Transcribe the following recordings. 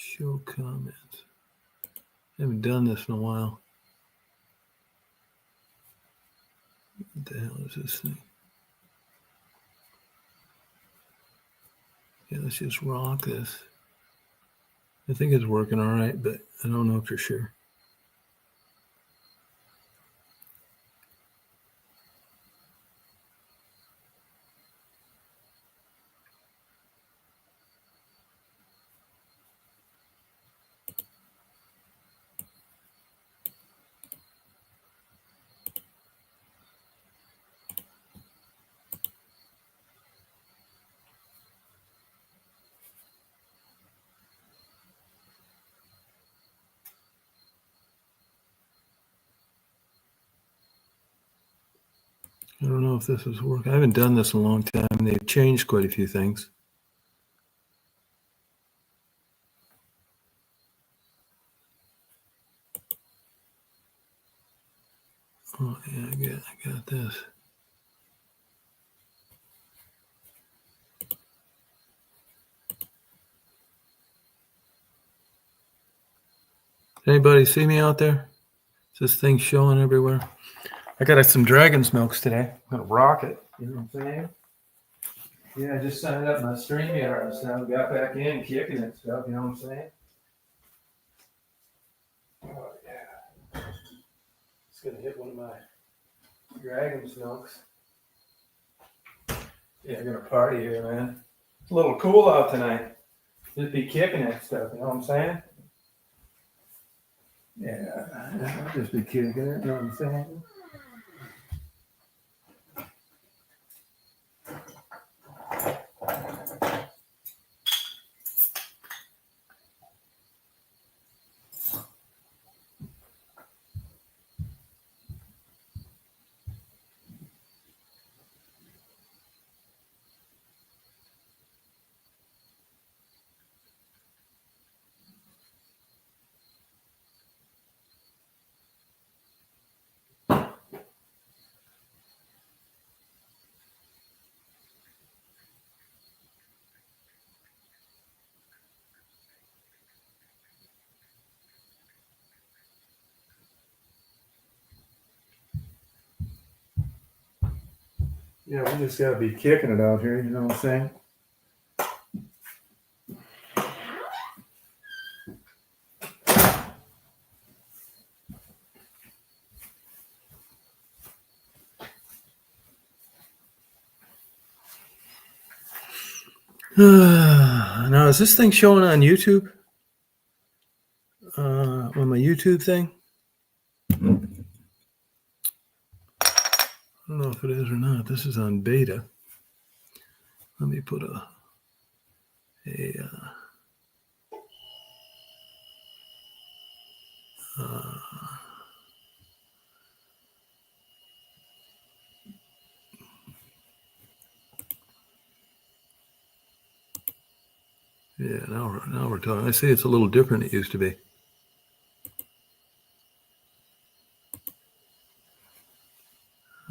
Show comments. I haven't done this in a while. What the hell is this thing? Yeah, let's just rock this. I think it's working all right, but I don't know for sure. I don't know if this is working. I haven't done this in a long time. They've changed quite a few things. Oh yeah, I got this. Anybody see me out there? Is this thing showing everywhere? I got some dragon's milks today. I'm gonna rock it. You know what I'm saying? Yeah, I just signed up my StreamYard and stuff. Got back in, kicking it stuff. You know what I'm saying? Oh yeah. Just gonna hit one of my dragon's milks. Yeah, I'm gonna party here, man. It's a little cool out tonight. Just be kicking it stuff. You know what I'm saying? Yeah, I'll just be kicking it. You know what I'm saying? Yeah, we just gotta be kicking it out here, you know what I'm saying? Now, is this thing showing on YouTube? On my YouTube thing? I don't know if it is or not. This is on beta. Let me put a yeah, now we're talking. I see it's a little different than it used to be.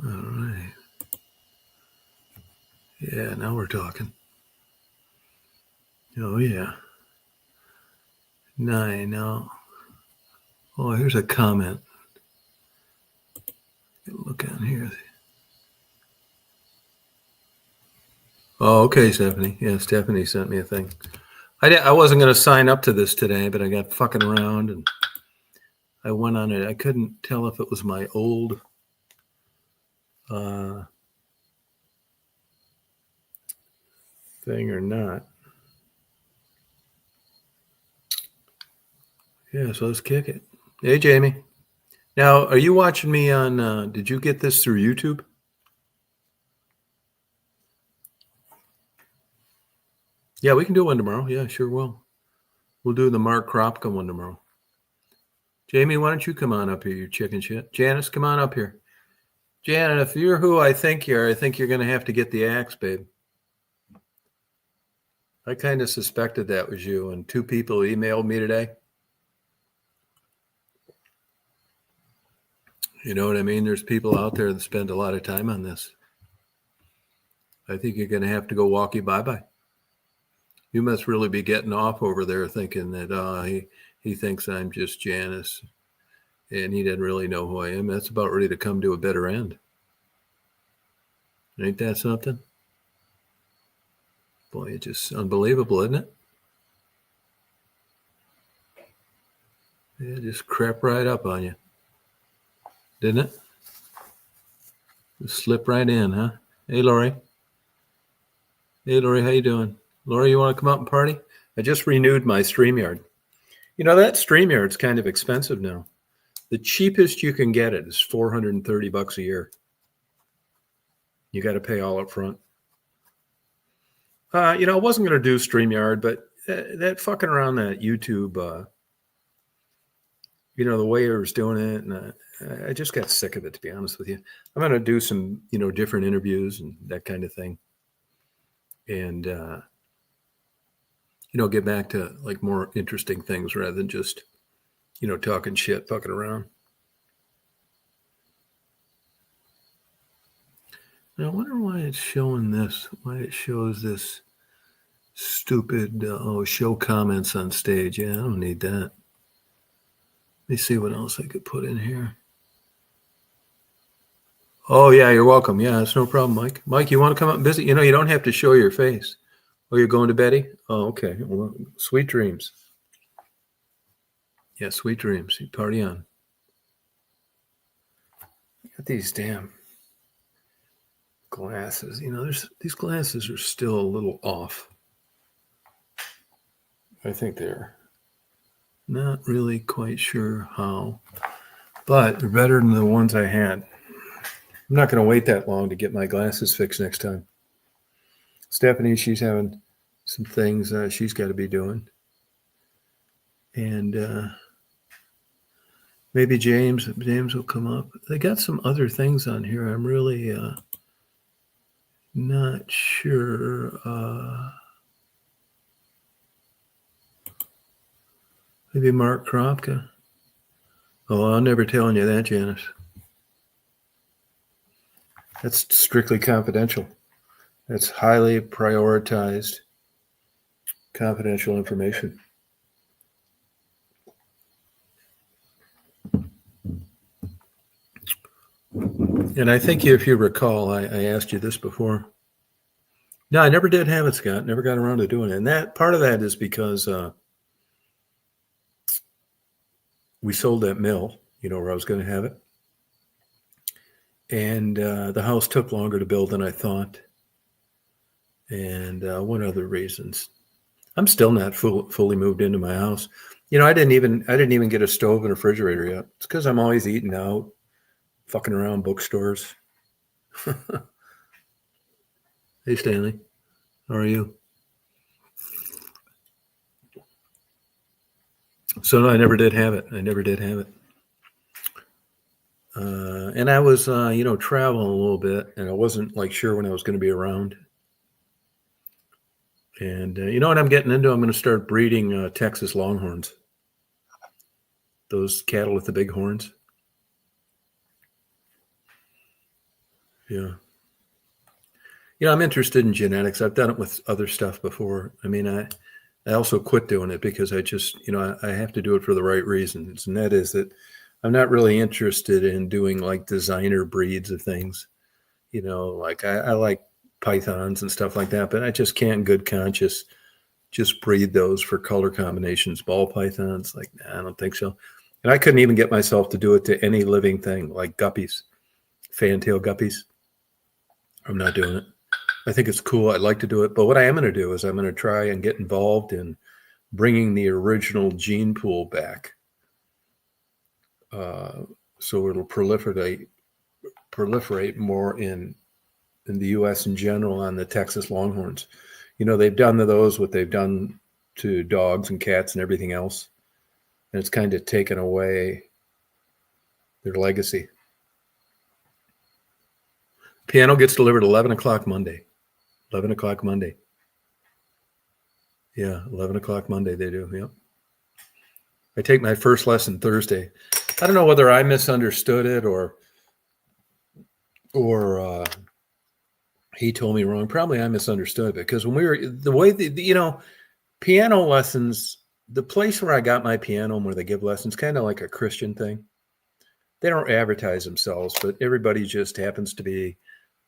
All right. Yeah, now we're talking. Oh, yeah. 9 now. Oh, here's a comment. Look on here. Oh, okay, Stephanie. Yeah, Stephanie sent me a thing. I wasn't going to sign up to this today, but I got fucking around and I went on it. I couldn't tell if it was my old thing or not. Yeah, so let's kick it. Hey, Jamie. Now, are you watching me on, did you get this through YouTube? Yeah, we can do one tomorrow. Yeah, sure will. We'll do the Mark Kropka one tomorrow. Jamie, why don't you come on up here, you chicken shit? Janice, come on up here. Janet, if you're who I think you are, I think you're going to have to get the axe, babe. I kind of suspected that was you, and 2 people emailed me today. You know what I mean? There's people out there that spend a lot of time on this. I think you're going to have to go walkie bye-bye. You must really be getting off over there thinking that he thinks I'm just Janice and he doesn't really know who I am. That's about ready to come to a better end. Ain't that something? Boy, it's just unbelievable, isn't it? Yeah, it just crept right up on you. Didn't it? Just slip right in, huh? Hey, Lori. Hey, Lori, how you doing? Lori, you want to come out and party? I just renewed my StreamYard. You know, that StreamYard's kind of expensive now. The cheapest you can get it is $430 a year. You got to pay all up front. I wasn't going to do StreamYard, but that fucking around that YouTube, the way I was doing it, and I just got sick of it, to be honest with you. I'm going to do some, different interviews and that kind of thing. And, get back to like more interesting things rather than just, talking shit, fucking around. Now, I wonder why it's showing this, why it shows this stupid, show comments on stage. Yeah, I don't need that. Let me see what else I could put in here. Oh, yeah, you're welcome. Yeah, it's no problem, Mike. Mike, you want to come up and visit? You don't have to show your face. Oh, you're going to Betty? Oh, okay. Well, sweet dreams. Yeah, sweet dreams. You party on. Got these damn glasses. These glasses are still a little off. I think they're not really quite sure how, but they're better than the ones I had. I'm not going to wait that long to get my glasses fixed next time. Stephanie, she's having some things she's got to be doing. And maybe James will come up. They got some other things on here. I'm really not sure. Maybe Mark Kropka. Oh, I'm never telling you that, Janice. That's strictly confidential. That's highly prioritized confidential information. And I think if you recall, I asked you this before. No, I never did have it, Scott. Never got around to doing it. And that part of that is because we sold that mill, where I was going to have it. And the house took longer to build than I thought. And what other reasons? I'm still not fully moved into my house. I didn't even get a stove and a refrigerator yet. It's because I'm always eating out, fucking around bookstores. Hey, Stanley, how are you? So no, I never did have it. And I was, traveling a little bit, and I wasn't like sure when I was going to be around. And you know what I'm getting into? I'm going to start breeding Texas Longhorns. Those cattle with the big horns. Yeah. I'm interested in genetics. I've done it with other stuff before. I mean, I also quit doing it because I just, I have to do it for the right reasons. And that is that I'm not really interested in doing like designer breeds of things. Like I like pythons and stuff like that, but I just can't in good conscience just breed those for color combinations. Ball pythons, like, nah, I don't think so. And I couldn't even get myself to do it to any living thing, like guppies, fantail guppies. I'm not doing it. I think it's cool. I'd like to do it. But what I am going to do is I'm going to try and get involved in bringing the original gene pool back. So it'll proliferate more in the U.S. in general on the Texas Longhorns. They've done to those what they've done to dogs and cats and everything else. And it's kind of taken away their legacy. Piano gets delivered 11 o'clock Monday. 11 o'clock Monday. Yeah, 11 o'clock Monday they do, yep. I take my first lesson Thursday. I don't know whether I misunderstood it or he told me wrong. Probably I misunderstood it because when we were, the way, piano lessons, the place where I got my piano and where they give lessons, kind of like a Christian thing. They don't advertise themselves, but everybody just happens to be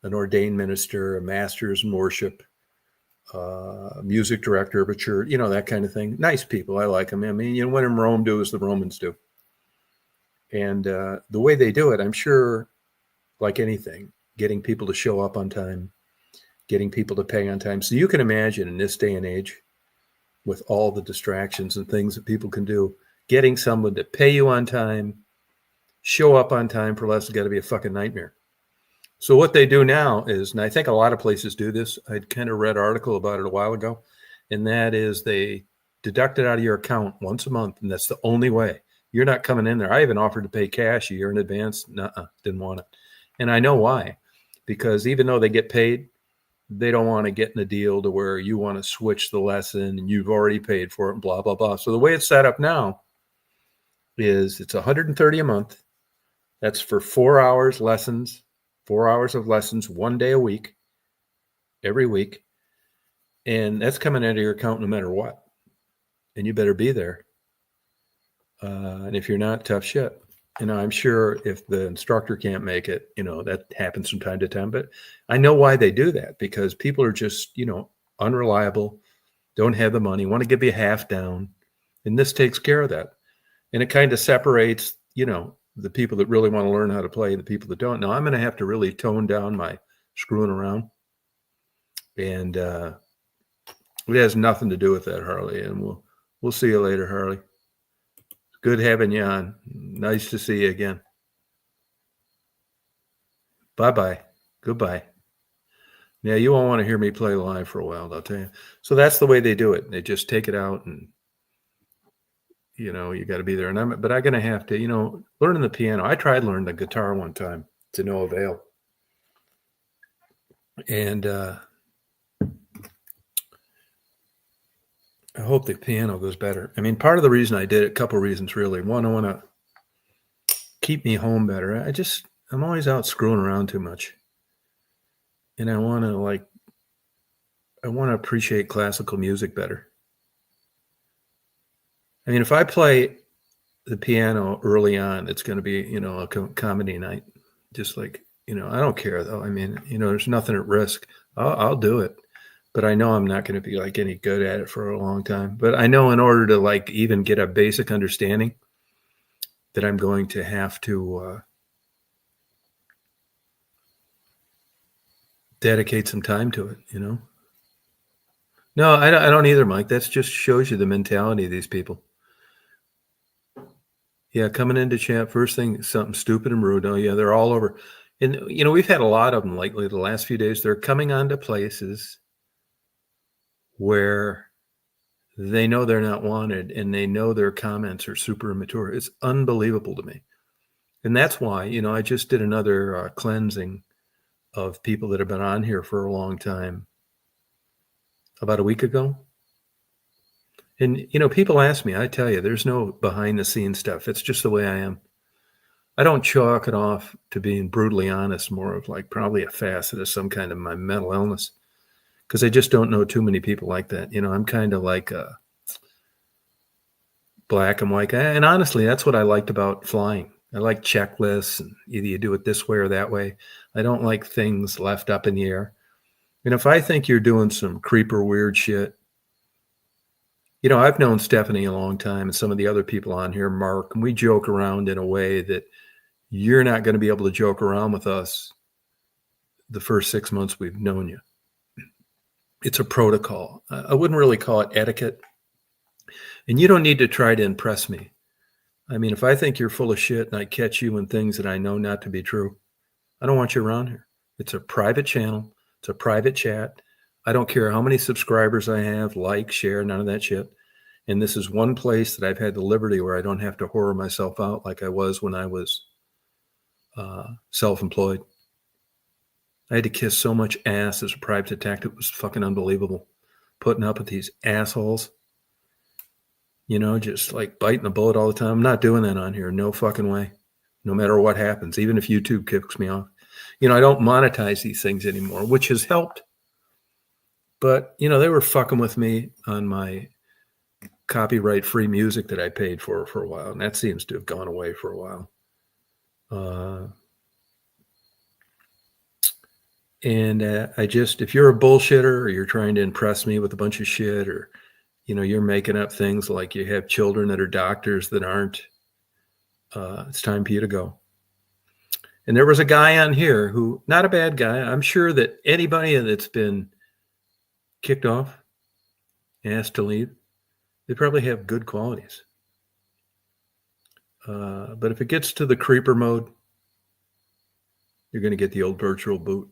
an ordained minister, a master's in worship, music director of a church, that kind of thing. Nice people. I like them. I mean, when in Rome, do as the Romans do. And the way they do it, I'm sure, like anything, getting people to show up on time, getting people to pay on time. So you can imagine in this day and age, with all the distractions and things that people can do, getting someone to pay you on time, show up on time for less has got to be a fucking nightmare. So what they do now is, and I think a lot of places do this, I'd kind of read an article about it a while ago, and that is they deduct it out of your account once a month, and that's the only way. You're not coming in there. I even offered to pay cash a year in advance. Nuh-uh, didn't want it. And I know why. Because even though they get paid, they don't want to get in a deal to where you want to switch the lesson and you've already paid for it and blah, blah, blah. So the way it's set up now is it's $130 a month. That's for 4 hours lessons, 4 hours of lessons, 1 day a week, every week. And that's coming out of your account no matter what. And you better be there. And if you're not, tough shit. I'm sure if the instructor can't make it, that happens from time to time. But I know why they do that, because people are just, unreliable, don't have the money, want to give you half down. And this takes care of that. And it kind of separates, the people that really want to learn how to play and the people that don't. Now, I'm going to have to really tone down my screwing around. And it has nothing to do with that, Harley. And we'll see you later, Harley. Good having you on. Nice to see you again. Bye-bye. Goodbye. Yeah, you won't want to hear me play live for a while, I'll tell you. So that's the way they do it. They just take it out and, you got to be there. But I'm going to have to, learning the piano. I tried learning the guitar one time to no avail. And I hope the piano goes better. I mean, part of the reason I did it, a couple of reasons really. One, I want to keep me home better. I'm always out screwing around too much. And I want to appreciate classical music better. I mean, if I play the piano early on, it's going to be, a comedy night. Just like, I don't care though. I mean, there's nothing at risk. I'll do it. But I know I'm not going to be any good at it for a long time. But I know in order to even get a basic understanding that I'm going to have to dedicate some time to it, No, I don't either, Mike. That just shows you the mentality of these people. Yeah, coming into chat, first thing, something stupid and rude. Oh, yeah, they're all over. And, we've had a lot of them lately the last few days. They're coming onto places where they know they're not wanted and they know their comments are super immature. It's unbelievable to me. And that's why, I just did another cleansing of people that have been on here for a long time about a week ago. And, people ask me, I tell you, there's no behind the scenes stuff. It's just the way I am. I don't chalk it off to being brutally honest, more of probably a facet of some kind of my mental illness. Because I just don't know too many people like that. I'm kind of like a black and white guy. And honestly, that's what I liked about flying. I like checklists, and either you do it this way or that way. I don't like things left up in the air. And if I think you're doing some creeper weird shit, I've known Stephanie a long time and some of the other people on here, Mark, and we joke around in a way that you're not going to be able to joke around with us the first 6 months we've known you. It's a protocol. I wouldn't really call it etiquette. And you don't need to try to impress me. I mean, if I think you're full of shit and I catch you in things that I know not to be true, I don't want you around here. It's a private channel. It's a private chat. I don't care how many subscribers I have, like, share, none of that shit. And this is one place that I've had the liberty where I don't have to horror myself out like I was when I was self-employed. I had to kiss so much ass as a private detective. It was fucking unbelievable. Putting up with these assholes, just biting the bullet all the time. I'm not doing that on here. No fucking way. No matter what happens, even if YouTube kicks me off. I don't monetize these things anymore, which has helped. But, they were fucking with me on my copyright-free music that I paid for a while, and that seems to have gone away for a while. And if you're a bullshitter or you're trying to impress me with a bunch of shit, or you're making up things like you have children that are doctors that aren't, it's time for you to go. And there was a guy on here who, not a bad guy. I'm sure that anybody that's been kicked off, asked to leave, they probably have good qualities. But if it gets to the creeper mode, you're going to get the old virtual boot.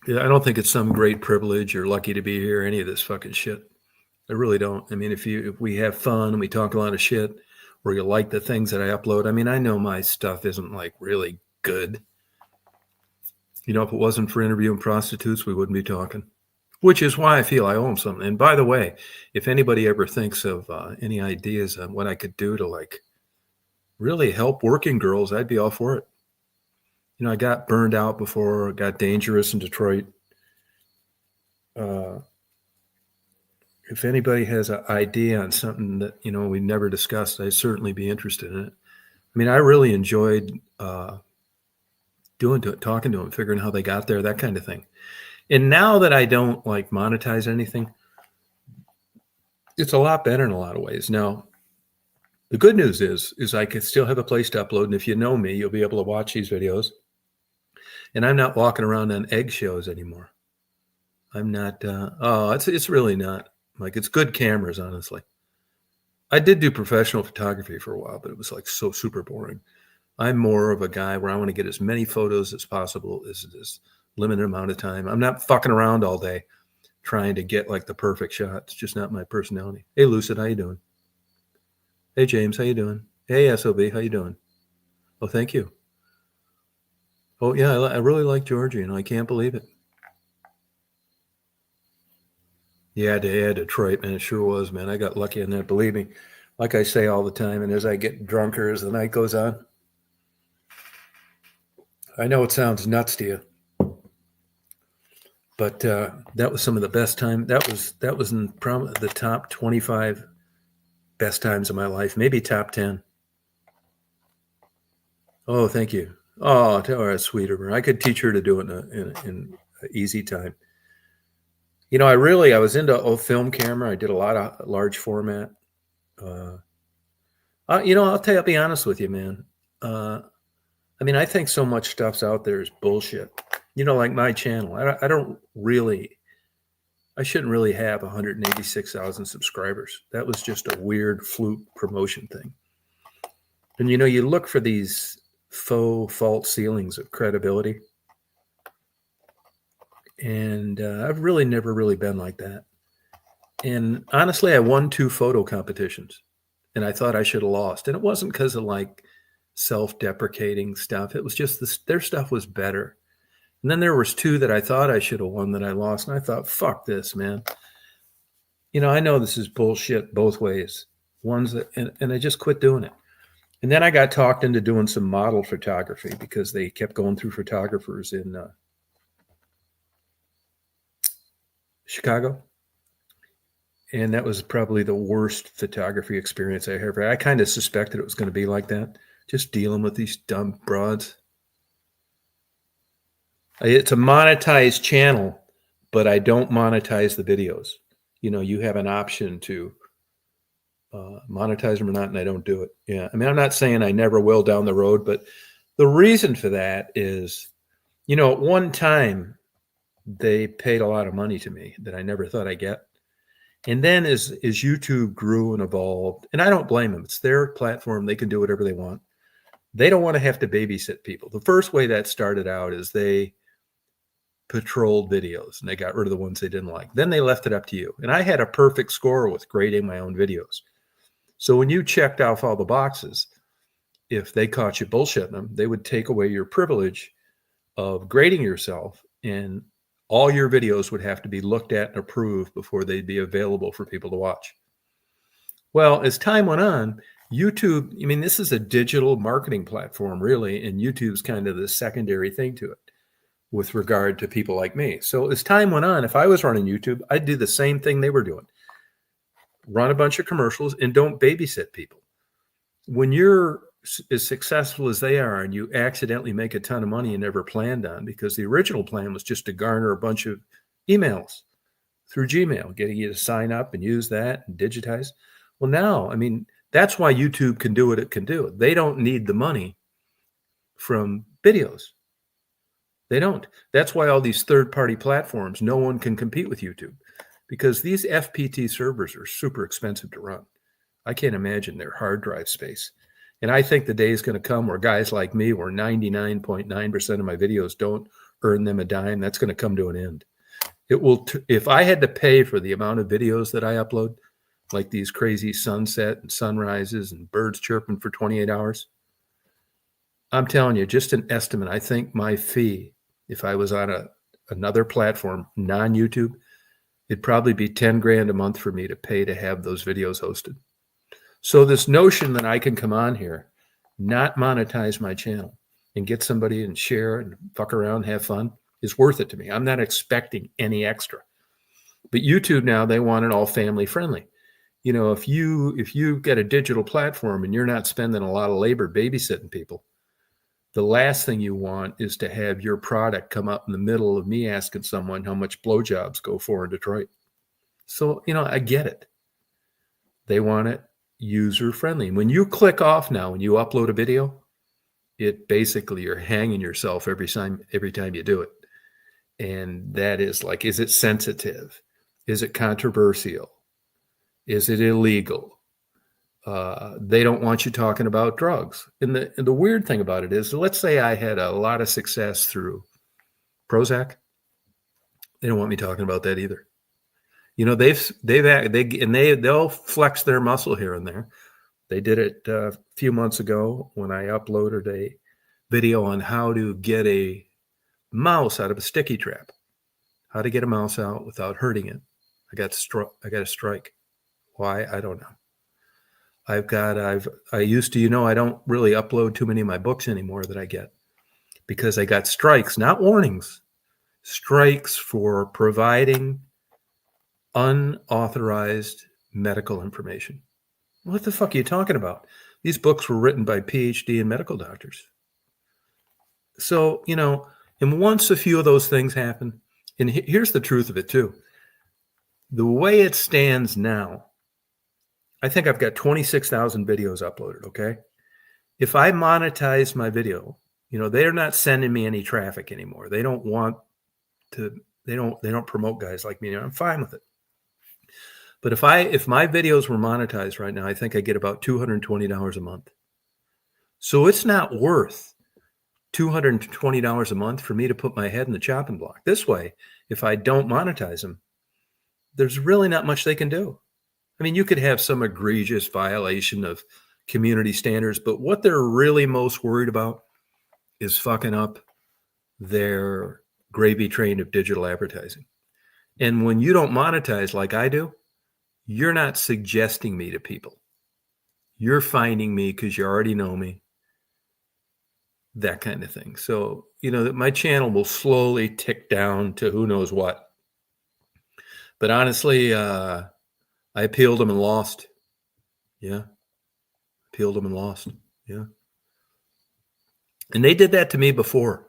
Yeah, I don't think it's some great privilege. You're lucky to be here. Any of this fucking shit. I really don't. I mean, if we have fun and we talk a lot of shit, or you like the things that I upload. I mean, I know my stuff isn't like really good. If it wasn't for interviewing prostitutes, we wouldn't be talking. Which is why I feel I owe them something. And by the way, if anybody ever thinks of any ideas on what I could do to like really help working girls, I'd be all for it. I got burned out before, got dangerous in Detroit. If anybody has an idea on something that, we never discussed, I'd certainly be interested in it. I mean, I really enjoyed talking to them, figuring how they got there, that kind of thing. And now that I don't like monetize anything, it's a lot better in a lot of ways. Now, the good news is I can still have a place to upload. And if you know me, you'll be able to watch these videos. And I'm not walking around on eggshells anymore. I'm not, it's really not. Like, it's good cameras, honestly. I did do professional photography for a while, but it was like so super boring. I'm more of a guy where I want to get as many photos as possible as this limited amount of time. I'm not fucking around all day trying to get like the perfect shot. It's just not my personality. Hey, Lucid, how you doing? Hey, James, how you doing? Hey, SOB, how you doing? Oh, thank you. Oh, yeah, I really like Georgie, I can't believe it. Yeah, Detroit, man, it sure was, man. I got lucky on that, believe me. Like I say all the time, and as I get drunker as the night goes on, I know it sounds nuts to you, but that was some of the best time. That was in probably the top 25 best times of my life, maybe top 10. Oh, thank you. Oh, tell her that's sweet of her. I could teach her to do it in an easy time. I was into film camera. I did a lot of large format. I'll be honest with you, man. I mean, I think so much stuff's out there is bullshit. Like my channel. I shouldn't really have 186,000 subscribers. That was just a weird fluke promotion thing. And you look for these faux false ceilings of credibility. And I've really never really been like that. And honestly, I won 2 photo competitions, and I thought I should have lost. And it wasn't because of like self-deprecating stuff. It was just their stuff was better. And then there was 2 that I thought I should have won that I lost. And I thought, fuck this, man. I know this is bullshit both ways. And I just quit doing it. And then I got talked into doing some model photography because they kept going through photographers in Chicago. And that was probably the worst photography experience I ever had. I kind of suspected it was going to be like that. Just dealing with these dumb broads. It's a monetized channel, but I don't monetize the videos. You have an option to monetize them or not, and I don't do it. Yeah. I mean, I'm not saying I never will down the road, but the reason for that is, at one time, they paid a lot of money to me that I never thought I'd get. And then as YouTube grew and evolved, and I don't blame them. It's their platform. They can do whatever they want. They don't want to have to babysit people. The first way that started out is they patrolled videos and they got rid of the ones they didn't like. Then they left it up to you. And I had a perfect score with grading my own videos. So when you checked off all the boxes, if they caught you bullshitting them, they would take away your privilege of grading yourself, and all your videos would have to be looked at and approved before they'd be available for people to watch. Well, as time went on, YouTube, I mean, this is a digital marketing platform, really, and YouTube's kind of the secondary thing to it. with regard to people like me. So as time went on, if I was running YouTube, I'd do the same thing they were doing. Run a bunch of commercials and don't babysit people. When you're as successful as they are and you accidentally make a ton of money you never planned on, because the original plan was just to garner a bunch of emails through Gmail, getting you to sign up and use that and digitize. Well, now, I mean, that's why YouTube can do what it can do. They don't need the money from videos. They don't. That's why all these third-party platforms, no one can compete with YouTube, because these FPT servers are super expensive to run. I can't imagine their hard drive space. And I think the day is going to come where guys like me, where 99.9% of my videos don't earn them a dime, that's going to come to an end. It will. If I had to pay for the amount of videos that I upload, like these crazy sunset and sunrises and birds chirping for 28 hours, I'm telling you, just an estimate. I think my fee, if I was on another platform, non-YouTube, it'd probably be 10 grand a month for me to pay to have those videos hosted. So this notion that I can come on here, not monetize my channel, and get somebody and share and fuck around, have fun, is worth it to me. I'm not expecting any extra. But YouTube now, they want it all family friendly. You know, if you get a digital platform and you're not spending a lot of labor babysitting people, the last thing you want is to have your product come up in the middle of me asking someone how much blowjobs go for in Detroit. So, you know, I get it. They want it user friendly. When you click off now, when you upload a video, it basically, you're hanging yourself every time you do it. And that is like, is it sensitive? Is it controversial? Is it illegal? They don't want you talking about drugs. And the weird thing about it is, let's say I had a lot of success through Prozac. They don't want me talking about that either. You know, they'll flex their muscle here and there. They did it a few months ago when I uploaded a video on how to get a mouse out of a sticky trap, how to get a mouse out without hurting it. I got a strike. Why? I don't know. I used to, you know, I don't really upload too many of my books anymore that I get, because I got strikes, not warnings, strikes for providing unauthorized medical information. What the fuck are you talking about? These books were written by PhD and medical doctors. So, you know, and once a few of those things happen, and here's the truth of it too. The way it stands now, I think I've got 26,000 videos uploaded, okay? If I monetize my video, you know, they're not sending me any traffic anymore. They don't want to, they don't promote guys like me. I'm fine with it. But if my videos were monetized right now, I think I get about $220 a month. So it's not worth $220 a month for me to put my head in the chopping block. This way, if I don't monetize them, there's really not much they can do. I mean, you could have some egregious violation of community standards, but what they're really most worried about is fucking up their gravy train of digital advertising. And when you don't monetize like I do, you're not suggesting me to people. You're finding me because you already know me, that kind of thing. So, you know, that my channel will slowly tick down to who knows what. But honestly, I appealed them and lost. Yeah. Appealed them and lost. Yeah. And they did that to me before,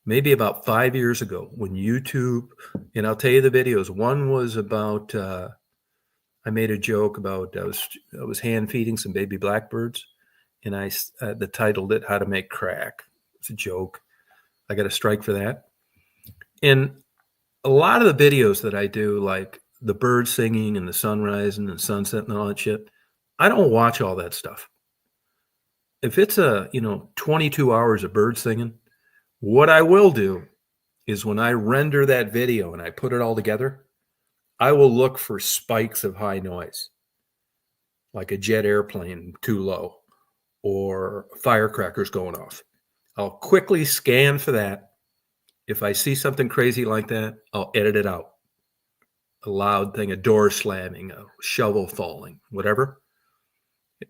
maybe about 5 years ago, when YouTube, and I'll tell you the videos. One was about, I made a joke about, I was hand feeding some baby blackbirds, and I titled it "How to Make Crack." It's a joke. I got a strike for that. And a lot of the videos that I do, like the bird singing and the sunrise and the sunset and all that shit, I don't watch all that stuff. If it's 22 hours of bird singing, what I will do is when I render that video and I put it all together, I will look for spikes of high noise, like a jet airplane too low or firecrackers going off. I'll quickly scan for that. If I see something crazy like that, I'll edit it out. A loud thing, a door slamming, a shovel falling, whatever.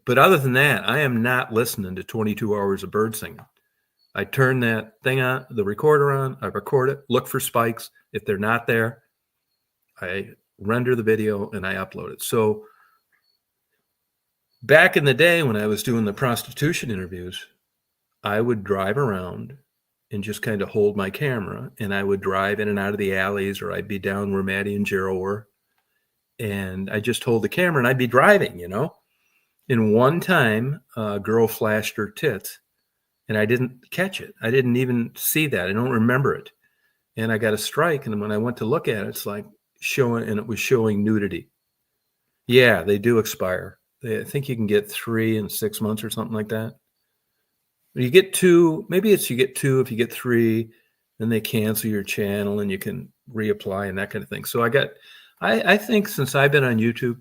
But other than that, I am not listening to 22 hours of bird singing. I turn that thing on, the recorder on, I record it, look for spikes. If they're not there, I render the video and I upload it. So back in the day when I was doing the prostitution interviews, I would drive around and just kind of hold my camera, and I would drive in and out of the alleys, or I'd be down where Maddie and Gerald were, and I just hold the camera and I'd be driving, you know. And one time, a girl flashed her tits, and I didn't catch it. I didn't even see that. I don't remember it. And I got a strike, and when I went to look at it, it's like showing, and it was showing nudity. Yeah, they do expire. I think you can get 3 in 6 months or something like that. You get 2, maybe it's you get 2. If you get 3, then they cancel your channel and you can reapply and that kind of thing. So I think since I've been on YouTube,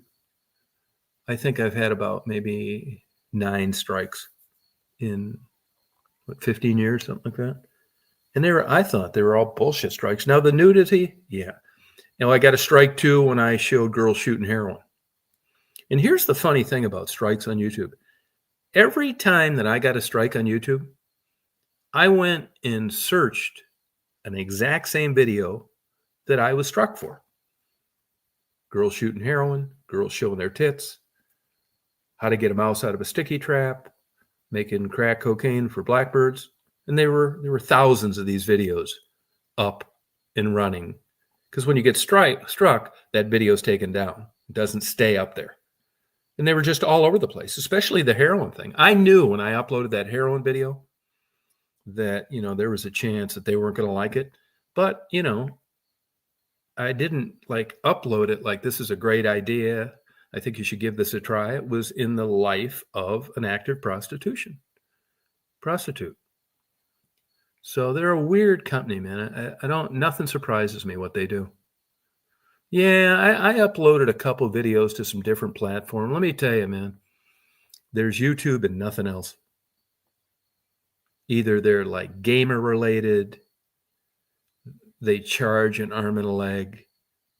I think I've had about maybe 9 strikes in 15 years, something like that. And I thought they were all bullshit strikes. Now the nudity, yeah. Now I got a strike too when I showed girls shooting heroin. And here's the funny thing about strikes on YouTube. Every time that I got a strike on YouTube, I went and searched an exact same video that I was struck for. Girls shooting heroin, girls showing their tits, how to get a mouse out of a sticky trap, making crack cocaine for blackbirds. And there were thousands of these videos up and running. Because when you get struck, that video is taken down. It doesn't stay up there. And they were just all over the place, especially the heroin thing. I knew when I uploaded that heroin video that, you know, there was a chance that they weren't going to like it. But, you know, I didn't like upload it like this is a great idea. I think you should give this a try. It was in the life of an active prostitute. So they're a weird company, man. Nothing surprises me what they do. Yeah, I uploaded a couple videos to some different platforms. Let me tell you, man, there's YouTube and nothing else. Either they're like gamer related, they charge an arm and a leg,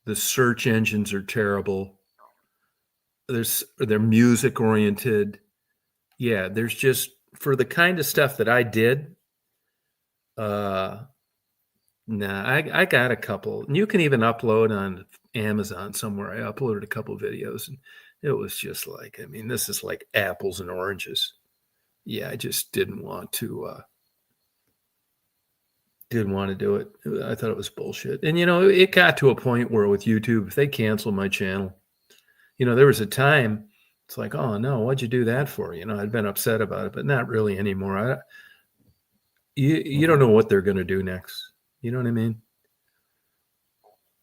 the search engines are terrible, they're music oriented. Yeah, there's just, for the kind of stuff that I did, nah, I got a couple. And you can even upload on Amazon somewhere. I uploaded a couple of videos, and it was just like, I mean, this is like apples and oranges. Yeah, I just didn't want to do it. I thought it was bullshit. And, you know, it got to a point where with YouTube, if they cancel my channel, you know, there was a time it's like, oh no, what'd you do that for? You know, I'd been upset about it, but not really anymore. You don't know what they're going to do next. You know what I mean?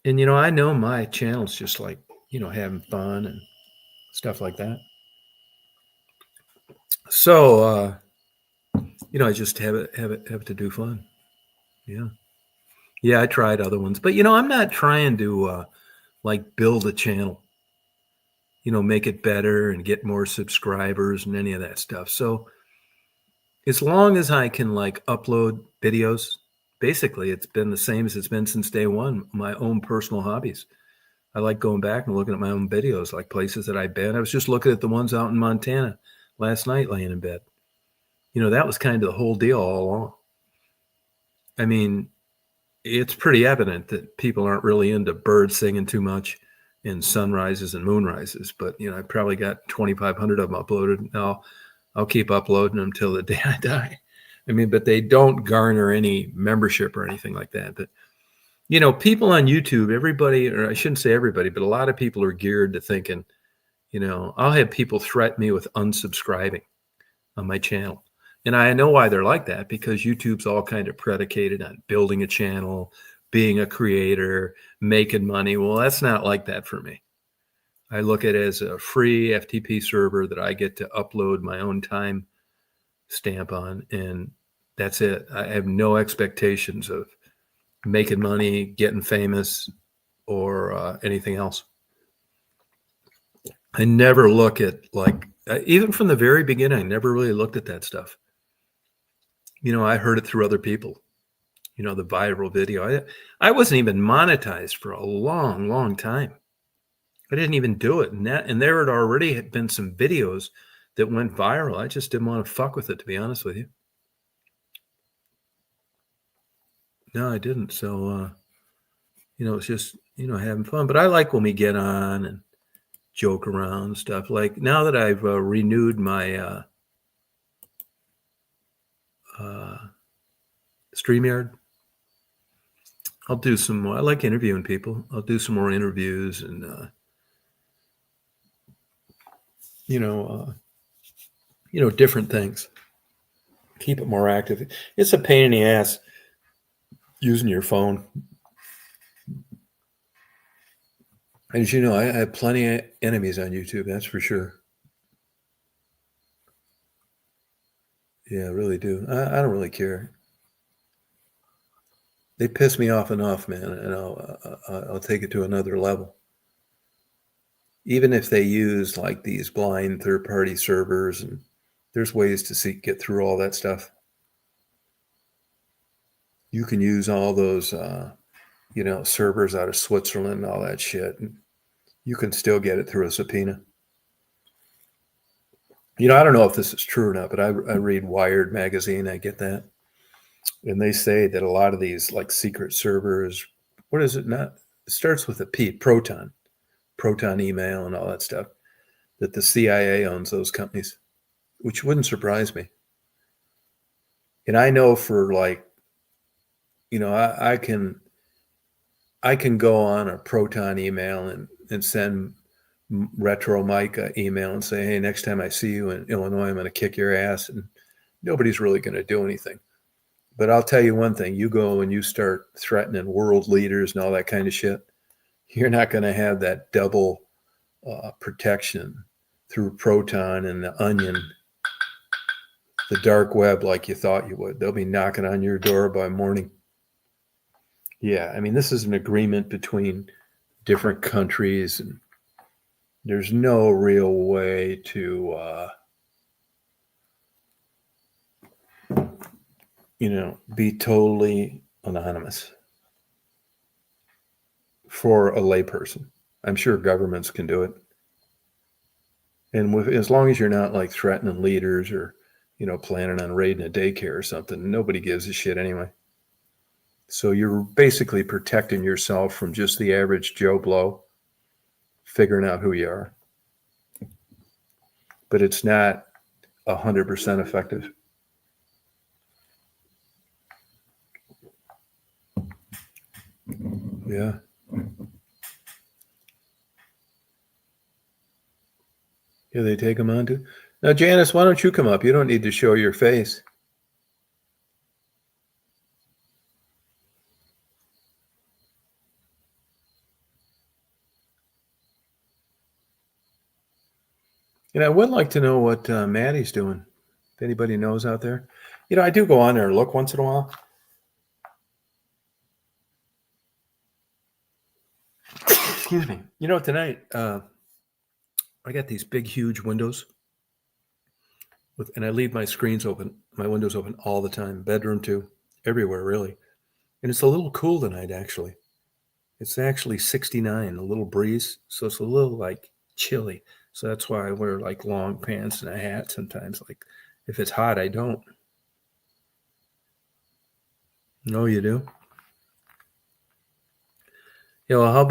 And, you know, I know my channel's just like, you know, having fun and stuff like that. So, you know, I just have it to do fun. Yeah. Yeah, I tried other ones, but, you know, I'm not trying to like build a channel, you know, make it better and get more subscribers and any of that stuff. So as long as I can like upload videos, basically it's been the same as it's been since day one, my own personal hobbies. I like going back and looking at my own videos, like places that I've been. I was just looking at the ones out in Montana last night, laying in bed. You know, that was kind of the whole deal all along. I mean, it's pretty evident that people aren't really into birds singing too much and sunrises and moonrises, but, you know, I probably got 2,500 of them uploaded. Now I'll keep uploading them till the day I die. I mean, but they don't garner any membership or anything like that. But, you know, people on YouTube, everybody, or I shouldn't say everybody, but a lot of people are geared to thinking, you know, I'll have people threaten me with unsubscribing on my channel. And I know why they're like that, because YouTube's all kind of predicated on building a channel, being a creator, making money. Well, that's not like that for me. I look at it as a free FTP server that I get to upload my own time stamp on, and that's it. I have no expectations of making money, getting famous, or anything else. I never look at, like, even from the very beginning, I never really looked at that stuff. You know, I heard it through other people, you know, the viral video. I wasn't even monetized for a long, long time. I didn't even do it. And there had already been some videos that went viral. I just didn't want to fuck with it, to be honest with you. No, I didn't. So, it's just, having fun. But I like when we get on and joke around and stuff. Like now that I've renewed my StreamYard, I'll do some more. I like interviewing people. I'll do some more interviews and, different things. Keep it more active. It's a pain in the ass using your phone. As you know, I have plenty of enemies on YouTube. That's for sure. Yeah, I really do. I don't really care. They piss me off enough, man, and I'll take it to another level. Even if they use like these blind third-party servers, and there's ways to get through all that stuff. You can use all those, servers out of Switzerland and all that shit, and you can still get it through a subpoena. I don't know if this is true or not, but I read Wired magazine. I get that. And they say that a lot of these like secret servers, what is it? Not, it starts with a P, Proton email and all that stuff, that the CIA owns those companies, which wouldn't surprise me. And I know for like, I can go on a Proton email and send Retro Mike an email and say, hey, next time I see you in Illinois, I'm going to kick your ass. And nobody's really going to do anything. But I'll tell you one thing, you go and you start threatening world leaders and all that kind of shit, you're not going to have that double protection through Proton and the Onion, the dark web, like you thought you would. They'll be knocking on your door by morning. Yeah, I mean, this is an agreement between different countries, and there's no real way to, be totally anonymous for a layperson. I'm sure governments can do it. And as long as you're not like threatening leaders or, planning on raiding a daycare or something, nobody gives a shit anyway. So you're basically protecting yourself from just the average Joe Blow figuring out who you are. But it's not 100% effective. Yeah. Yeah, they take them on too. Now, Janice, why don't you come up? You don't need to show your face. And I would like to know what Maddie's doing. If anybody knows out there. I do go on there and look once in a while. Excuse me. Tonight, I got these big, huge windows. And I leave my windows open all the time. Bedroom too. Everywhere, really. And it's a little cool tonight, actually. It's actually 69, a little breeze. So it's a little like chilly. So that's why I wear like long pants and a hat sometimes. Like if it's hot, I don't. No, you do? Yeah, well, how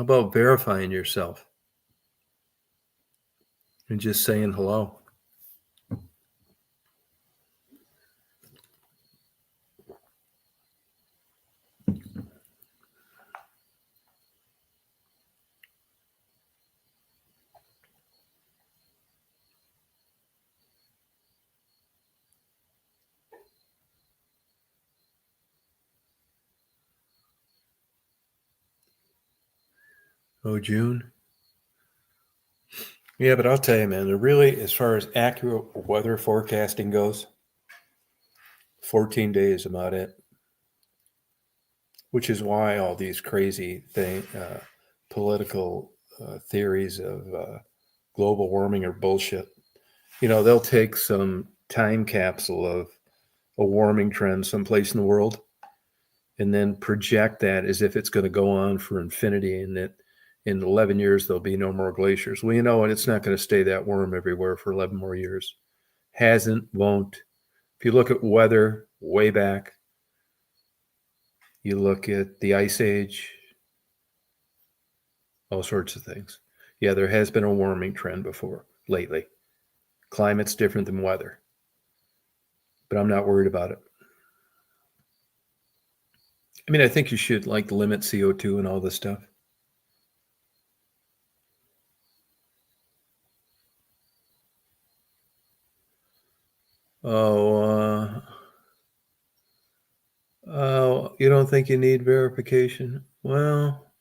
about verifying yourself and just saying hello? Oh, June? Yeah, but I'll tell you, man, they're really, as far as accurate weather forecasting goes, 14 days about it. Which is why all these crazy political theories of global warming are bullshit. They'll take some time capsule of a warming trend someplace in the world and then project that as if it's going to go on for infinity and that in 11 years there'll be no more glaciers. Well, and it's not going to stay that warm everywhere for 11 more years. Hasn't, won't, If you look at weather way back, you look at the Ice Age, all sorts of things. Yeah, there has been a warming trend before lately. Climate's different than weather, but I'm not worried about it. I mean, I think you should like limit CO2 and all this stuff. Oh, you don't think you need verification? Well,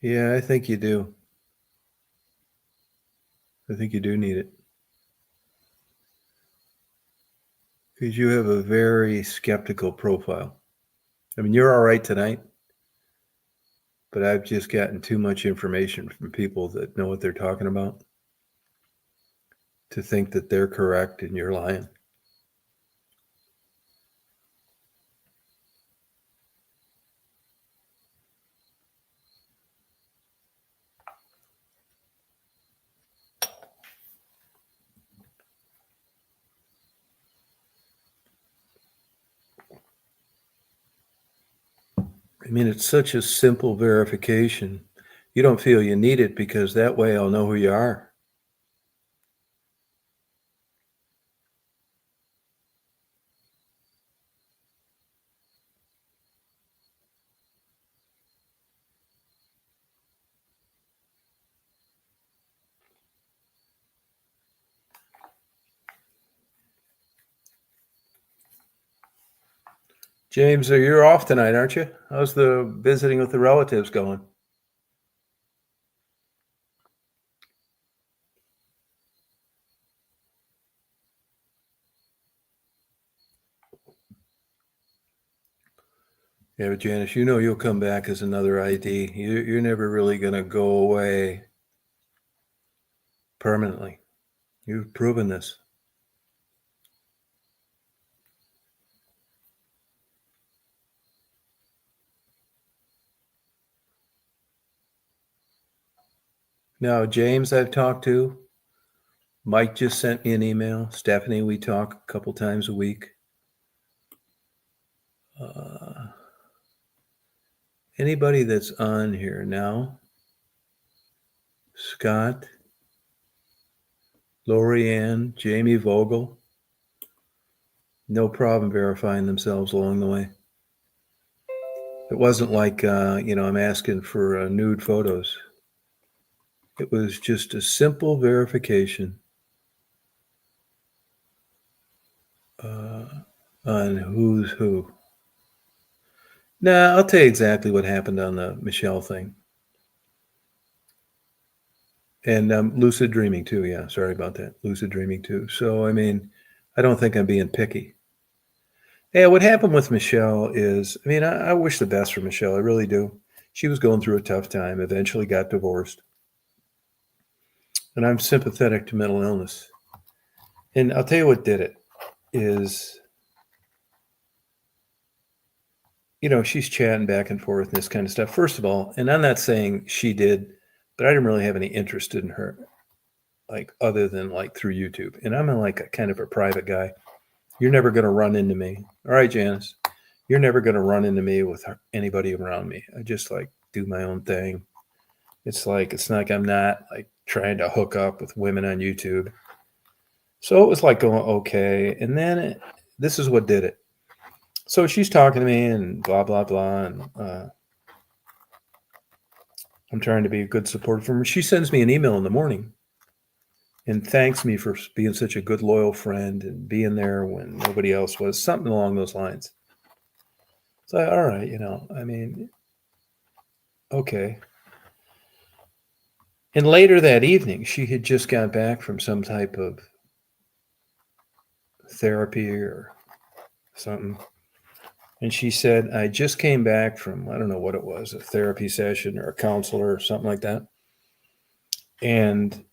yeah, I think you do. I think you do need it. Because you have a very skeptical profile. I mean, you're all right tonight, but I've just gotten too much information from people that know what they're talking about to think that they're correct and you're lying. I mean, it's such a simple verification. You don't feel you need it because that way I'll know who you are. James, you're off tonight, aren't you? How's the visiting with the relatives going? Yeah, but Janice, you know you'll come back as another ID. You're never really going to go away permanently. You've proven this. Now, James, I've talked to. Mike just sent me an email. Stephanie, we talk a couple times a week. Anybody that's on here now, Scott, Lorianne, Jamie Vogel, no problem verifying themselves along the way. It wasn't like, I'm asking for nude photos. It was just a simple verification on who's who. Nah, I'll tell you exactly what happened on the Michelle thing. And lucid dreaming too. Yeah, sorry about that. Lucid dreaming too. So, I mean, I don't think I'm being picky. Yeah, what happened with Michelle is, I mean, I wish the best for Michelle. I really do. She was going through a tough time, eventually got divorced. And I'm sympathetic to mental illness. And I'll tell you what did it is, she's chatting back and forth and this kind of stuff. First of all, and I'm not saying she did, but I didn't really have any interest in her, like other than like through YouTube. And I'm like a kind of a private guy. You're never going to run into me. All right, Janice, you're never going to run into me with anybody around me. I just like do my own thing. It's not like I'm not like trying to hook up with women on YouTube. So it was like going, okay. And then this is what did it. So she's talking to me and blah, blah, blah. And I'm trying to be a good support for her. She sends me an email in the morning and thanks me for being such a good, loyal friend and being there when nobody else was, something along those lines. So, all right, I mean, okay. And later that evening, she had just got back from some type of therapy or something. And she said, I just came back from, I don't know what it was, a therapy session or a counselor or something like that. And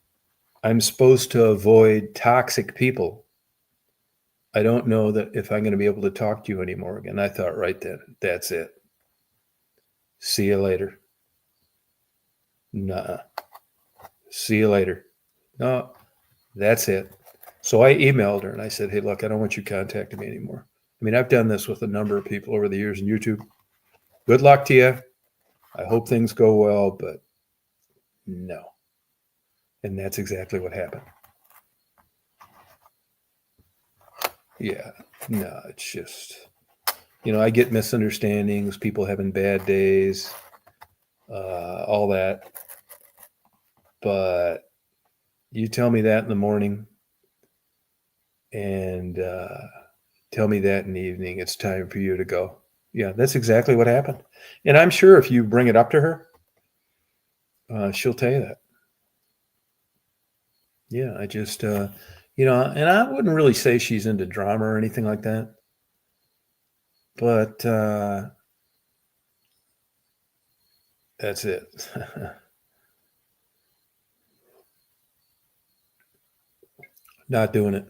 I'm supposed to avoid toxic people. I don't know that if I'm going to be able to talk to you anymore again. I thought right then, that's it. See you later. Nah. See you later. No, That's it. So I emailed her and I said, hey, look, I don't want you contacting me anymore. I mean, I've done this with a number of people over the years on YouTube. Good luck to you. I hope things go well, but no. And that's exactly what happened. Yeah, no, it's just, I get misunderstandings, people having bad days, all that. But you tell me that in the morning and tell me that in the evening, it's time for you to go. Yeah, that's exactly what happened. And I'm sure if you bring it up to her, she'll tell you that. Yeah, I just, and I wouldn't really say she's into drama or anything like that. But that's it. Not doing it.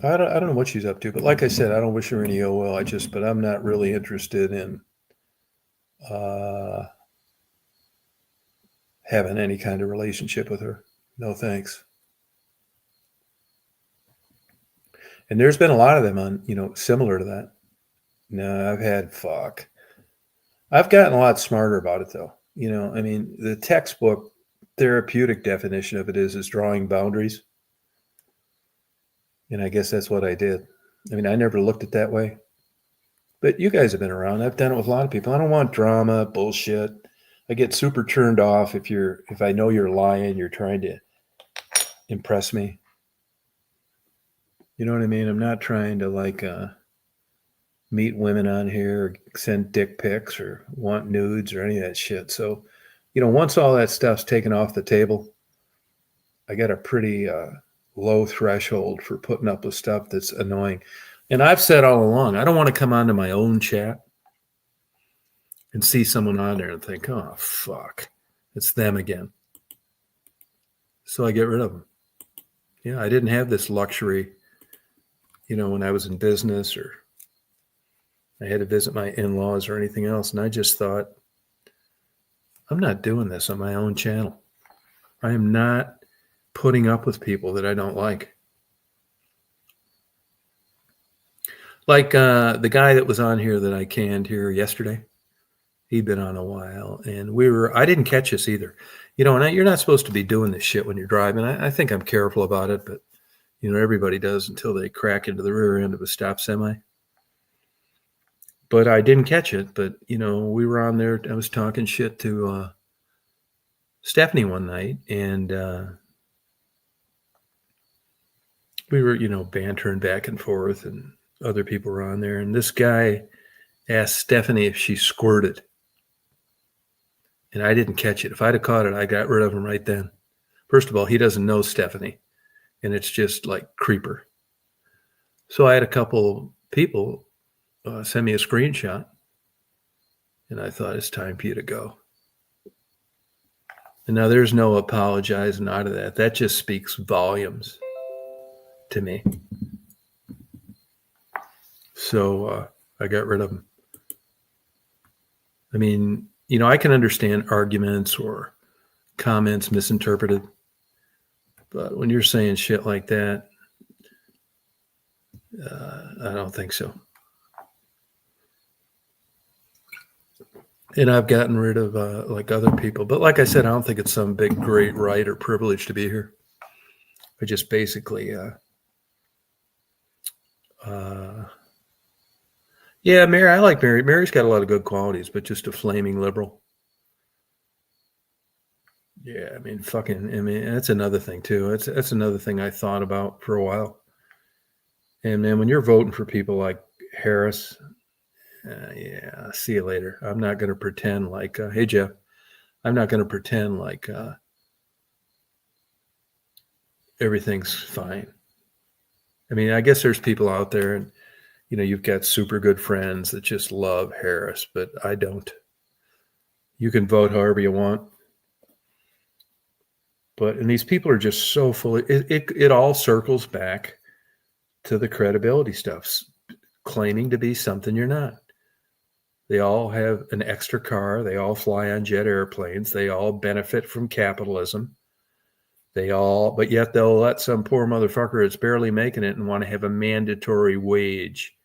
I don't know what she's up to, but like I said, I don't wish her any ill will. But I'm not really interested in having any kind of relationship with her. No thanks. And there's been a lot of them on, similar to that. No, I've gotten a lot smarter about it though. I mean, the textbook therapeutic definition of it is drawing boundaries. And I guess that's what I did. I mean, I never looked at it that way. But you guys have been around. I've done it with a lot of people. I don't want drama, bullshit. I get super turned off if I know you're lying, you're trying to impress me. You know what I mean? I'm not trying to meet women on here or send dick pics or want nudes or any of that shit. So, once all that stuff's taken off the table, I got a pretty low threshold for putting up with stuff that's annoying. And I've said all along, I don't want to come onto my own chat and see someone on there and think, oh, fuck, it's them again. So I get rid of them. Yeah, I didn't have this luxury, when I was in business or I had to visit my in-laws or anything else. And I just thought, I'm not doing this on my own channel. I am not putting up with people that I don't like. Like the guy that was on here that I canned here yesterday. He'd been on a while, and I didn't catch this either. And you're not supposed to be doing this shit when you're driving. I think I'm careful about it, but, everybody does until they crack into the rear end of a stop semi. But I didn't catch it. But, we were on there. I was talking shit to Stephanie one night, and we were, bantering back and forth, and other people were on there. And this guy asked Stephanie if she squirted. And I didn't catch it. If I'd have caught it, I got rid of him right then. First of all, he doesn't know Stephanie. And it's just like creeper. So I had a couple people send me a screenshot. And I thought, it's time for you to go. And now there's no apologizing out of that. That just speaks volumes to me. So I got rid of him. I mean, I can understand arguments or comments misinterpreted. But when you're saying shit like that, I don't think so. And I've gotten rid of like other people. But like I said, I don't think it's some big, great right or privilege to be here. I just basically, yeah, Mary, I like Mary. Mary's got a lot of good qualities, but just a flaming liberal. Yeah, I mean, that's another thing too. That's another thing I thought about for a while. And man, when you're voting for people like Harris, yeah, see you later. I'm not going to pretend like, hey, Jeff, I'm not going to pretend like everything's fine. I mean, I guess there's people out there and, you've got super good friends that just love Harris, but I don't. You can vote however you want. And these people are just so full. It all circles back to the credibility stuff, claiming to be something you're not. They all have an extra car. They all fly on jet airplanes. They all benefit from capitalism. But yet they'll let some poor motherfucker that's barely making it and want to have a mandatory wage,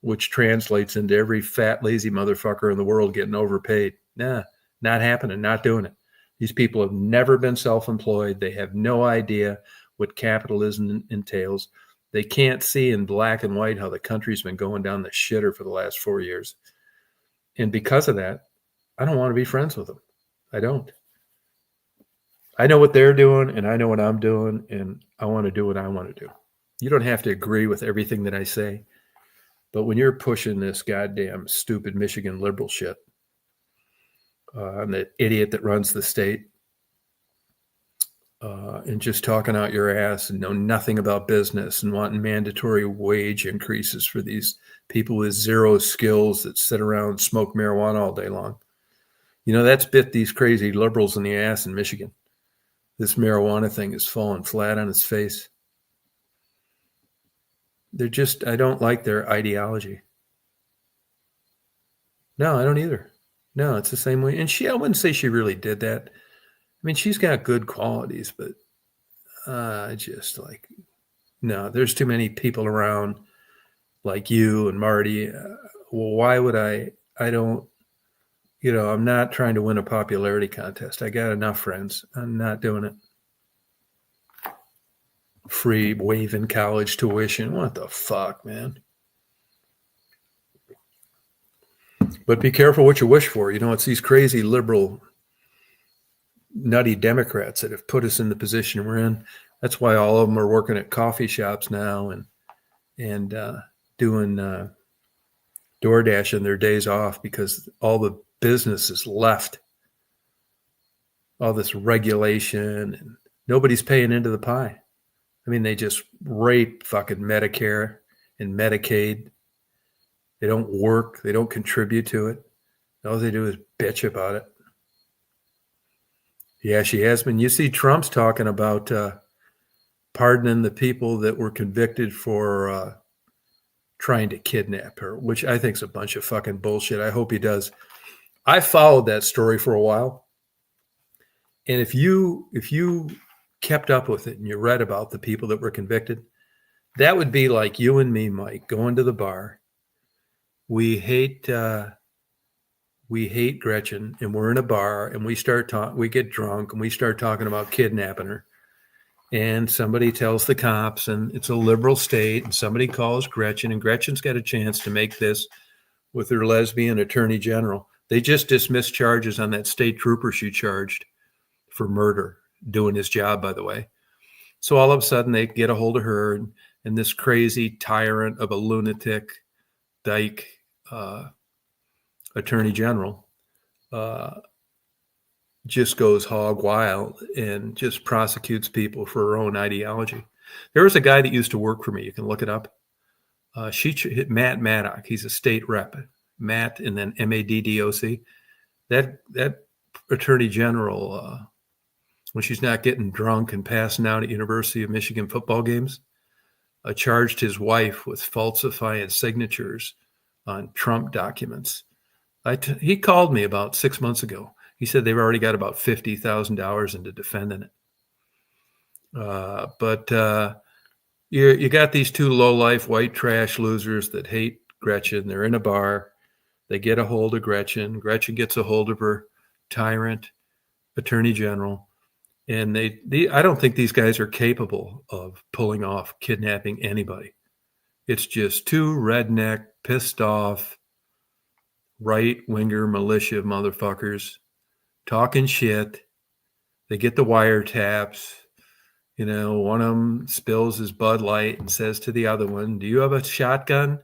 which translates into every fat, lazy motherfucker in the world getting overpaid. Nah, not happening, not doing it. These people have never been self-employed. They have no idea what capitalism entails. They can't see in black and white how the country's been going down the shitter for the last 4 years. And because of that, I don't want to be friends with them. I don't. I know what they're doing and I know what I'm doing, and I want to do what I want to do. You don't have to agree with everything that I say, but when you're pushing this goddamn stupid Michigan liberal shit, I'm the idiot that runs the state, and just talking out your ass and know nothing about business and wanting mandatory wage increases for these people with zero skills that sit around and smoke marijuana all day long. That's bit these crazy liberals in the ass in Michigan. This marijuana thing is falling flat on its face. I don't like their ideology. No, I don't either. No, it's the same way. And I wouldn't say she really did that. I mean, she's got good qualities, but no, there's too many people around like you and Marty. Why would I don't, I'm not trying to win a popularity contest. I got enough friends. I'm not doing it. Free waiving college tuition. What the fuck, man? But be careful what you wish for. It's these crazy liberal, nutty Democrats that have put us in the position we're in. That's why all of them are working at coffee shops now and doing DoorDash in their days off, because all the business is left. All this regulation, and nobody's paying into the pie. I mean, they just rape fucking Medicare and Medicaid. They don't work. They don't contribute to it. All they do is bitch about it. Yeah, she has been. You see Trump's talking about pardoning the people that were convicted for trying to kidnap her, which I think is a bunch of fucking bullshit. I hope he does. I followed that story for a while. And if you kept up with it and you read about the people that were convicted, that would be like you and me, Mike, going to the bar. We hate Gretchen, and we're in a bar, and we get drunk, and we start talking about kidnapping her. And somebody tells the cops, and it's a liberal state, and somebody calls Gretchen, and Gretchen's got a chance to make this with her lesbian attorney general. They just dismissed charges on that state trooper she charged for murder, doing his job, by the way. So all of a sudden they get a hold of her, and this crazy tyrant of a lunatic dyke attorney general just goes hog wild and just prosecutes people for her own ideology. There was a guy that used to work for me. You can look it up. Matt Maddock. He's a state rep. Matt, and then Maddoc. That attorney general, when she's not getting drunk and passing out at University of Michigan football games, charged his wife with falsifying signatures on Trump documents. He called me about 6 months ago. He said they've already got about $50,000 into defending it. But you got these two low-life white trash losers that hate Gretchen. They're in a bar. They get a hold of Gretchen. Gretchen gets a hold of her tyrant attorney general. And I don't think these guys are capable of pulling off kidnapping anybody. It's just two redneck, pissed off, right-winger militia motherfuckers talking shit. They get the wiretaps. One of them spills his Bud Light and says to the other one, "Do you have a shotgun?"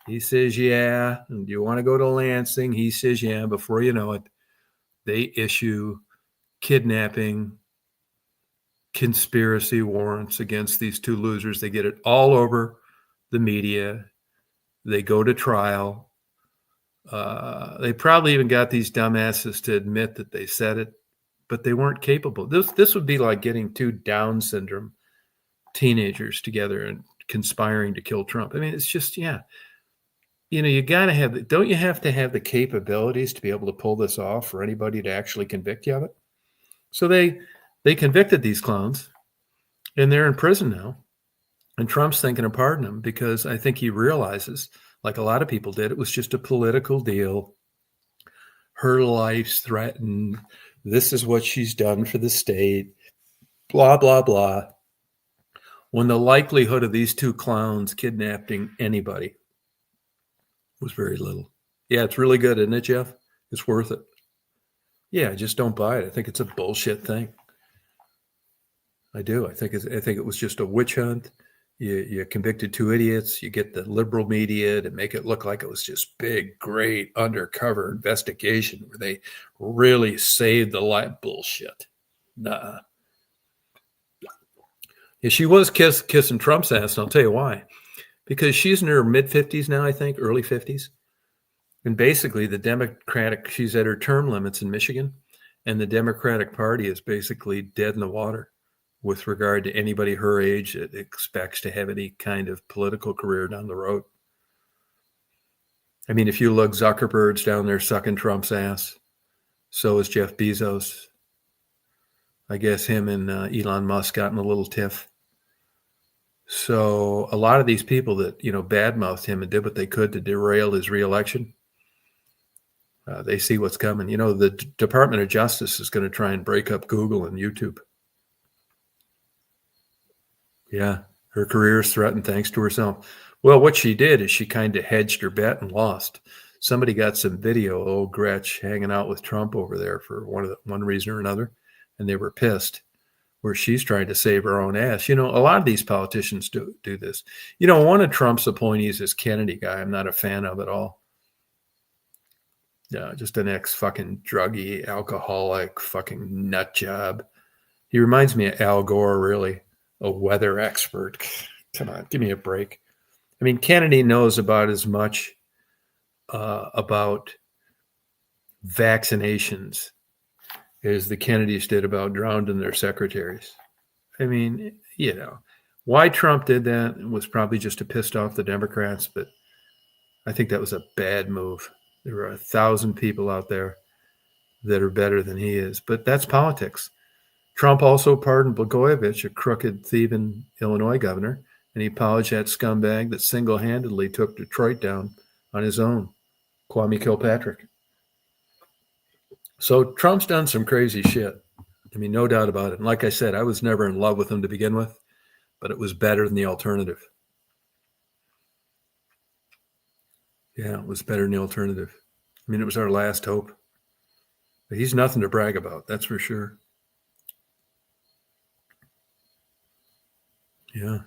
He says, "Yeah." "And do you want to go to Lansing?" He says, "Yeah." Before you know it, they issue kidnapping conspiracy warrants against these two losers. They get it all over the media. They go to trial. They probably even got these dumbasses to admit that they said it, but they weren't capable. This would be like getting two Down syndrome teenagers together and conspiring to kill Trump. I mean, it's just, yeah. You got to have, don't you have to have the capabilities to be able to pull this off for anybody to actually convict you of it? So they They convicted these clowns, and they're in prison now. And Trump's thinking of pardoning them because I think he realizes, like a lot of people did, it was just a political deal. Her life's threatened. This is what she's done for the state. Blah, blah, blah. When the likelihood of these two clowns kidnapping anybody was very little. Yeah, it's really good, isn't it, Jeff? It's worth it. Yeah, just don't buy it. I think it's a bullshit thing. I do. I think it was just a witch hunt. You convicted two idiots. You get the liberal media to make it look like it was just big, great undercover investigation where they really saved the life. Bullshit. Nah. Yeah, she was kissing Trump's ass, and I'll tell you why. Because she's in her mid-50s now, I think, early 50s. And basically, she's at her term limits in Michigan, and the Democratic Party is basically dead in the water with regard to anybody her age that expects to have any kind of political career down the road. I mean, if you look, Zuckerberg's down there sucking Trump's ass. So is Jeff Bezos. I guess him and Elon Musk got in a little tiff. So a lot of these people that, badmouthed him and did what they could to derail his reelection, they see what's coming. The Department of Justice is going to try and break up Google and YouTube. Yeah, her career is threatened thanks to herself. Well, what she did is she kind of hedged her bet and lost. Somebody got some video, old Gretch hanging out with Trump over there for one reason or another, and they were pissed. Where she's trying to save her own ass. A lot of these politicians do this. One of Trump's appointees is Kennedy guy. I'm not a fan of at all. Yeah, just an ex-fucking druggie, alcoholic, fucking nut job. He reminds me of Al Gore, really, a weather expert. Come on, give me a break. I mean, Kennedy knows about as much about vaccinations as the Kennedys did about drowning their secretaries. I mean, why Trump did that was probably just to piss off the Democrats, but I think that was a bad move. There are 1,000 people out there that are better than he is, but that's politics. Trump also pardoned Blagojevich, a crooked, thieving Illinois governor, and he apologized that scumbag that single-handedly took Detroit down on his own, Kwame Kilpatrick. So Trump's done some crazy shit. I mean, no doubt about it. And like I said, I was never in love with him to begin with, but it was better than the alternative. Yeah, it was better than the alternative. I mean, it was our last hope. But he's nothing to brag about, that's for sure. Yeah.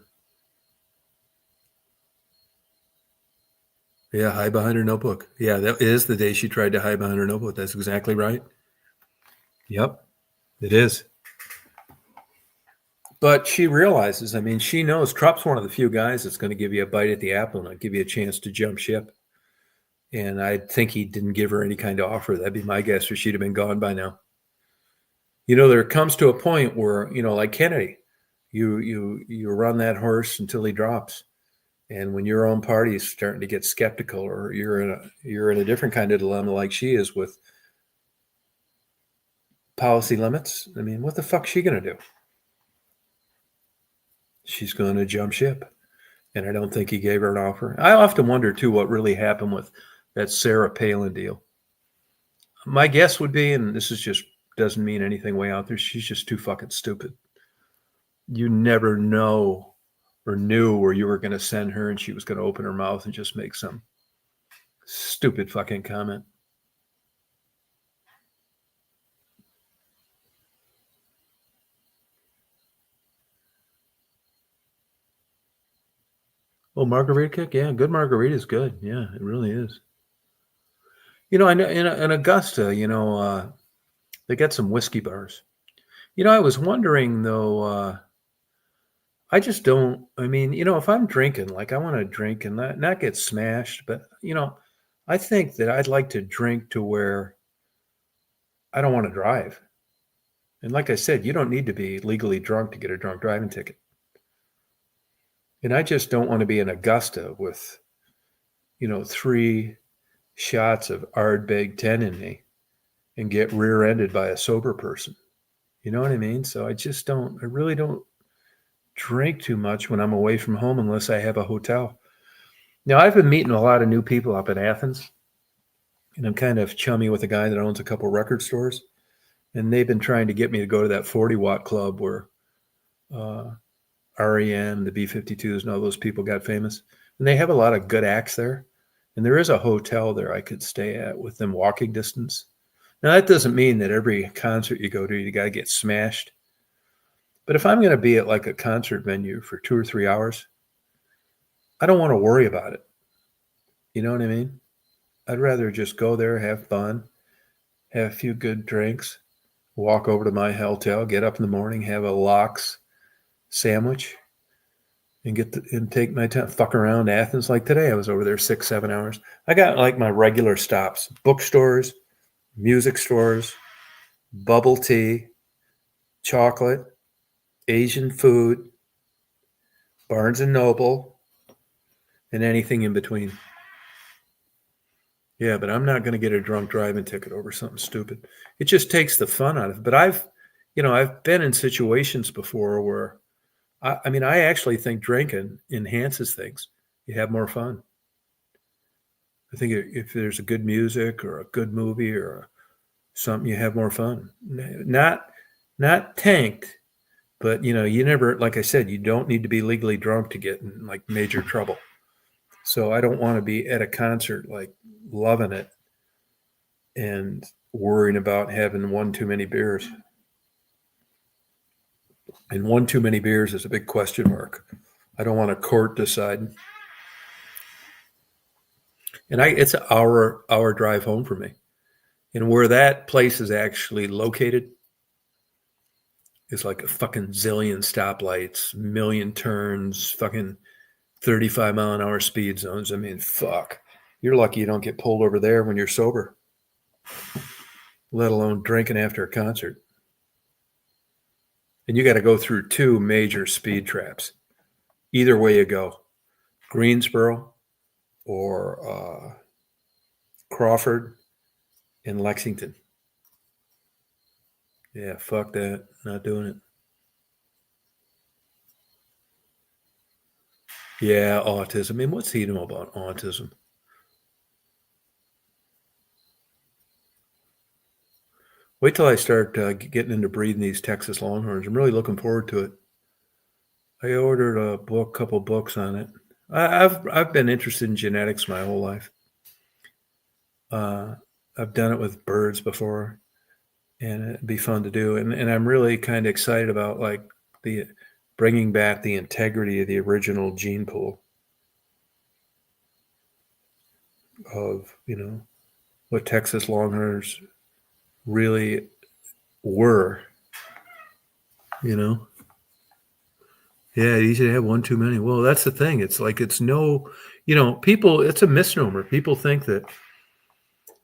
Yeah, hide behind her notebook. Yeah, that is the day she tried to hide behind her notebook. That's exactly right. Yep, it is. But she realizes, I mean, she knows Trump's one of the few guys that's going to give you a bite at the apple and not give you a chance to jump ship. And I think he didn't give her any kind of offer. That'd be my guess, or she'd have been gone by now. There comes to a point where, like Kennedy, you run that horse until he drops. And when your own party is starting to get skeptical, or you're in a different kind of dilemma like she is with policy limits, I mean, what the fuck's she going to do? She's going to jump ship. And I don't think he gave her an offer. I often wonder, too, what really happened with that Sarah Palin deal. My guess would be, and this is just doesn't mean anything way out there, she's just too fucking stupid. You never know or knew where you were going to send her and she was going to open her mouth and just make some stupid fucking comment. Oh, margarita kick? Yeah, good margarita is good. Yeah, it really is. I know in Augusta, they get some whiskey bars. I was wondering, though, I just don't, I mean, if I'm drinking, like I want to drink and not get smashed, but, I think that I'd like to drink to where I don't want to drive. And like I said, you don't need to be legally drunk to get a drunk driving ticket. And I just don't want to be in Augusta with, 3 shots of Ardbeg 10 in me and get rear-ended by a sober person. You know what I mean? So I really don't drink too much when I'm away from home unless I have a hotel. Now, I've been meeting a lot of new people up in Athens, and I'm kind of chummy with a guy that owns a couple record stores. And they've been trying to get me to go to that 40-watt club where uh, REM, the B-52s, and all those people got famous. And they have a lot of good acts there. And there is a hotel there I could stay at within walking distance. Now, that doesn't mean that every concert you go to, you got to get smashed. But if I'm going to be at like a concert venue for 2 or 3 hours, I don't want to worry about it. You know what I mean? I'd rather just go there, have fun, have a few good drinks, walk over to my hotel, get up in the morning, have a lox sandwich, and and take my time, fuck around Athens. Like today, I was over there 6, 7 hours. I got like my regular stops: bookstores, music stores, bubble tea, chocolate, Asian food, Barnes and Noble, and anything in between. Yeah, but I'm not going to get a drunk driving ticket over something stupid. It just takes the fun out of it. But I've been in situations before where I mean, I actually think drinking enhances things. You have more fun. I think if there's a good music or a good movie or something, you have more fun. Not tanked, but you never, like I said, you don't need to be legally drunk to get in like major trouble. So I don't want to be at a concert like loving it and worrying about having one too many beers. And one too many beers is a big question mark. I don't want a court deciding. And it's an hour drive home for me. And where that place is actually located is like a fucking zillion stoplights, million turns, fucking 35-mile-an-hour speed zones. I mean, fuck. You're lucky you don't get pulled over there when you're sober, let alone drinking after a concert. And you got to go through 2 major speed traps. Either way you go, Greensboro or Crawford and Lexington. Yeah, fuck that. Not doing it. Yeah, autism. I mean, what's he know about autism? Wait till I start getting into breeding these Texas Longhorns. I'm really looking forward to it. I ordered a couple books on it. I've been interested in genetics my whole life. I've done it with birds before, and it'd be fun to do. And I'm really kind of excited about like the bringing back the integrity of the original gene pool of what Texas Longhorns really were. Yeah, you should have one too many. Well, that's the thing. It's like it's no, people. It's a misnomer. People think that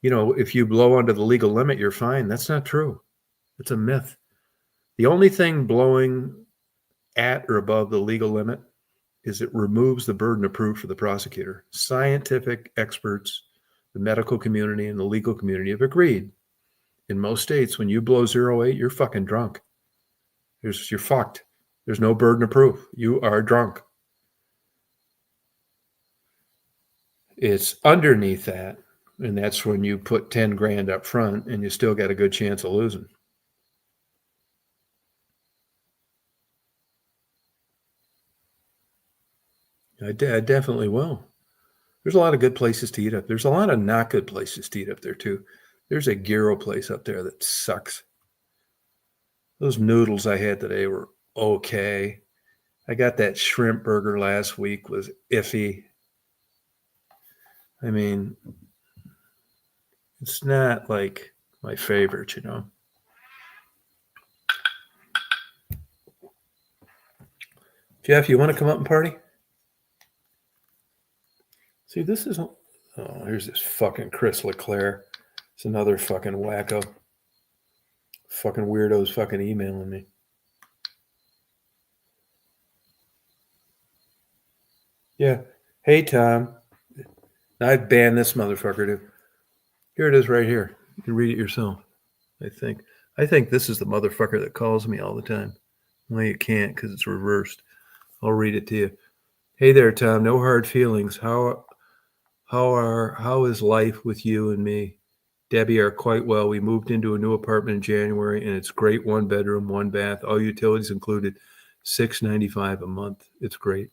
if you blow under the legal limit, you're fine. That's not true. It's a myth. The only thing blowing at or above the legal limit is it removes the burden of proof for the prosecutor. Scientific experts, the medical community, and the legal community have agreed. In most states, when you blow 0.8, you're fucking drunk. You're fucked. There's no burden of proof. You are drunk. It's underneath that, and that's when you put 10 grand up front and you still got a good chance of losing. I definitely will. There's a lot of good places to eat up. There's a lot of not good places to eat up there too. There's a gyro place up there that sucks. Those noodles I had today were okay. I got that shrimp burger last week, was iffy. I mean, it's not like my favorite, Jeff, you want to come up and party? See, this is... Oh, here's this fucking Chris LeClaire. It's another fucking wacko. Fucking weirdos fucking emailing me. Yeah. Hey, Tom. I've banned this motherfucker, dude. Here it is right here. You can read it yourself, I think. I think this is the motherfucker that calls me all the time. Well, you can't because it's reversed. I'll read it to you. Hey there, Tom. No hard feelings. How is life with you and me? Debbie are quite well. We moved into a new apartment in January, and it's great. 1 bedroom, 1 bath, all utilities included. $695 a month. It's great.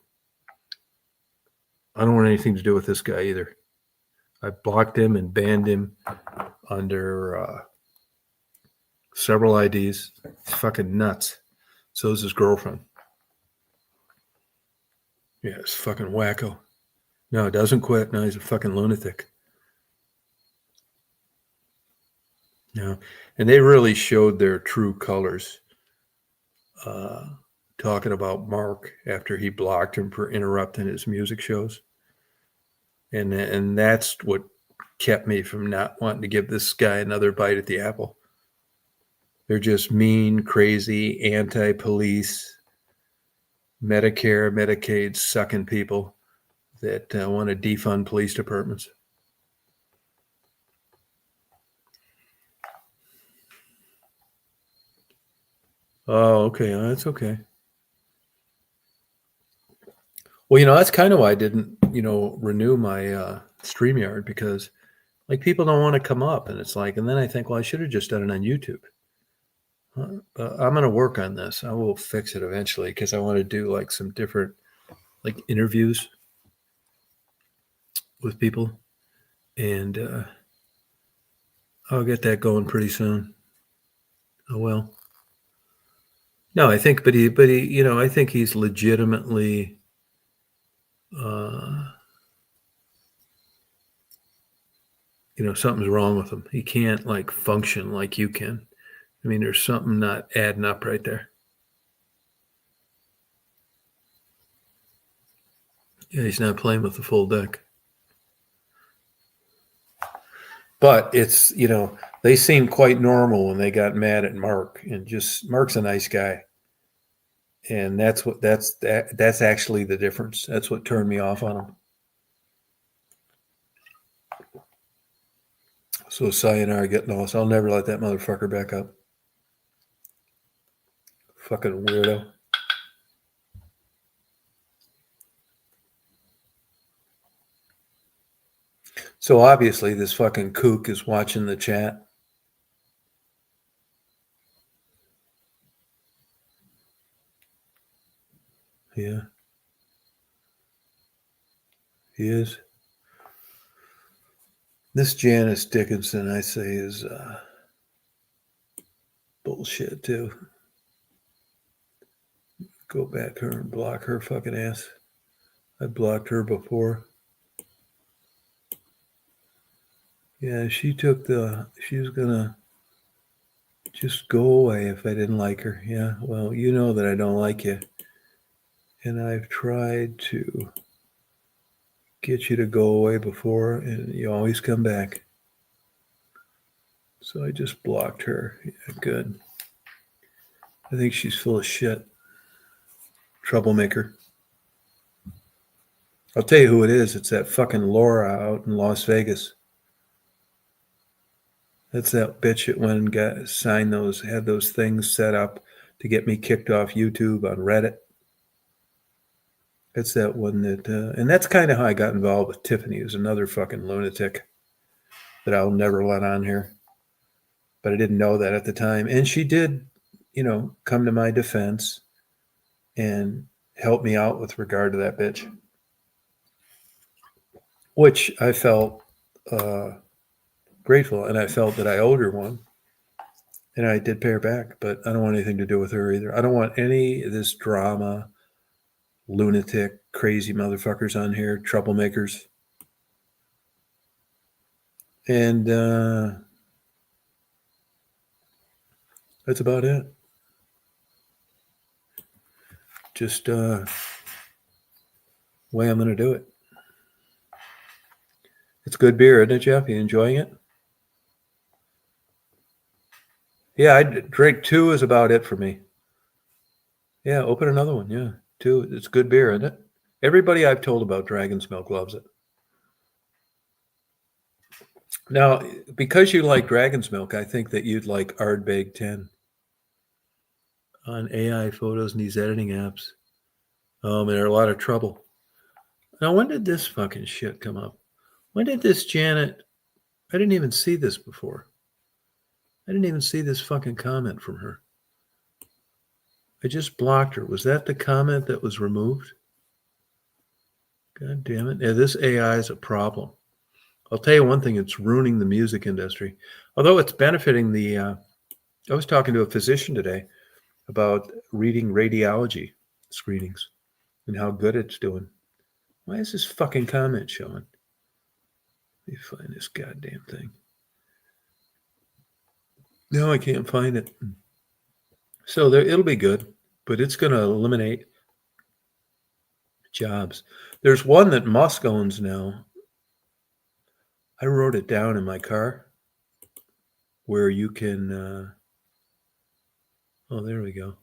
I don't want anything to do with this guy either. I blocked him and banned him under several IDs. He's fucking nuts. So is his girlfriend. Yeah, it's fucking wacko. No, doesn't quit. No, he's a fucking lunatic. No, and they really showed their true colors. Talking about Mark after he blocked him for interrupting his music shows, and that's what kept me from not wanting to give this guy another bite at the apple. They're just mean, crazy, anti-police, Medicare, Medicaid sucking people that want to defund police departments. Oh, okay. That's okay. Well, that's kind of why I didn't, renew my StreamYard, because like people don't want to come up, and it's like, and then I think, well, I should have just done it on YouTube. But I'm going to work on this. I will fix it eventually because I want to do like some different like interviews with people, and I'll get that going pretty soon. Oh well. No, I think, but he, I think he's legitimately, something's wrong with him. He can't like function like you can. I mean, there's something not adding up right there. Yeah, he's not playing with the full deck. But it's, they seemed quite normal when they got mad at Mark, and just Mark's a nice guy. And that's actually the difference. That's what turned me off on him. So sayonara, get lost. I'll never let that motherfucker back up. Fucking weirdo. So obviously this fucking kook is watching the chat. Yeah. He is. This Janice Dickinson, I say, is bullshit too. Go back her and block her fucking ass. I blocked her before. Yeah, she was gonna just go away if I didn't like her. Yeah, well, you know that I don't like you. And I've tried to get you to go away before, and you always come back. So I just blocked her. Yeah, good. I think she's full of shit. Troublemaker. I'll tell you who it is. It's that fucking Laura out in Las Vegas. That's that bitch that went and had those things set up to get me kicked off YouTube on Reddit. It's that one that, and that's kind of how I got involved with Tiffany, who's another fucking lunatic that I'll never let on here. But I didn't know that at the time. And she did, come to my defense and help me out with regard to that bitch, which I felt grateful, and I felt that I owed her one, and I did pay her back. But I don't want anything to do with her either. I don't want any of this drama, lunatic, crazy motherfuckers on here, troublemakers. And that's about it. Just way I'm going to do it. It's good beer, isn't it, Jeff? You enjoying it? Yeah, I drink 2 is about it for me. Yeah, open another one. Yeah, 2. It's good beer, isn't it? Everybody I've told about Dragon's Milk loves it. Now, because you like Dragon's Milk, I think that you'd like Ardbeg 10 on AI photos and these editing apps. And they're a lot of trouble. Now, when did this fucking shit come up? When did this Janet? I didn't even see this before. I didn't even see this fucking comment from her. I just blocked her. Was that the comment that was removed? God damn it. Yeah, this AI is a problem. I'll tell you one thing, it's ruining the music industry. Although it's benefiting the, I was talking to a physician today about reading radiology screenings and how good it's doing. Why is this fucking comment showing? Let me find this goddamn thing. No, I can't find it. So there, it'll be good, but it's going to eliminate jobs. There's one that Musk owns now. I wrote it down in my car where you can, oh, there we go.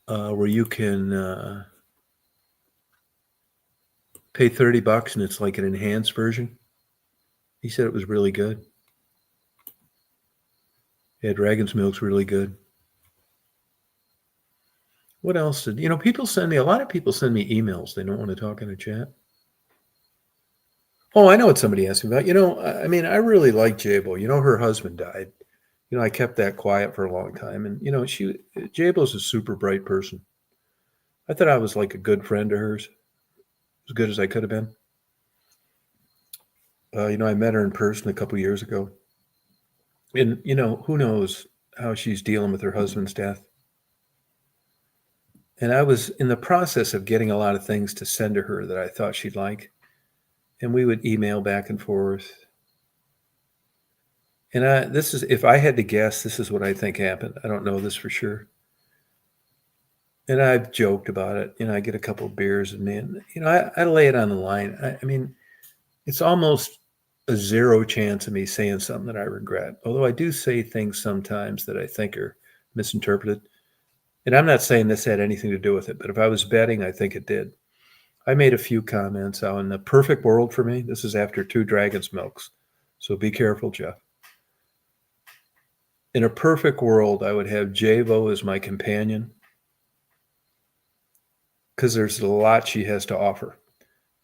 Where you can pay $30 and it's like an enhanced version. He said it was really good. Yeah, Dragon's Milk's really good. What else did, people send me, a lot of people send me emails. They don't want to talk in a chat. Oh, I know what somebody asked me about. I mean, I really like Jabo. Her husband died. I kept that quiet for a long time. And, Jabo's a super bright person. I thought I was like a good friend to hers, as good as I could have been. I met her in person a couple years ago. And, who knows how she's dealing with her husband's death. And I was in the process of getting a lot of things to send to her that I thought she'd like. And we would email back and forth. And if I had to guess, this is what I think happened. I don't know this for sure. And I've joked about it. I get a couple of beers and man, I lay it on the line. I mean, it's almost a zero chance of me saying something that I regret. Although I do say things sometimes that I think are misinterpreted. And I'm not saying this had anything to do with it, but if I was betting, I think it did. I made a few comments how in the perfect world for me, this is after 2 Dragon's Milks. So be careful, Jeff. In a perfect world, I would have Javo as my companion because there's a lot she has to offer.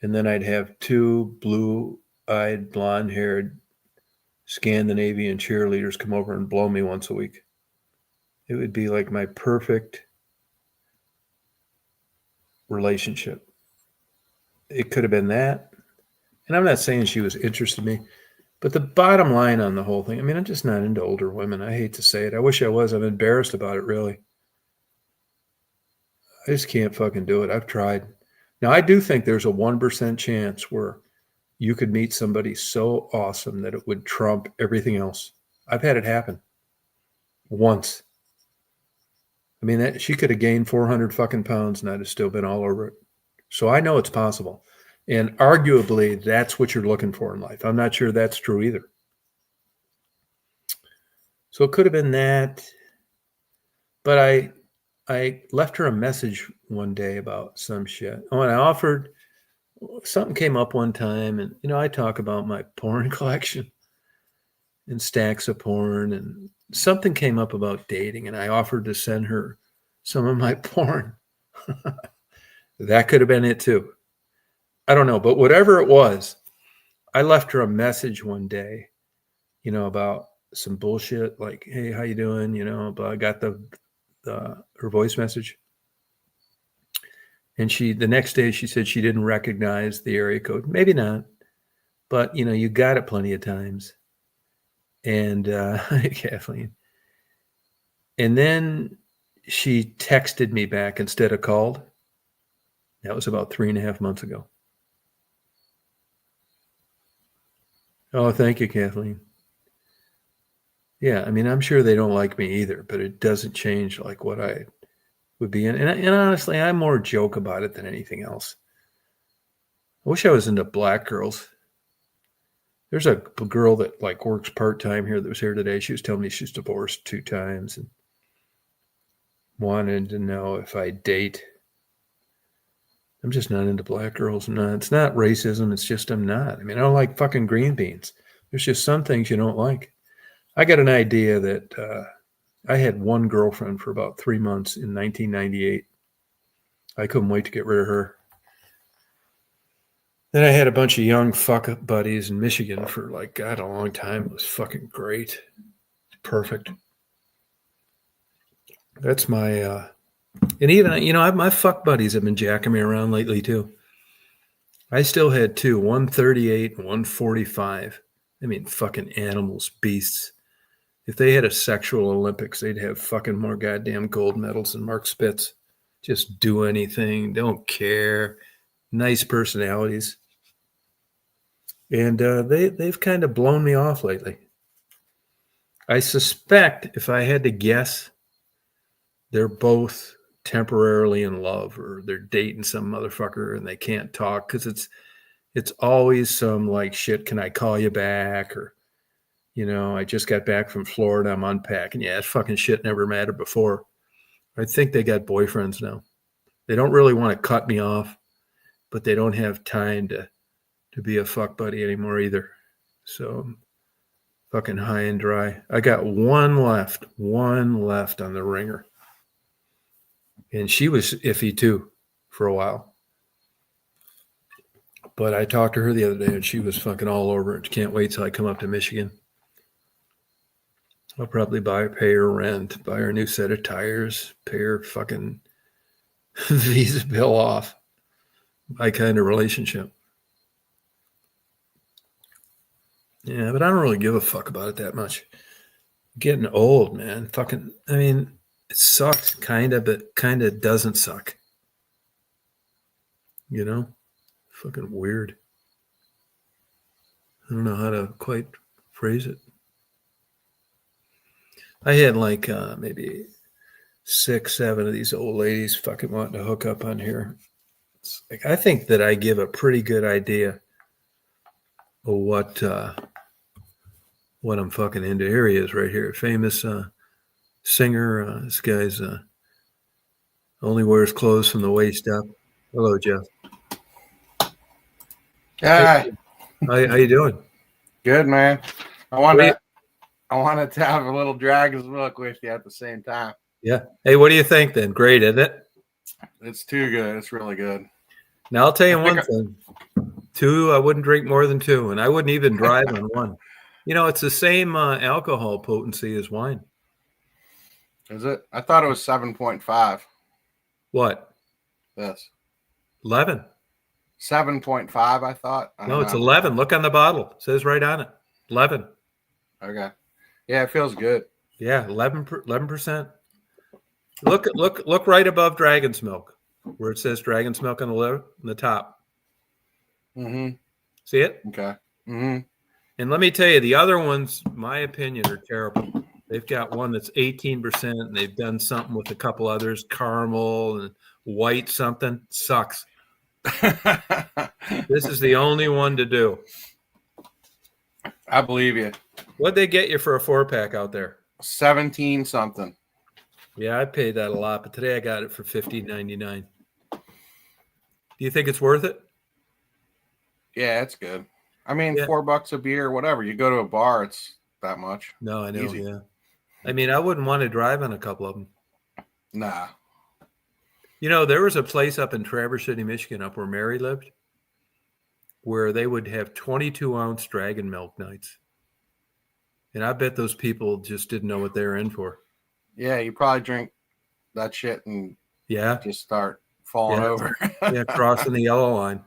And then I'd have 2 blue-eyed, blonde-haired Scandinavian cheerleaders come over and blow me once a week. It would be like my perfect relationship. It could have been that. And I'm not saying she was interested in me, but the bottom line on the whole thing, I mean, I'm just not into older women. I hate to say it. I wish I was. I'm embarrassed about it, really. I just can't fucking do it. I've tried. Now, I do think there's a 1% chance where you could meet somebody so awesome that it would trump everything else. I've had it happen once. I mean, she could have gained 400 fucking pounds and I'd have still been all over it. So I know it's possible. And arguably, that's what you're looking for in life. I'm not sure that's true either. So it could have been that. But I left her a message one day about some shit. Oh, and I offered, something came up one time, and I talk about my porn collection and stacks of porn, and something came up about dating, and I offered to send her some of my porn. That could have been it too. I don't know, but whatever it was, I left her a message one day, about some bullshit like, "Hey, how you doing?" But I got her voice message. And the next day she said she didn't recognize the area code. Maybe not, but you got it plenty of times. And Kathleen. And then she texted me back instead of called. That was about 3.5 months ago. Oh, thank you, Kathleen. Yeah, I mean, I'm sure they don't like me either, but it doesn't change like what I would be in. And honestly, I more joke about it than anything else. I wish I was into black girls. There's a girl that like works part-time here that was here today. She was telling me she's divorced 2 times and wanted to know if I date I'm just not into black girls. No, it's not racism. It's just I'm not. I mean, I don't like fucking green beans. There's just some things you don't like. I got an idea that I had one girlfriend for about 3 months in 1998. I couldn't wait to get rid of her. Then I had a bunch of young fuck buddies in Michigan for like, God, a long time. It was fucking great. Perfect. That's my, and even, my fuck buddies have been jacking me around lately too. I still had two, 138 and 145. I mean, fucking animals, beasts. If they had a sexual Olympics, they'd have fucking more goddamn gold medals than Mark Spitz. Just do anything, don't care. Nice personalities. And they've kind of blown me off lately. I suspect, if I had to guess, they're both temporarily in love, or they're dating some motherfucker and they can't talk because it's always some like, shit, can I call you back? Or, I just got back from Florida, I'm unpacking. Yeah, that fucking shit never mattered before. I think they got boyfriends now. They don't really want to cut me off, but they don't have time to be a fuck buddy anymore either. So fucking high and dry. I got one left on the ringer. And she was iffy too for a while. But I talked to her the other day and she was fucking all over it. Can't wait till I come up to Michigan. I'll probably pay her rent, buy her a new set of tires, pay her fucking visa bill off. My kind of relationship. Yeah, but I don't really give a fuck about it that much. Getting old, man. Fucking, I mean, it sucks, kind of, but kind of doesn't suck. Fucking weird. I don't know how to quite phrase it. I had like maybe 6, 7 of these old ladies fucking wanting to hook up on here. It's like, I think that I give a pretty good idea of what I'm fucking into. Here he is right here. Famous singer. This guy's only wears clothes from the waist up. Hello, Jeff. Hi. How you doing? Good, man. I wanted to have a little Dragon's Milk with you at the same time. Yeah. Hey, what do you think then? Great, isn't it? It's too good. It's really good. Now, I'll tell you one thing. 2, I wouldn't drink more than 2, and I wouldn't even drive on 1. It's the same alcohol potency as wine. Is it? I thought it was 7.5. What? This. 11. 7.5, I thought. No, it's 11. Look on the bottle. It says right on it. 11. Okay. Yeah, it feels good. Yeah, 11%. Look right above Dragon's Milk, where it says Dragon's Milk on the top. Mm-hmm. See it? Okay. Mm-hmm. And let me tell you, the other ones, my opinion, are terrible. They've got one that's 18%, and they've done something with a couple others, caramel and white something. Sucks. This is the only one to do. I believe you. What'd they get you for a 4-pack out there? 17 something. Yeah, I paid that a lot, but today I got it for $15.99. Do you think it's worth it? Yeah, it's good. I mean, yeah. $4 a beer, whatever. You go to a bar, it's that much. No, I know. Easy. Yeah. I mean, I wouldn't want to drive on a couple of them. Nah. There was a place up in Traverse City, Michigan, up where Mary lived, where they would have 22-ounce Dragon Milk nights. And I bet those people just didn't know what they were in for. Yeah, you probably drink that shit and just start falling over. Yeah, crossing the yellow line.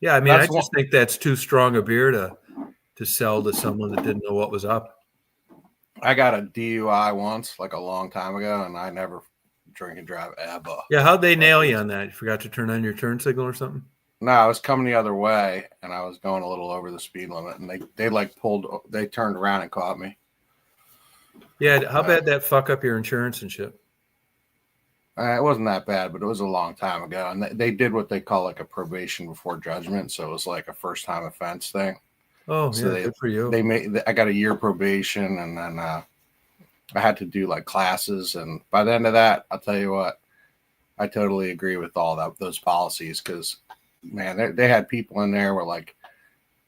Yeah, I mean, I just think that's too strong a beer to sell to someone that didn't know what was up. I got a DUI once, like a long time ago, and I never drink and drive ever. Yeah, how'd they nail you on that? You forgot to turn on your turn signal or something? No, I was coming the other way, and I was going a little over the speed limit, and they turned around and caught me. Yeah, how bad that fuck up your insurance and shit? It wasn't that bad, but it was a long time ago, and they did what they call like a probation before judgment, so it was like a first-time offense thing. Oh, so yeah, good for you. I got a year probation, and then I had to do like classes, and by the end of that, I'll tell you what, I totally agree with all those policies because, man, they had people in there where like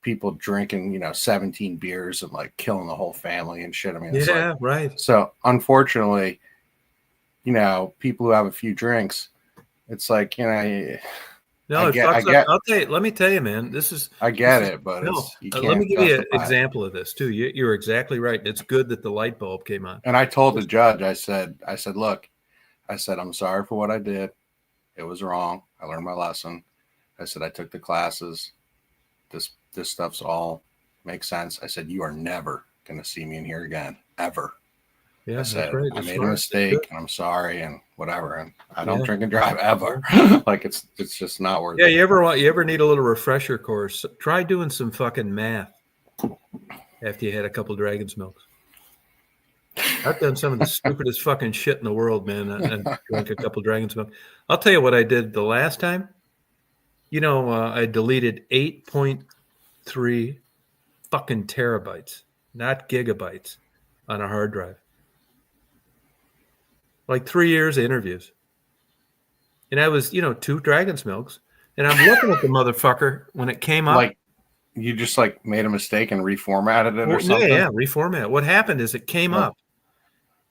people drinking, 17 beers and like killing the whole family and shit. I mean, it's like, right. so unfortunately, people who have a few drinks, it's like, No, it fucks up. I'll tell you. Let me tell you, man. I get it, but no. you Let me can't give you an justify it. example of this too. You're exactly right. It's good that the light bulb came on. And I told the judge, I said, look, I said, I'm sorry for what I did. It was wrong. I learned my lesson. I said, I took the classes. This stuff's all makes sense. I said, you are never going to see me in here again, ever. Yeah, I said, that's right. I made a mistake and I'm sorry and whatever. And I don't drink and drive ever. Like it's just not worth it. You ever need a little refresher course? Try doing some fucking math after you had a couple Dragon's Milks. I've done some of the stupidest fucking shit in the world, man, and drank a couple Dragon's Milk. I'll tell you what I did the last time. I deleted 8.3 fucking terabytes, not gigabytes, on a hard drive. Like 3 years of interviews. And I was, 2 Dragon's Milks. And I'm looking at the motherfucker when it came up. Like, you just like made a mistake and reformatted it or something? Yeah, reformat. What happened is it came up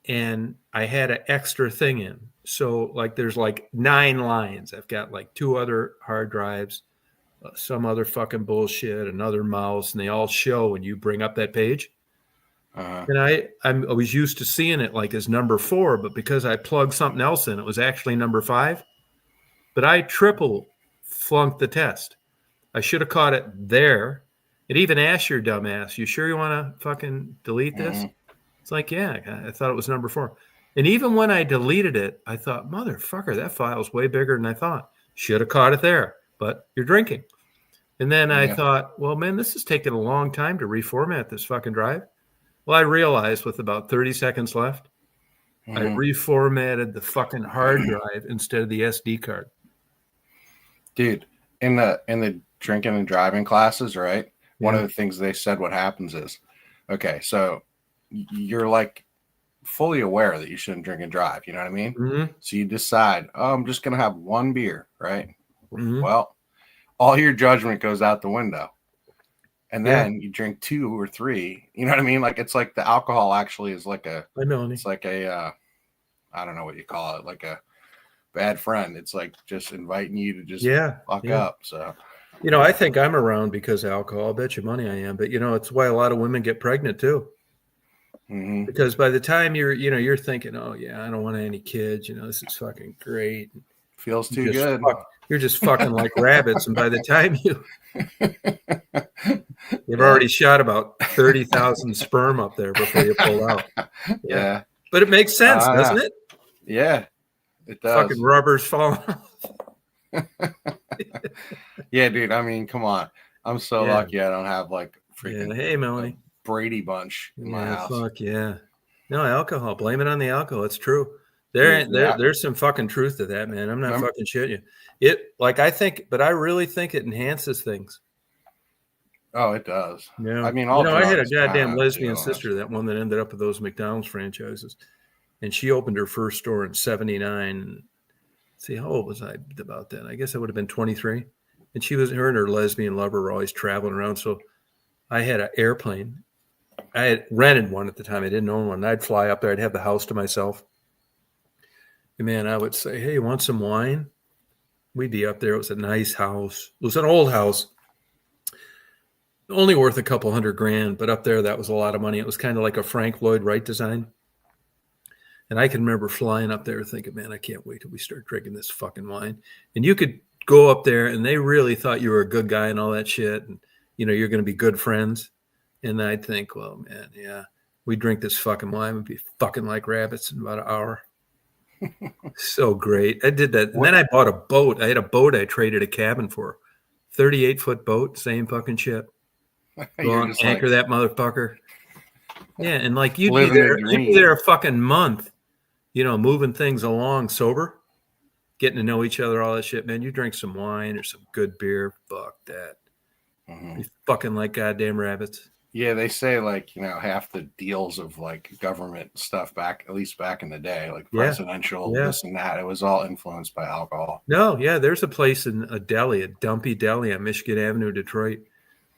and I had an extra thing in. So like there's like 9 lines. I've got like 2 other hard drives, some other fucking bullshit, another mouse, and they all show when you bring up that page. And I was used to seeing it like as number 4, but because I plugged something else in, it was actually number 5. But I triple flunked the test. I should have caught it there. It even asked your dumbass, you sure you want to fucking delete this? It's like, yeah, I thought it was number 4. And even when I deleted it, I thought, motherfucker, that file's way bigger than I thought. Should have caught it there, but you're drinking. And then I thought, well, man, this is taking a long time to reformat this fucking drive. Well, I realized with about 30 seconds left, I reformatted the fucking hard drive instead of the SD card. Dude, in the drinking and driving classes, right? One of the things they said what happens is, okay, so you're like fully aware that you shouldn't drink and drive. You know what I mean? Mm-hmm. So you decide, I'm just going to have 1 beer, right? Mm-hmm. Well, all your judgment goes out the window. And then you drink 2 or 3. You know what I mean? Like it's like the alcohol actually is like it's like a, I don't know what you call it, like a bad friend. It's like just inviting you to just fuck up. So, I think I'm around because of alcohol. I bet you money I am. But, it's why a lot of women get pregnant too. Mm-hmm. Because by the time you're thinking, oh yeah, I don't want any kids. This is fucking great. Feels too good. You're just fucking like rabbits. And by the time you've already shot about 30,000 sperm up there before you pull out. Yeah. But it makes sense, doesn't it? Yeah, it does. Fucking rubber's falling off. Yeah, dude. I mean, come on. I'm so lucky I don't have like freaking hey, Melanie. Brady Bunch in my house. Fuck yeah. No, alcohol. Blame it on the alcohol. It's true. There's some fucking truth to that, man. I'm not fucking shitting you. I really think it enhances things. Oh, it does. Yeah. I mean, I had a goddamn lesbian sister, that one that ended up with those McDonald's franchises. And she opened her first store in 1979. See, how old was I about then? I guess I would have been 23. And her and her lesbian lover were always traveling around. So I had an airplane. I had rented one at the time. I didn't own one. I'd fly up there. I'd have the house to myself. And man, I would say, hey, you want some wine? We'd be up there. It was a nice house. It was an old house. Only worth a couple $100,000, but up there, that was a lot of money. It was kind of like a Frank Lloyd Wright design. And I can remember flying up there thinking, man, I can't wait till we start drinking this fucking wine. And you could go up there and they really thought you were a good guy and all that shit. And, you're going to be good friends. And I'd think, well, man, yeah, we drink this fucking wine. We'd be fucking like rabbits in about an hour. So great. I did that. And then I bought a boat. I had a boat I traded a cabin for. 38-foot boat, same fucking shit. Go on, anchor that motherfucker. Yeah, and like you'd be there a fucking month, moving things along sober, getting to know each other, all that shit, man. You drink some wine or some good beer, fuck that. You fucking like goddamn rabbits. Yeah, they say like, half the deals of like government stuff at least back in the day, like presidential, this and that, it was all influenced by alcohol. No, yeah, there's a place in a deli, a Dumpy Deli on Michigan Avenue, Detroit,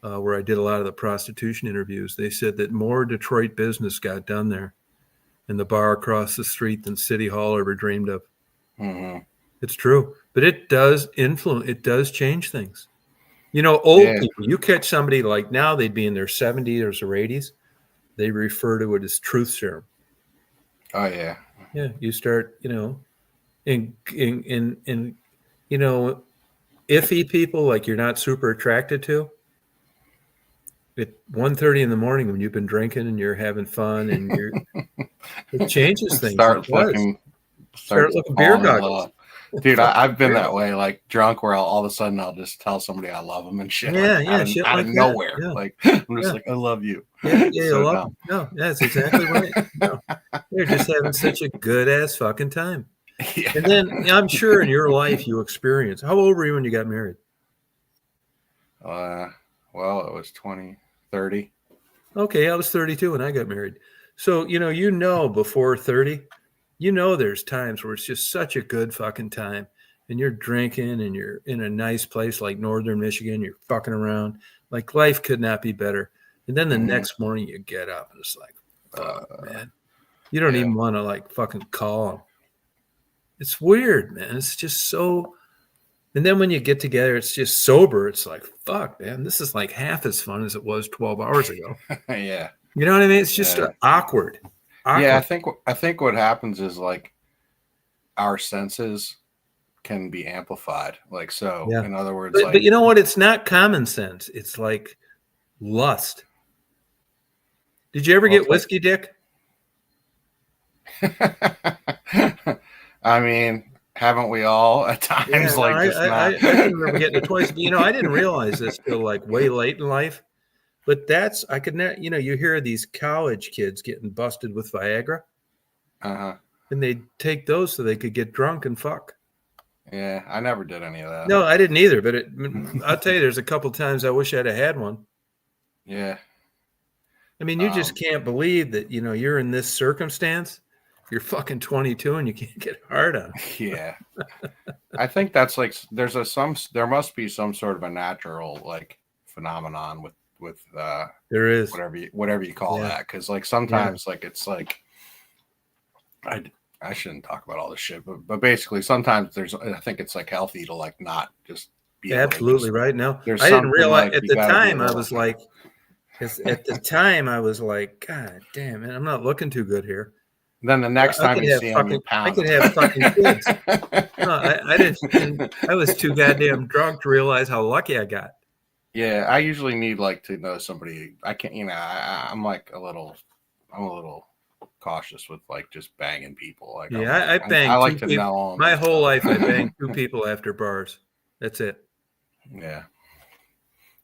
where I did a lot of the prostitution interviews. They said that more Detroit business got done there in the bar across the street than City Hall ever dreamed of. Mm-hmm. It's true, but it does influence. It does change things. Old people, you catch somebody like now, they'd be in their 70s or 80s. They refer to it as truth serum. Oh, yeah. Yeah, you start, in iffy people like you're not super attracted to. At 1:30 in the morning when you've been drinking and you're having fun and it changes things. Start looking beer goggles. Dude, I've been that way, like drunk, where all of a sudden I'll just tell somebody I love them and shit. Out of nowhere. Yeah. Like I'm just like, I love you. Yeah, so love them. No, that's exactly right. No, they're just having such a good ass fucking time. Yeah. And then I'm sure in your life you experienced. How old were you when you got married? Well, it was 30. Okay, I was 32 when I got married. So before 30. There's times where it's just such a good fucking time and you're drinking and you're in a nice place like Northern Michigan, you're fucking around. Like life could not be better. And then the next morning you get up and it's like, fuck, man. You don't even want to like fucking call them. It's weird, man. It's just so. And then when you get together, it's just sober. It's like, fuck, man, this is like half as fun as it was 12 hours ago. Yeah. You know what I mean? It's just awkward. Yeah, I think what happens is like our senses can be amplified. Like so, in other words, but you know what? It's not common sense. It's like lust. Did you ever get whiskey dick? I mean, haven't we all at times? Yeah, I can remember getting it twice. But, I didn't realize this till like way late in life. But I could not, you hear of these college kids getting busted with Viagra. Uh-huh. And they take those so they could get drunk and fuck. Yeah, I never did any of that. No, I didn't either. But I'll tell you, there's a couple times I wish I'd have had one. Yeah. I mean, you just can't believe that, you're in this circumstance. You're fucking 22 and you can't get hard on. Yeah. I think that's like, there must be some sort of a natural like phenomenon with there is whatever you call that, because like sometimes like it's like I shouldn't talk about all this shit, but basically sometimes I think it's like healthy to like not just be absolutely right. No, I didn't realize at the time I was like, God damn it, I'm not looking too good here. Then the next time you see him, I could have fucking kids. No, I didn't. I was too goddamn drunk to realize how lucky I got. Yeah, I usually need like to know somebody. I can't, I'm like a little cautious with like just banging people. Like I banged. I like to know them. My whole life, I banged 2 people after bars. That's it. Yeah,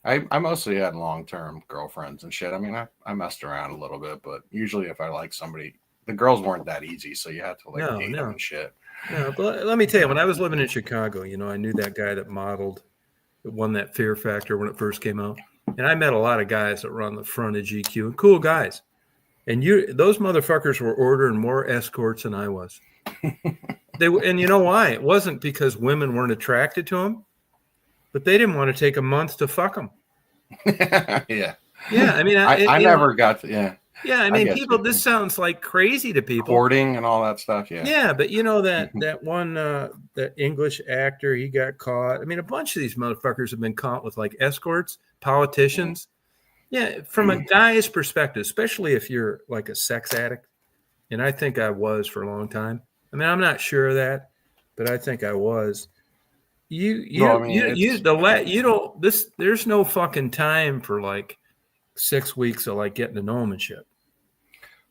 I mostly had long-term girlfriends and shit. I mean, I messed around a little bit, but usually if I like somebody, the girls weren't that easy, so you had to like date them and shit. No, but let me tell you, when I was living in Chicago, I knew that guy that modeled. It won that Fear Factor when it first came out. And I met a lot of guys that were on the front of GQ and cool guys. And those motherfuckers were ordering more escorts than I was. And you know why? It wasn't because women weren't attracted to them, but they didn't want to take a month to fuck them. Yeah. Yeah. I mean, I never got to, yeah. Yeah, I mean, people. This sounds like crazy to people. Courting and all that stuff. Yeah. Yeah, but that one that English actor, he got caught. I mean, a bunch of these motherfuckers have been caught with like escorts, politicians. Yeah, from a guy's perspective, especially if you're like a sex addict, and I think I was for a long time. I mean, I'm not sure of that, but I think I was. There's no fucking time for like 6 weeks of like getting to know them and shit.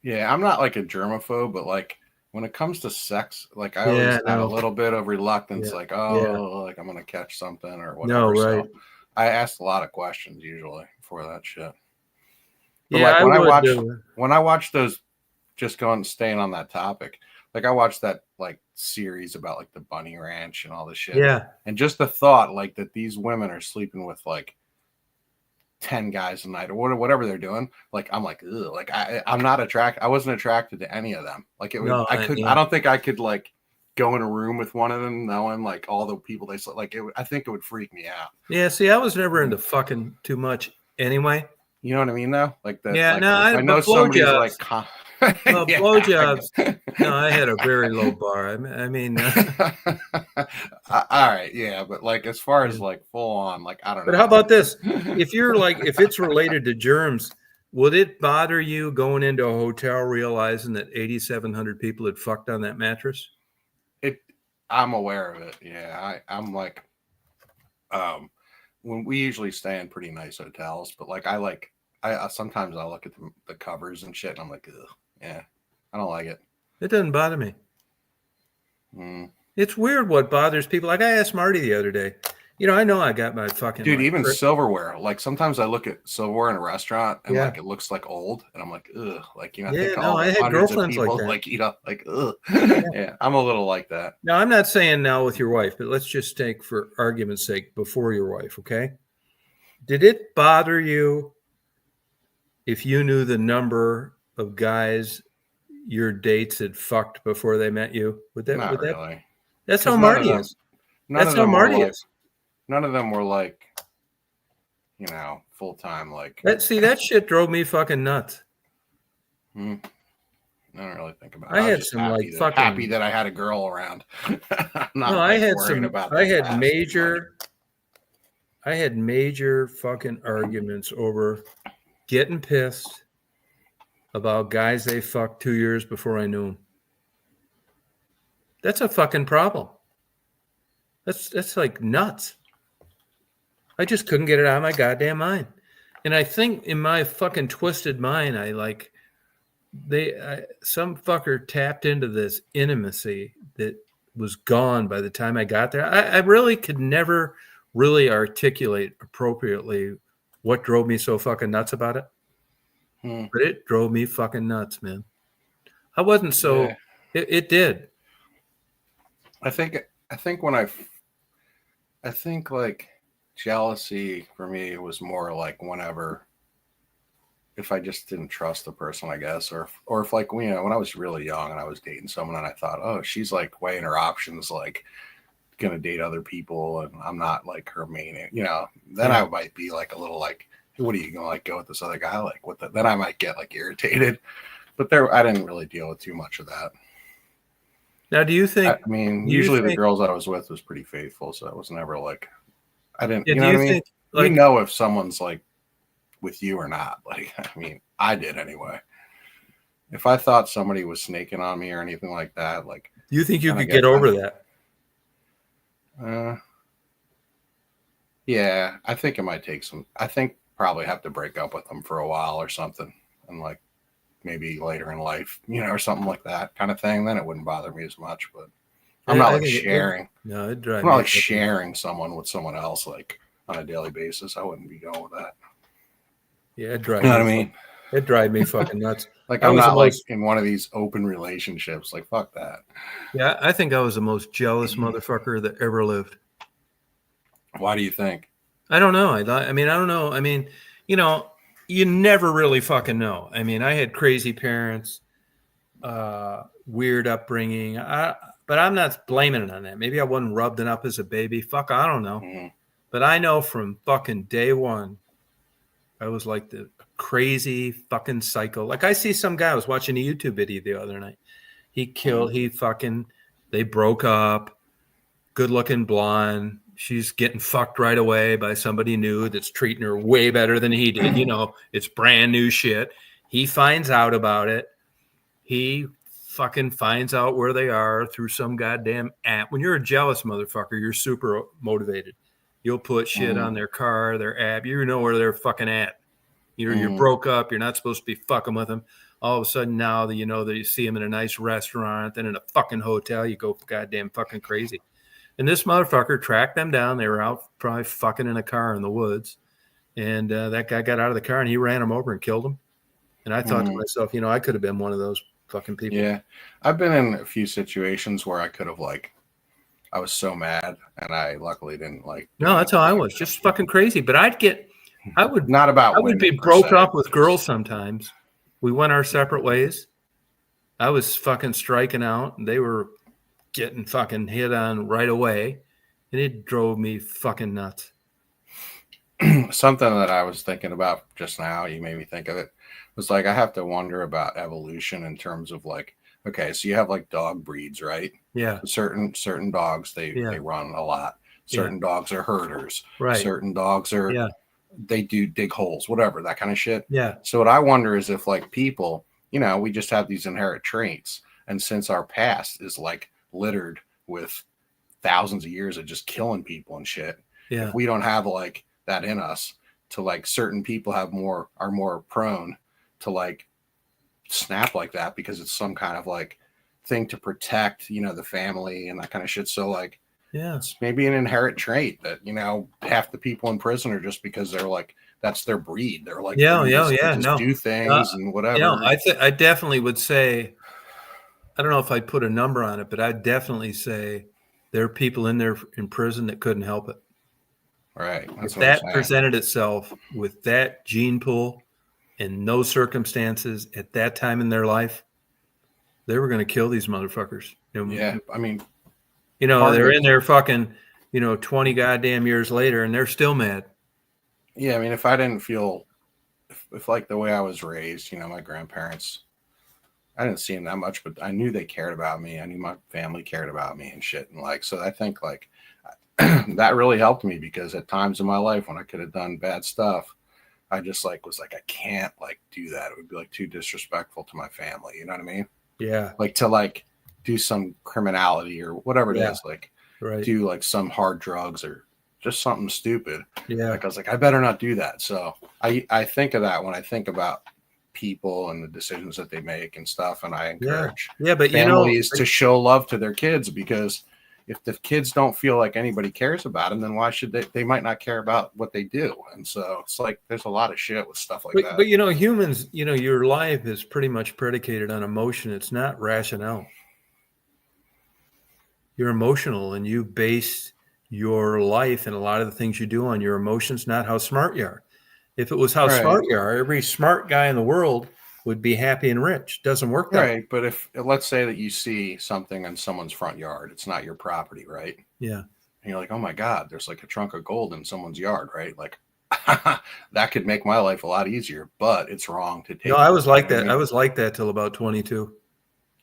Yeah, I'm not like a germaphobe, but like when it comes to sex, like I always have a little bit of reluctance, like like I'm gonna catch something or whatever. No, right. So I asked a lot of questions usually for that shit. But like when I watch those, just staying on that topic, like I watched that like series about like the Bunny Ranch and all this shit. Yeah. And just the thought like that these women are sleeping with like 10 guys a night or whatever they're doing. Like, I'm like, ugh, like I'm not attracted. I wasn't attracted to any of them. Like it would, no, I couldn't, I don't think I could like go in a room with one of them knowing like all the people they like, I think it would freak me out. Yeah. See, I was never into fucking too much anyway. You know what I mean though? Like that. Yeah. Like, No, I know somebody's like, well, yeah, blowjobs. No, I had a very low bar. I mean, all right, yeah, but like as far as like full on, like I don't know. But how about this? If you're like, if it's related to germs, would it bother you going into a hotel realizing that 8,700 people had fucked on that mattress? I'm aware of it. Yeah, I'm like, when we usually stay in pretty nice hotels, but like I sometimes I look at the covers and shit, and I'm like, ugh, yeah, I don't like it. It doesn't bother me. It's weird what bothers people. Like I asked Marty the other day. You know I got my fucking dude. Even silverware. Like sometimes I look at silverware in a restaurant and like it looks like old, and I'm like, ugh. Like I think I had girlfriends like that. Like like ugh. Yeah, I'm a little like that. Now I'm not saying now with your wife, but let's just take for argument's sake before your wife. Okay, did it bother you if you knew the number of guys your dates had fucked before they met you? Would that? Not really. That's how Marty is. That's how Marty is. None of them were like, you know, full time. Like see, that shit drove me fucking nuts. I don't really think about it. I had some like fucking happy that I had a girl around. I had some. I had major fucking arguments over getting pissed about guys they fucked 2 years before I knew them. That's a fucking problem. That's like nuts. I just couldn't get it out of my goddamn mind. And I think in my fucking twisted mind, some fucker tapped into this intimacy that was gone by the time I got there. I really could never really articulate appropriately what drove me so fucking nuts about it. But it drove me fucking nuts, man. I wasn't so. Yeah. It did. I think like jealousy for me was more like whenever, if I just didn't trust the person, I guess, or if like, you know, when I was really young and I was dating someone and I thought, oh, she's like weighing her options, like gonna date other people, and I'm not like her main, you know, then I might be like a little like, what are you gonna like go with this other guy? Like then I might get like irritated. But I didn't really deal with too much of that. Now, do you think? I mean, usually the girls I was with was pretty faithful, so it was never like I didn't. Yeah, you know what I mean? Think, like, you know if someone's like with you or not. Like, I mean, I did anyway. If I thought somebody was snaking on me or anything like that, like, you think you could get over that? Yeah, I think it might take some. I think probably have to break up with them for a while or something, and like maybe later in life, you know, or something like that kind of thing. Then it wouldn't bother me as much. But I'm not like sharing. No, it'd drive I'm not like sharing someone with someone else like on a daily basis. I wouldn't be going with that. Yeah, it'd drive. You know what I mean? It'd drive me fucking nuts. Like I'm not like in one of these open relationships. Like fuck that. Yeah, I think I was the most jealous motherfucker that ever lived. Why do you think? I don't know. I mean, I don't know. I mean, you know, you never really fucking know. I mean, I had crazy parents, weird upbringing. But I'm not blaming it on that. Maybe I wasn't rubbed it up as a baby. Fuck, I don't know. Mm-hmm. But I know from fucking day one, I was like the crazy fucking psycho. Like I see some guy, I was watching a YouTube video the other night. They broke up, good looking blonde. She's getting fucked right away by somebody new that's treating her way better than he did. You know, it's brand new shit. He finds out about it. He fucking finds out where they are through some goddamn app. When you're a jealous motherfucker, you're super motivated. You'll put shit on their car, their app. You know where they're fucking at. You're broke up. You're not supposed to be fucking with them. All of a sudden now that you know that you see them in a nice restaurant, then in a fucking hotel, you go goddamn fucking crazy. And this motherfucker tracked them down. They were out probably fucking in a car in the woods. And that guy got out of the car and he ran him over and killed him. And I thought to myself, you know, I could have been one of those fucking people. Yeah. I've been in a few situations where I could have like, I was so mad and I luckily didn't like. No, that's how I was. Just fucking crazy. But I'd get I would not about I would be women per broke se, up with just- girls sometimes. We went our separate ways. I was fucking striking out, and they were getting fucking hit on right away, and it drove me fucking nuts. Something that I was thinking about just now, you made me think of it, was like I have to wonder about evolution in terms of like, okay, so you have like dog breeds, right? Yeah. Certain dogs they run a lot. Certain dogs are herders. Right. Certain dogs are they do dig holes, whatever, that kind of shit. Yeah. So what I wonder is if like people, you know, we just have these inherent traits, and since our past is like littered with thousands of years of just killing people and shit, if we don't have like that in us, to like certain people are more prone to like snap like that because it's some kind of like thing to protect, you know, the family and that kind of shit. So like, it's maybe an inherent trait that, you know, half the people in prison are just because they're like, that's their breed. They're like, do things and whatever. You know, I definitely would say, I don't know if I'd put a number on it, but I'd definitely say there are people in there in prison that couldn't help it. Right. If that presented itself with that gene pool in those circumstances at that time in their life, they were going to kill these motherfuckers. Yeah. I mean, you know, they're in there fucking, you know, 20 goddamn years later and they're still mad. Yeah. I mean, if I didn't feel, if like the way I was raised, you know, my grandparents, I didn't see them that much, but I knew they cared about me. I knew my family cared about me and shit. And like, so I think like that really helped me, because at times in my life when I could have done bad stuff, I just like was like, I can't like do that. It would be like too disrespectful to my family. You know what I mean? Yeah. Like to like do some criminality or whatever it is, like do like some hard drugs or just something stupid. Yeah. Like I was like, I better not do that. So I think of that when I think about people and the decisions that they make and stuff. And I encourage but families to show love to their kids, because if the kids don't feel like anybody cares about them, then why should they might not care about what they do. And so it's like, there's a lot of shit with stuff like that. But, you know, humans, you know, your life is pretty much predicated on emotion. It's not rationale. You're emotional and you base your life and a lot of the things you do on your emotions, not how smart you are. If it was how smart you are, every smart guy in the world would be happy and rich. Doesn't work that way. But if, let's say that you see something in someone's front yard, it's not your property, right? Yeah. And you're like, oh my God, there's like a trunk of gold in someone's yard, right? Like that could make my life a lot easier, but it's wrong to take. No, I was like that. I was like that till about 22.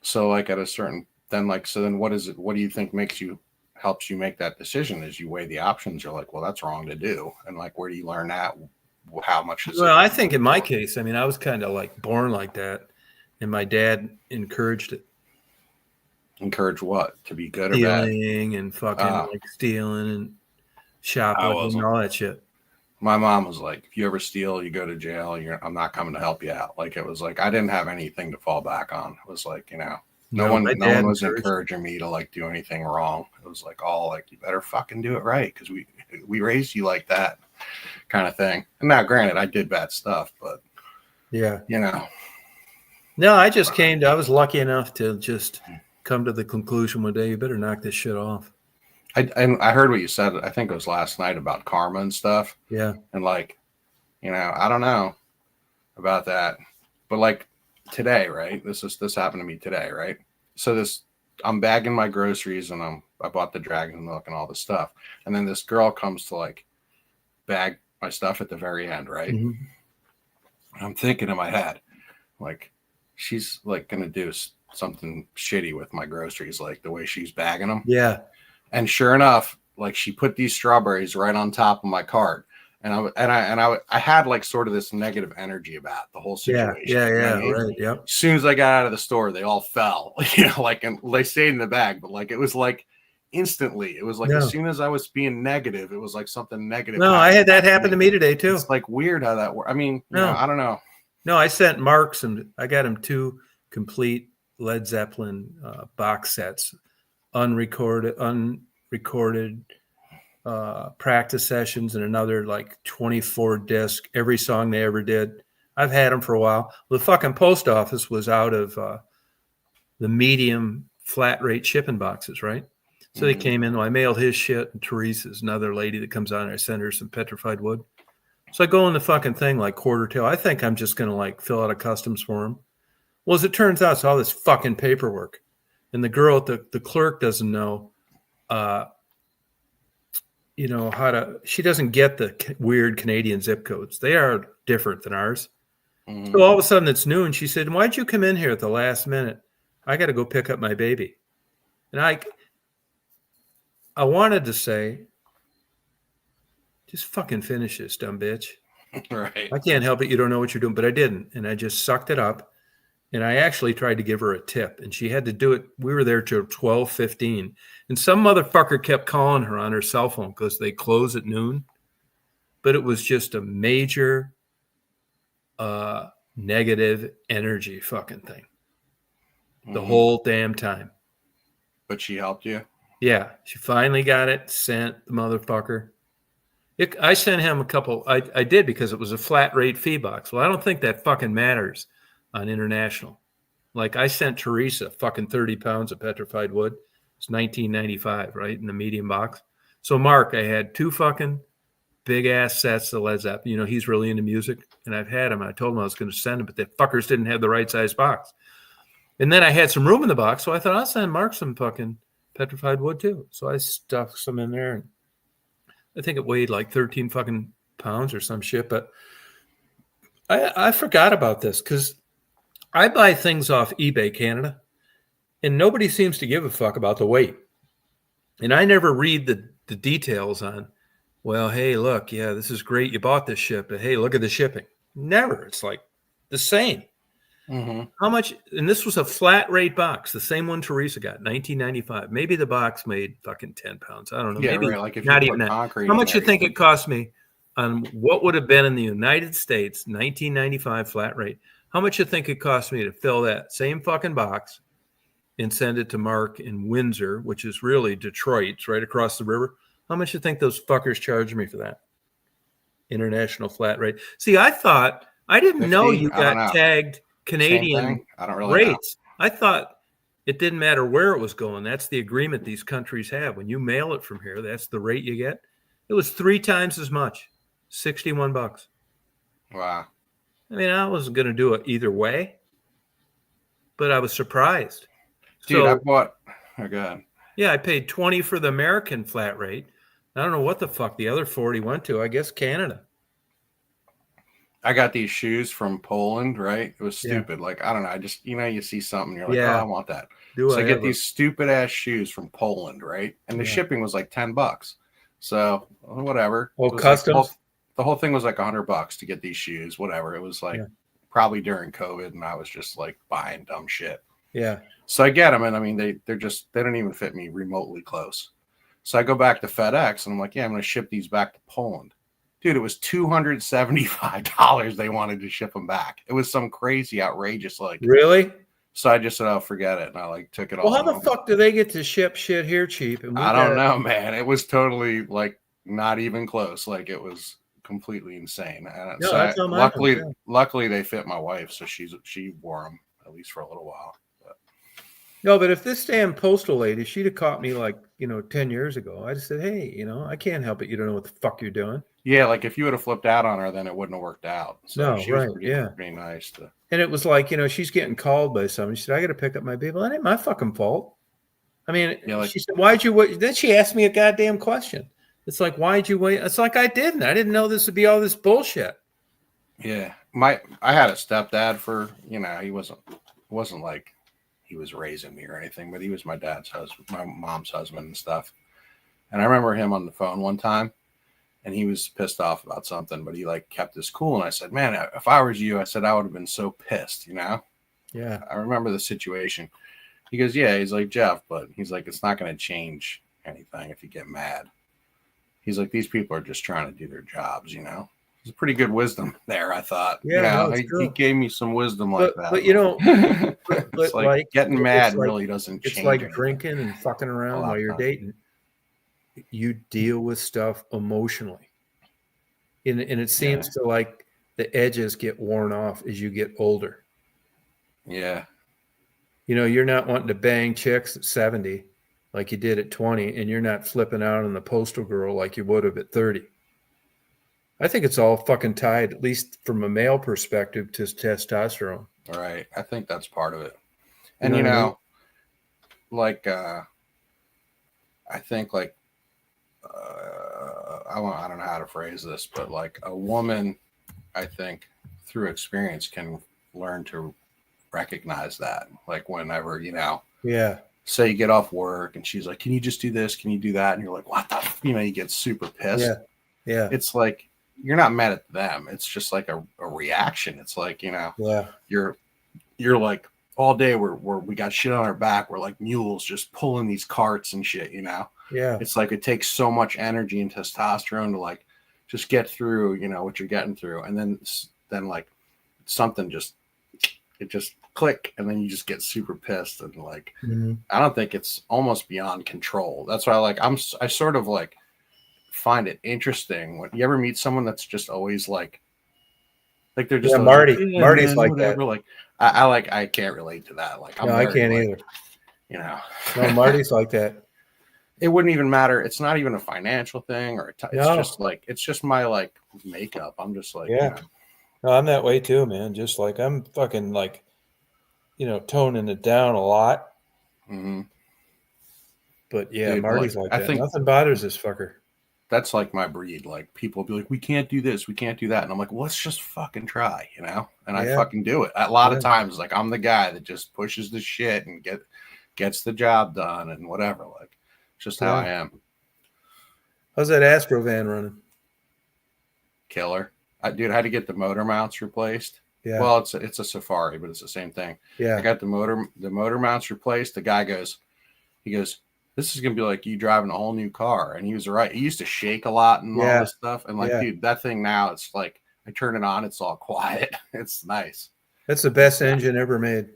So like at a certain, then like, so then what is it? What do you think helps you make that decision? As you weigh the options, you're like, well, that's wrong to do. And like, where do you learn that? How much is I think in my case, I mean, I was kind of like born like that, and my dad encouraged it. Encourage what? To be good stealing or bad? Stealing and fucking like stealing and shoplifting and all that shit. My mom was like, if you ever steal, you go to jail. I'm not coming to help you out. Like, it was like, I didn't have anything to fall back on. It was like, you know, no one was encouraging me to like do anything wrong. It was like, all like, you better fucking do it right, because we raised you like that kind of thing. And now granted, I did bad stuff, but yeah, you know. No, I was lucky enough to just come to the conclusion one day, you better knock this shit off. I heard what you said, I think it was last night, about karma and stuff. Yeah. And like, you know, I don't know about that, but like today, right? This happened to me today, right? So I'm bagging my groceries and I bought the dragon milk and all this stuff. And then this girl comes to like bag my stuff at the very end, right? Mm-hmm. I'm thinking in my head, like, she's like going to do something shitty with my groceries, like the way she's bagging them. Yeah. And sure enough, like she put these strawberries right on top of my cart. And I had like sort of this negative energy about the whole situation. Yeah. You know what I mean? Right. Yep. As soon as I got out of the store, they all fell, you know, like, and they stayed in the bag, but like, it was like instantly, it was like, as soon as I was being negative, it was like something negative. No, I had that happen to me today too. It's like weird how that works. I mean, you know, I don't know. No, I sent Mark I got him 2 complete Led Zeppelin box sets, unrecorded practice sessions, and another like 24 disc, every song they ever did. I've had them for a while. The fucking post office was out of the medium flat rate shipping boxes, right? So they came in. I mailed his shit, and Teresa's another lady that comes on. I sent her some petrified wood. So I go in the fucking thing like quarter till. I think I'm just going to like fill out a customs form. Well, as it turns out, it's all this fucking paperwork. And the girl at the clerk doesn't know, she doesn't get the weird Canadian zip codes. They are different than ours. Mm-hmm. So all of a sudden it's noon. She said, why'd you come in here at the last minute? I got to go pick up my baby. And I wanted to say, just fucking finish this, dumb bitch. Right. I can't help it. You don't know what you're doing, but I didn't. And I just sucked it up. And I actually tried to give her a tip, and she had to do it. We were there till 12:15, and some motherfucker kept calling her on her cell phone because they close at noon. But it was just a major negative energy fucking thing the whole damn time. But she helped you? Yeah, she finally got it sent, the motherfucker. I sent him a couple. I did because it was a flat rate fee box. Well, I don't think that fucking matters on international. Like I sent Teresa fucking 30 pounds of petrified wood. It's $19.95, right? In the medium box. So Mark, I had 2 fucking big ass sets of Led Zeppelin. You know, he's really into music, and I've had him. I told him I was going to send him, but the fuckers didn't have the right size box. And then I had some room in the box, so I thought I'll send Mark some fucking petrified wood too. So I stuffed some in there, and I think it weighed like 13 fucking pounds or some shit. But I forgot about this because I buy things off eBay Canada, and nobody seems to give a fuck about the weight. And I never read the details on, well, hey, look, yeah, this is great. You bought this ship, but hey, look at the shipping. Never. It's like the same. Mm-hmm. How much? And this was a flat rate box, the same one Teresa got, $19.95. Maybe the box made fucking 10 pounds. I don't know. Yeah, maybe right. Like if not you even put that. concrete. How much you think it cost me on what would have been in the United States, $19.95 flat rate? How much you think it cost me to fill that same fucking box and send it to Mark in Windsor, which is really Detroit, it's right across the river? How much you think those fuckers charged me for that? International flat rate. See, I didn't 50? Know you got tagged Canadian I don't really rates. Know. I thought it didn't matter where it was going. That's the agreement these countries have. When you mail it from here, that's the rate you get. It was 3 times as much, $61. Wow. I mean, I wasn't going to do it either way, but I was surprised. Dude, I bought. Oh, go ahead. Yeah, I paid $20 for the American flat rate. I don't know what the fuck the other 40 went to. I guess Canada. I got these shoes from Poland, right? It was stupid. Yeah. Like, I don't know. I just, you see something, you're like, oh, I want that. So I get these stupid ass shoes from Poland, right? And the shipping was like $10. So whatever. Oh, customs? Like, the whole thing was like $100 to get these shoes, whatever. It was like probably during COVID, and I was just like buying dumb shit. Yeah. So I get them, and I mean, they don't even fit me remotely close. So I go back to FedEx, and I'm like, yeah, I'm going to ship these back to Poland. Dude, it was $275 they wanted to ship them back. It was some crazy, outrageous, like. Really? So I just said, "Oh, forget it," and I like took it all. Well, how the fuck do they get to ship shit here cheap? And I don't know, man. It was totally like not even close. Like it was completely insane. And no, so that's luckily they fit my wife, so she wore them at least for a little while. No, but if this damn postal lady, she'd have caught me like 10 years ago. I'd have said, hey, I can't help it. You don't know what the fuck you're doing. Yeah, like if you would have flipped out on her, then it wouldn't have worked out. So she was pretty nice. And it was like, she's getting called by someone. She said, I got to pick up my baby. Well, that ain't my fucking fault. I mean, she said, why'd you wait? Then she asked me a goddamn question. It's like, why'd you wait? It's like, I didn't know this would be all this bullshit. Yeah. I had a stepdad for, he wasn't like he was raising me or anything, but he was my dad's husband, my mom's husband and stuff. And I remember him on the phone one time, and he was pissed off about something, but he like kept his cool. And I said, man, if I was you, I said, I would have been so pissed, Yeah. I remember the situation. He goes, yeah. He's like, Jeff, but he's like, it's not going to change anything if you get mad. He's like, these people are just trying to do their jobs, It's a pretty good wisdom there, I thought. Yeah, he gave me some wisdom like that. But it's like getting mad really doesn't change. It's like anything. Drinking and fucking around while you're dating. You deal with stuff emotionally. And it seems to like the edges get worn off as you get older. Yeah. You're not wanting to bang chicks at 70 like you did at 20, and you're not flipping out on the postal girl like you would have at 30. I think it's all fucking tied, at least from a male perspective, to testosterone. All right. I think that's part of it. You And, know what I mean? like, I think, like, I don't know how to phrase this, but like a woman, I think through experience can learn to recognize that. Like whenever, Yeah. say you get off work and she's like, can you just do this? Can you do that? And you're like, what the, you get super pissed. Yeah. Yeah. It's like, you're not mad at them. It's just like a reaction. It's like, yeah. you're like all day we got shit on our back. We're like mules just pulling these carts and shit, Yeah. It's like it takes so much energy and testosterone to like just get through, what you're getting through. And then like something just click, and then you just get super pissed. And like, I don't think it's almost beyond control. That's why I sort of like find it interesting when you ever meet someone that's just always like they're just Marty. Like, Marty's man, like whatever. that. Like I can't relate to that. Like I can't either. No, Marty's like that. It wouldn't even matter. It's not even a financial thing, or it's just my like makeup. I'm just like, No, I'm that way too, man. Just like I'm fucking like, toning it down a lot. Mm-hmm. But yeah, dude, Marty's like that. I think nothing bothers this fucker. That's like my breed. Like people will be like, we can't do this, we can't do that, and I'm like, well, let's just fucking try, And I fucking do it. A lot of times, like I'm the guy that just pushes the shit and gets the job done and whatever. Like, just how I am. How's that Astro van running? Killer. Dude, I had to get the motor mounts replaced. Yeah. Well, it's a Safari, but it's the same thing. Yeah. I got the motor mounts replaced. The guy goes, this is gonna be like you driving a whole new car. And he was right. It used to shake a lot and all this stuff. And like, dude, that thing now, it's like I turn it on, it's all quiet. It's nice. That's the best engine ever made.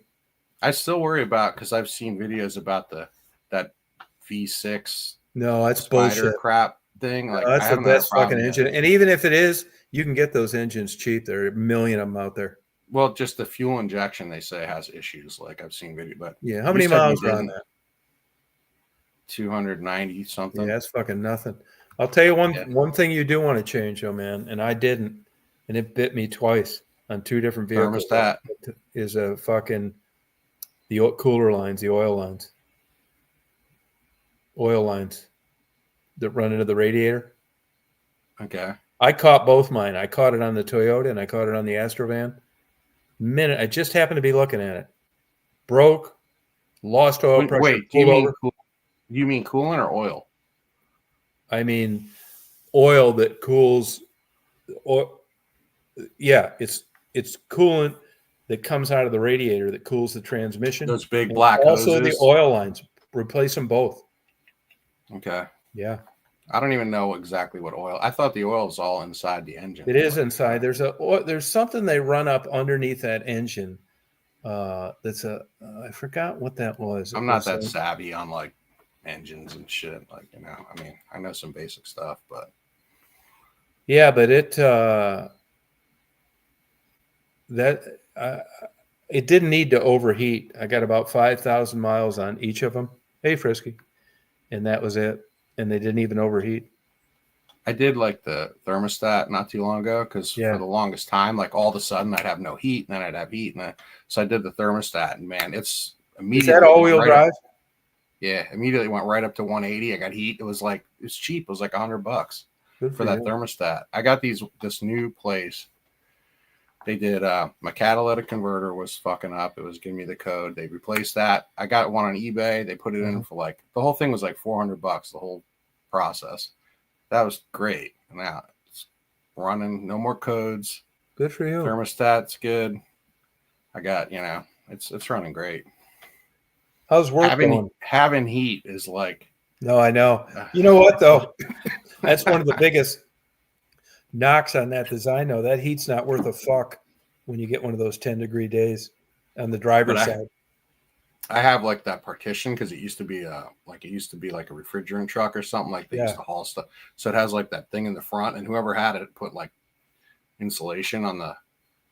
I still worry about, because I've seen videos about that V6. No, that's bullshit crap thing. Like, that's the best fucking engine. And even if it is, you can get those engines cheap. There are a million of them out there. Well, just the fuel injection, they say, has issues. Like I've seen video, but yeah, how many miles are on that? 290 something. Yeah, that's fucking nothing. I'll tell you one thing you do want to change, though, man, and I didn't, and it bit me twice on two different vehicles. Thermostat is a fucking the cooler lines, the oil lines that run into the radiator. Okay. I caught both mine. I caught it on the Toyota and I caught it on the Astrovan. I just happened to be looking at it. Broke, lost oil pressure. Wait, do you mean coolant or oil? I mean oil that cools. Yeah, it's coolant that comes out of the radiator that cools the transmission. Those big black hoses. Also the oil lines. Replace them both. Okay. Yeah. I don't even know exactly what oil. I thought the oil is all inside the engine. It is inside. There's something they run up underneath that engine. That's I forgot what that was. I'm not that savvy on like engines and shit. Like, I mean, I know some basic stuff, but yeah, but it didn't need to overheat. I got about 5,000 miles on each of them. Hey, Frisky. And that was it. And they didn't even overheat. I did like the thermostat not too long ago because for the longest time, like all of a sudden I'd have no heat and then I'd have heat. So I did the thermostat and man, it's immediately. Is that all-wheel drive? Yeah, immediately went right up to 180. I got heat. It's cheap. It was like $100 for that thermostat. I got this new place. They did my catalytic converter was fucking up. It was giving me the code. They replaced that. I got one on eBay. They put it in for like the whole thing was like $400. The whole process. That was great. Now it's running. No more codes. Good for you. Thermostat's good. I got it's running great. How's work going? Having heat is like. No, I know. You know what though? That's one of the biggest knocks on that design, though. That heat's not worth a fuck when you get one of those 10-degree days on the driver's side. I have like that partition because it used to be like a refrigerant truck or something, like they used to haul stuff. So it has like that thing in the front, and whoever had it put like insulation on the,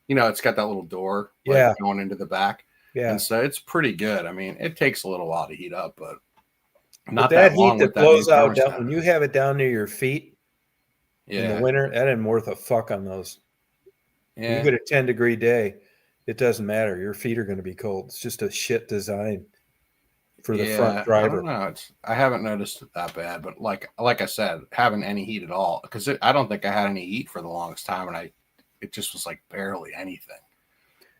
it's got that little door going into the back. Yeah. And so it's pretty good. I mean, it takes a little while to heat up, but not that long. Heat that blows out when you have it down near your feet. In the winter, that ain't worth a fuck on those. Yeah. You get a 10-degree day, it doesn't matter. Your feet are going to be cold. It's just a shit design for the front driver. I don't know. I haven't noticed it that bad, but like I said, having any heat at all, because I don't think I had any heat for the longest time, and it just was like barely anything.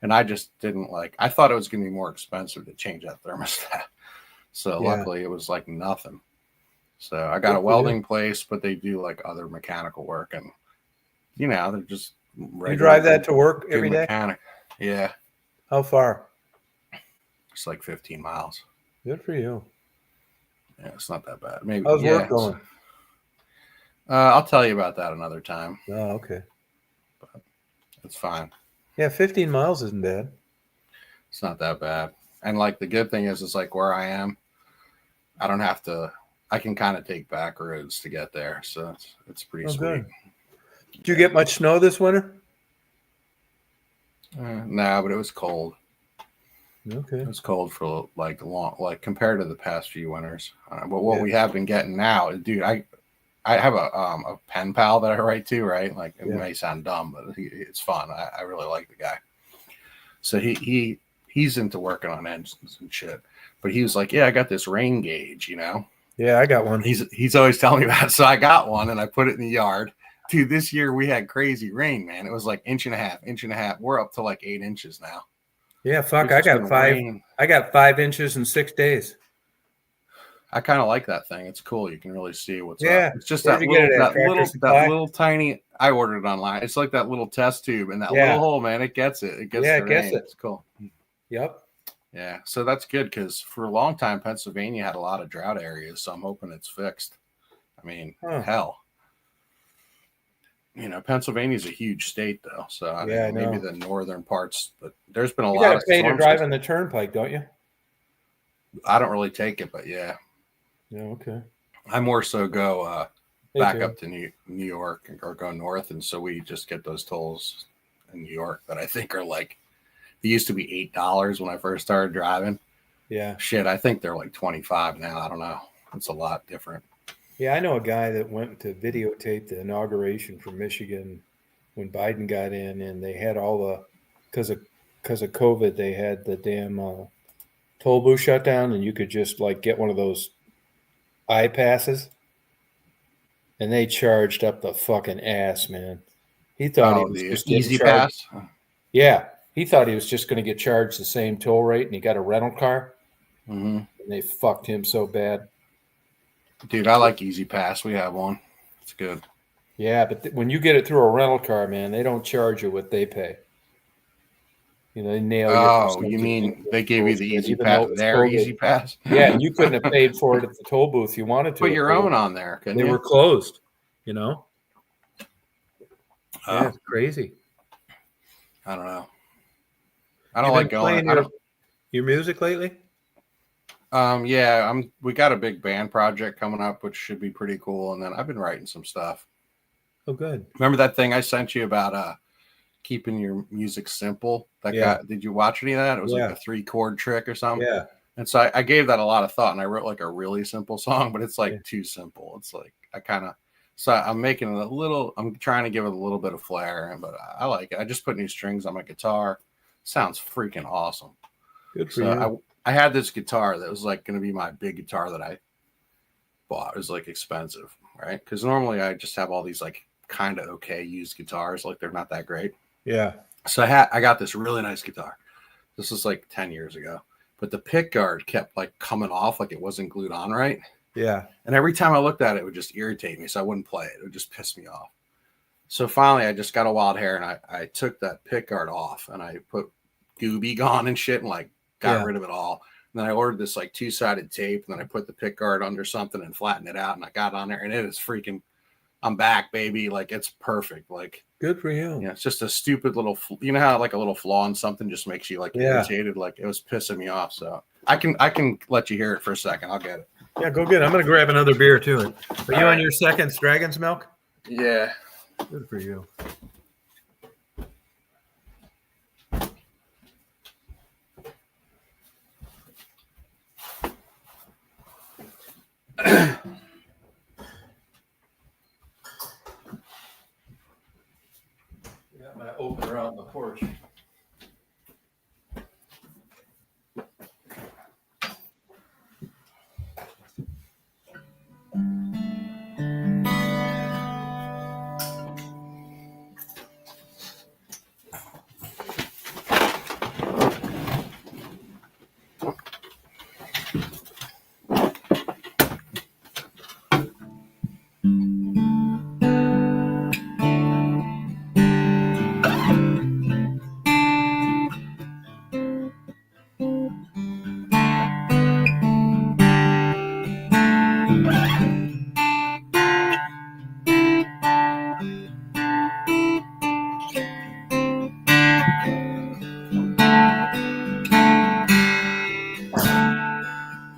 And I just didn't I thought it was going to be more expensive to change that thermostat. So luckily it was like nothing. So I got a welding place, but they do like other mechanical work, and they're just you drive that to work every day? Mechanic. Yeah. How far? It's like 15 miles. Good for you. Yeah, it's not that bad. Maybe. How's work going? I'll tell you about that another time. Oh, okay. But it's fine. Yeah, 15 miles isn't bad. It's not that bad. And like the good thing is like where I am, I don't have to. I can kind of take back roads to get there, so it's pretty sweet. Good. Did you get much snow this winter? No, but it was cold. Okay. It was cold for like compared to the past few winters. But what we have been getting now, dude, I have a pen pal that I write to, right? Like it may sound dumb, but it's fun. I really like the guy. So he's into working on engines and shit. But he was like, yeah, I got this rain gauge, Yeah, I got one. He's always telling me about it. So I got one and I put it in the yard. Dude, this year we had crazy rain, man. It was like inch and a half. We're up to like 8 inches now. Yeah, fuck. I got 5. I got 5 inches in 6 days. I kind of like that thing. It's cool. You can really see what's up. It's just that little tiny. I ordered it online. It's like that little test tube and that little hole, man. It gets it. It gets the rain. It's cool. Yep. Yeah, so that's good because for a long time, Pennsylvania had a lot of drought areas. So I'm hoping it's fixed. I mean, hell. Pennsylvania's a huge state, though. So I mean, maybe the northern parts, but there's been a lot of. You got to pay to drive on the turnpike, don't you? I don't really take it, but yeah. Yeah. Okay. I more so go back up to New York or go north, and so we just get those tolls in New York that I think are like. They used to be $8 when I first started driving. Yeah. Shit, I think they're like 25 now. I don't know. It's a lot different. Yeah, I know a guy that went to videotape the inauguration for Michigan when Biden got in, and they had all the because of COVID, they had the damn toll booth shut down, and you could just like get one of those iPasses, and they charged up the fucking ass, man. He thought he was just easy pass. Yeah, he thought he was just going to get charged the same toll rate, and he got a rental car, and they fucked him so bad. Dude, I like Easy Pass. We have one. It's good. Yeah, but when you get it through a rental car, man, they don't charge you what they pay. They nail you. Oh, you mean they gave you the Easy Pass? Their Easy Pass? Yeah, and you couldn't have paid for it at the toll booth you wanted to. Put your own on there. They were closed. Yeah, it's crazy. I don't know. I don't like going. Your music lately? Yeah, we got a big band project coming up, which should be pretty cool. And then I've been writing some stuff. Oh, good. Remember that thing I sent you about keeping your music simple? Did you watch any of that? It was like a 3-chord trick or something. Yeah. And so I gave that a lot of thought, and I wrote like a really simple song, but it's like too simple. It's like I'm making it I'm trying to give it a little bit of flair, but I like it. I just put new strings on my guitar. Sounds freaking awesome. Good for you. I had this guitar that was like going to be my big guitar that I bought. It was like expensive, right? Because normally I just have all these like kind of okay used guitars, like they're not that great. Yeah. So I got this really nice guitar. This was like 10 years ago, but the pick guard kept like coming off, like it wasn't glued on right. Yeah. And every time I looked at it, it would just irritate me, so I wouldn't play it. It would just piss me off. So finally, I just got a wild hair, and I took that pick guard off, and I put Gooby Gone and shit, and like got rid of it all. And then I ordered this like 2-sided tape, and then I put the pick guard under something and flattened it out, and I got on there, and it is freaking. I'm back, baby. Like it's perfect. Like good for you. Yeah, it's just a stupid little. You know how like a little flaw in something just makes you like irritated. Like it was pissing me off. So I can let you hear it for a second. I'll get it. Yeah, go get it. I'm gonna grab another beer too. Are you on your second Dragon's Milk? Yeah. Good for you. got my opener out on the porch.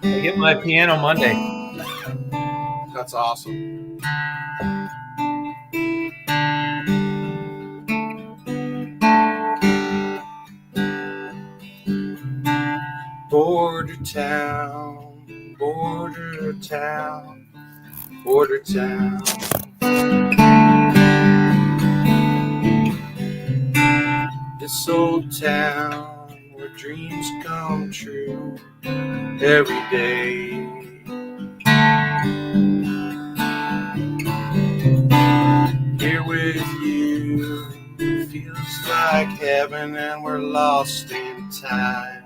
I get my piano Monday. That's awesome. Border town, border town, border town. This old town where dreams come true every day. Here with you feels like heaven, and we're lost in time.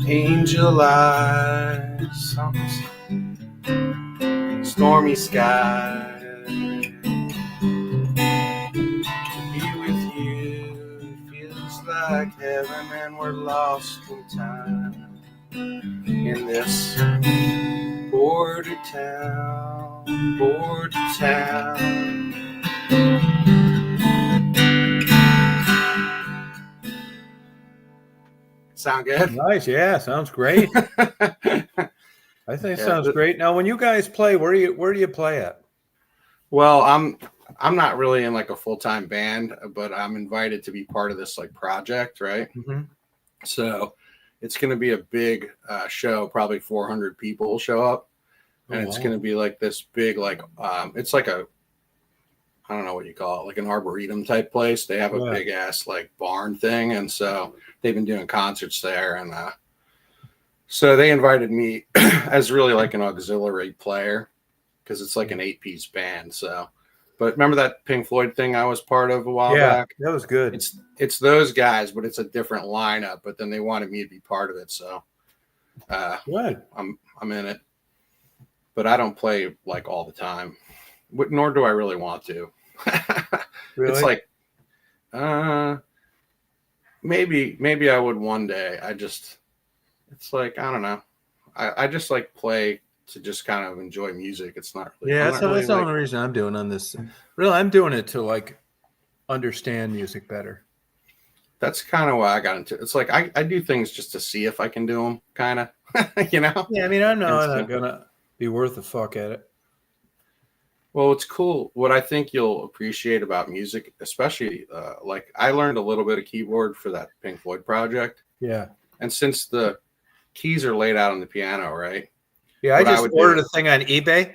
Angel eyes, stormy sky. To be with you feels like heaven, and we're lost in time. In this border town, border town. Sound good? Nice, yeah, sounds great. I think it sounds great. Now, when you guys play, where do you play at? Well, I'm not really in like a full-time band, but I'm invited to be part of this like project, right? Mm-hmm. So it's going to be a big show. Probably 400 people will show up, and it's going to be like this big, like it's like a, I don't know what you call it, like an arboretum type place. They have a big ass like barn thing, and so they've been doing concerts there, and so they invited me as really like an auxiliary player because it's like an 8-piece band. So, but remember that Pink Floyd thing I was part of a while back? That was good. It's those guys, but it's a different lineup. But then they wanted me to be part of it, so good. I'm in it. But I don't play like all the time, nor do I really want to. Really? It's like, maybe I would one day. It's like, I don't know. I just like play to just kind of enjoy music. It's not really. Yeah, that's the only reason I'm doing on this. Really, I'm doing it to like understand music better. That's kind of why I got into it. It's like I do things just to see if I can do them, kind of, you know? Yeah, I mean, I'm not going to be worth a fuck at it. Well, it's cool. What I think you'll appreciate about music, especially like I learned a little bit of keyboard for that Pink Floyd project. Yeah. And since the keys are laid out on the piano, right? Yeah, I just ordered a thing on eBay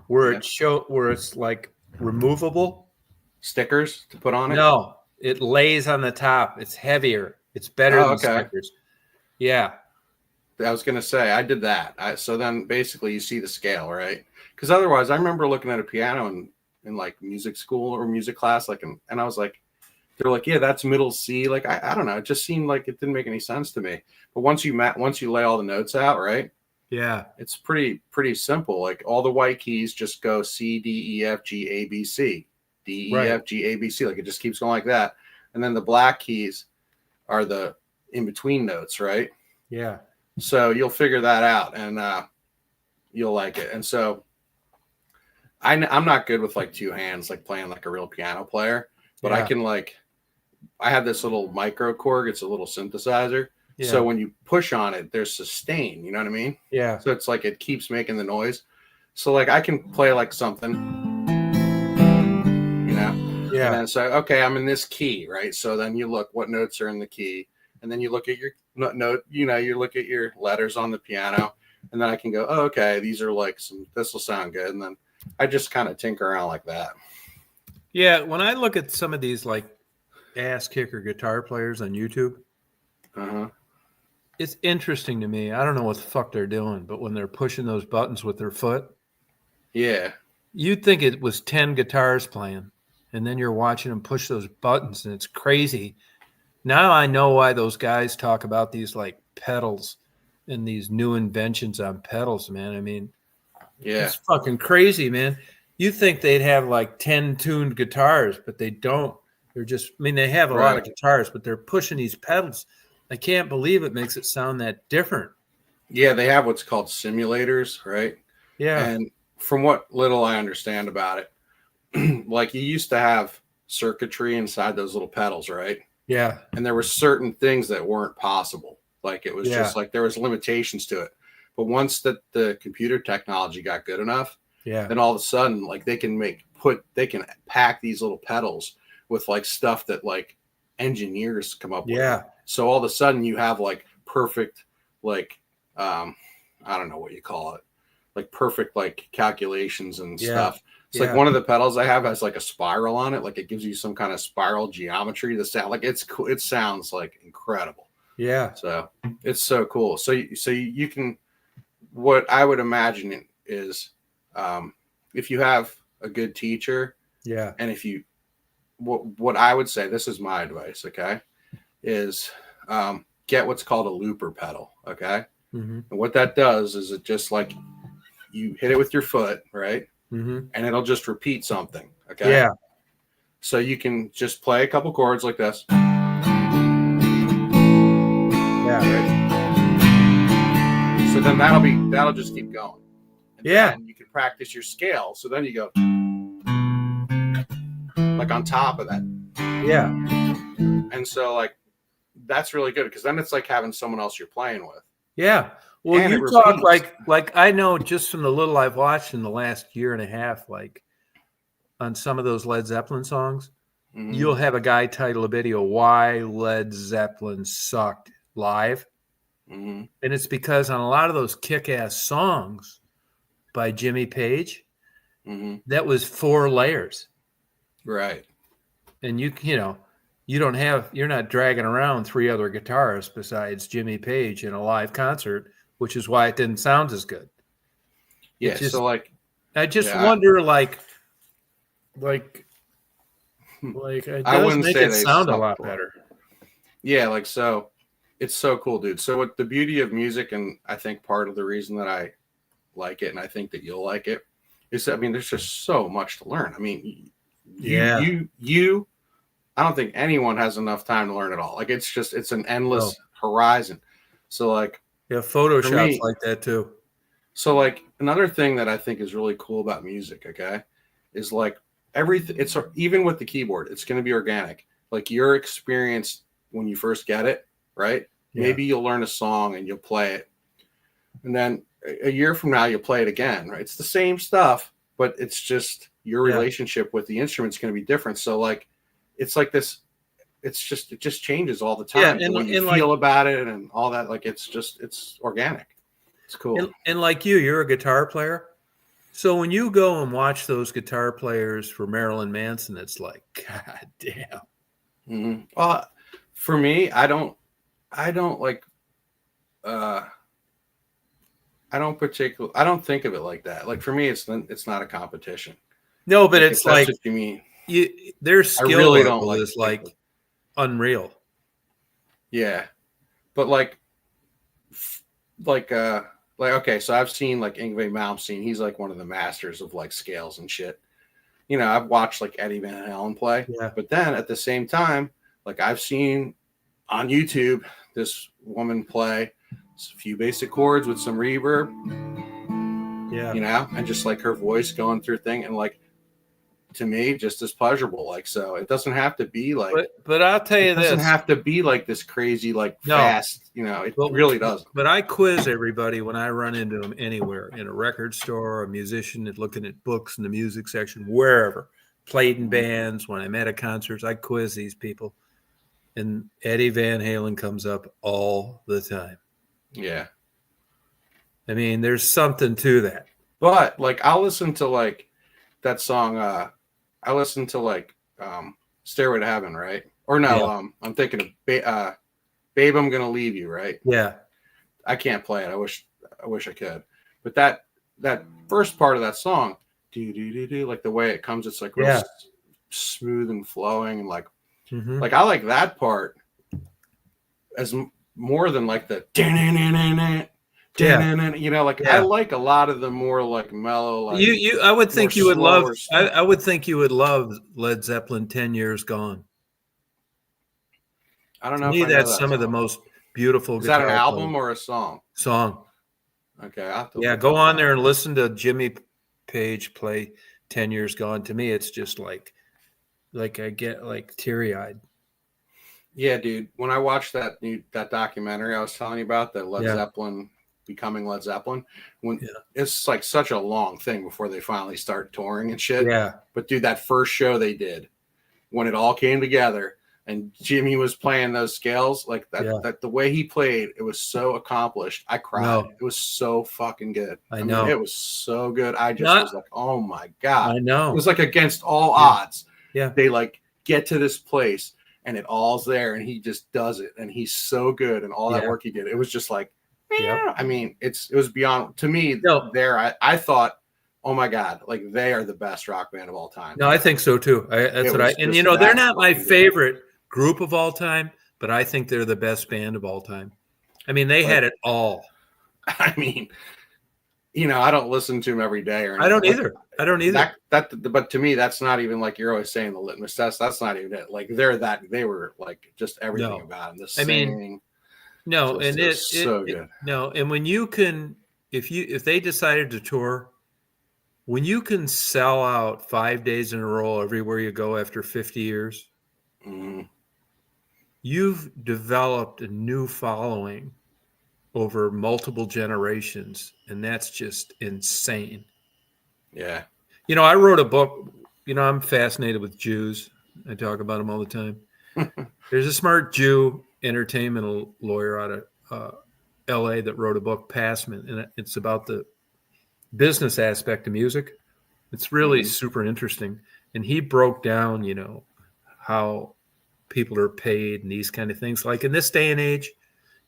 where it's like removable stickers to put on it. No, it lays on the top. It's heavier. It's better than stickers. Yeah. I was going to say, I did that. So then basically you see the scale, right? Because otherwise I remember looking at a piano in like music school or music class, like, and I was like, they're like, yeah, that's middle C. Like, I don't know. It just seemed like it didn't make any sense to me. But once you lay all the notes out, right? Yeah. It's pretty simple. Like all the white keys just go C, D, E, F, G, A, B, C. D, E, F, G, A, B, C. Like it just keeps going like that. And then the black keys are the in-between notes, right? Yeah. So you'll figure that out and you'll like it. And so I'm not good with like two hands, like playing like a real piano player, but I can like, I have this little micro Korg. It's a little synthesizer. Yeah. So when you push on it, there's sustain, you know what I mean? Yeah. So it's like it keeps making the noise. So like I can play like something, you know, and then say, okay, I'm in this key, right? So then you look what notes are in the key, and then you look at your note, you know, you look at your letters on the piano, and then I can go, oh, okay, these are like this will sound good, and then I just kind of tinker around like that. Yeah, when I look at some of these like ass kicker guitar players on YouTube, it's interesting to me. I don't know what the fuck they're doing, but when they're pushing those buttons with their foot, yeah, you'd think it was 10 guitars playing, and then you're watching them push those buttons, and it's crazy. Now I know why those guys talk about these like pedals and these new inventions on pedals, man. I mean, it's fucking crazy, man. You think they'd have like 10 tuned guitars, but they don't. They're just, I mean, they have a lot of guitars, but they're pushing these pedals. I can't believe it makes it sound that different. Yeah, they have what's called simulators, right? Yeah. And from what little I understand about it, like you used to have circuitry inside those little pedals, right? Yeah. And there were certain things that weren't possible. Like it was just like there was limitations to it. But once that the computer technology got good enough, then all of a sudden, like they can pack these little pedals with like stuff that like engineers come up with. So all of a sudden you have like perfect, like, I don't know what you call it, like perfect, like calculations and stuff. It's like one of the pedals I have has like a spiral on it. Like it gives you some kind of spiral geometry to sound like it's cool. It sounds like incredible. Yeah. So it's so cool. So you can, what I would imagine is, if you have a good teacher, and if you, what I would say, this is my advice, okay, is get what's called a looper pedal, okay? And what that does is it just like you hit it with your foot, right? And it'll just repeat something, okay? Yeah. So you can just play a couple chords like this. Yeah. Right? So then that'll just keep going. And then you can practice your scale. So then you go like on top of that. Yeah. And so like that's really good because then it's like having someone else you're playing with. Yeah. Well, and you talk like I know just from the little I've watched in the last year and a half, like on some of those Led Zeppelin songs, you'll have a guy title a video, Why Led Zeppelin Sucked Live. And it's because on a lot of those kick-ass songs by Jimmy Page, that was 4 layers. Right. And you're not dragging around 3 other guitarists besides Jimmy Page in a live concert, which is why it didn't sound as good. Yeah. So like, I just wonder, like it does make it sound a lot better. Yeah. Like, so it's so cool, dude. So what the beauty of music, and I think part of the reason that I like it, and I think that you'll like it, is that, I mean, there's just so much to learn. I mean, you I don't think anyone has enough time to learn it all. Like it's an endless horizon. So like, Photoshop's like that too. So like another thing that I think is really cool about music, okay, is like everything. It's even with the keyboard, it's going to be organic. Like your experience when you first get it, right? Yeah. Maybe you'll learn a song and you'll play it, and then a year from now you'll play it again, right? It's the same stuff, but it's just your relationship with the instrument's going to be different. So like, it's like this. It just changes all the time. Yeah, and when you feel about it and all that, like it's organic. It's cool. And like you're a guitar player. So when you go and watch those guitar players for Marilyn Manson, it's like, God damn. Well, for me, I don't like, I don't think of it like that. Like for me, it's not a competition. No, but it's like, what you mean. Their skill level is like unreal. Yeah. But like, okay, so I've seen like Yngwie Malmsteen. He's like one of the masters of like scales and shit. You know, I've watched like Eddie Van Halen play. Yeah. But then at the same time, like I've seen on YouTube this woman play a few basic chords with some reverb. Yeah. You know, and just like her voice going through thing. And like to me just as pleasurable. Like, so it doesn't have to be like, but I'll tell you this, it doesn't have to be like this crazy, like fast, you know, it really doesn't. But I quiz everybody when I run into them anywhere, in a record store, a musician, looking at books in the music section, wherever, played in bands, when I'm at a concert, I quiz these people. And Eddie Van Halen comes up all the time. Yeah. I mean, there's something to that. But like, I'll listen to like that song. I listen to like Stairway to Heaven, right? Or no, yeah. I'm thinking of Babe, I'm Gonna Leave You, right? Yeah. I can't play it. I wish I could. But that first part of that song, like the way it comes, it's like real smooth and flowing, and like I like that part as more than like the you know, like I like a lot of the more like mellow, like I would think you would love I would think you would love Led Zeppelin 10 Years Gone. I don't know. To me, that's some of the most beautiful. Is that an album or a song? Song. Okay. Go on there and listen to Jimmy Page play 10 Years Gone. To me, it's just like I get like teary-eyed. Yeah, dude. When I watched that documentary I was telling you about, the Led Zeppelin becoming Led Zeppelin, it's like such a long thing before they finally start touring and shit. Yeah. But dude, that first show they did, when it all came together and Jimmy was playing those scales, like that the way he played, it was so accomplished. I cried. No. It was so fucking good. I know. Mean, it was so good. I just was like, oh my God. I know. It was like against all odds. Yeah. They like get to this place and it all's there and he just does it. And he's so good. And all that work he did, it was just like, I mean, it was beyond, to me, I thought, oh my God, like they are the best rock band of all time. No, I think so too. And you know, they're not my favorite group of all time, but I think they're the best band of all time. I mean, they had it all. I mean, you know, I don't listen to them every day or anything. I don't either. But to me, that's not even like you're always saying the litmus test. That's not even it. Like they were like just everything about them. The singing. No, and it's so good. No, and when you can, if they decided to tour, when you can sell out 5 days in a row everywhere you go after 50 years, you've developed a new following over multiple generations, and that's just insane. Yeah. You know, I wrote a book. You know, I'm fascinated with Jews. I talk about them all the time. There's a smart Jew entertainment lawyer out of LA that wrote a book, Passman, and it's about the business aspect of music. It's really super interesting. And he broke down, you know, how people are paid and these kind of things. Like in this day and age,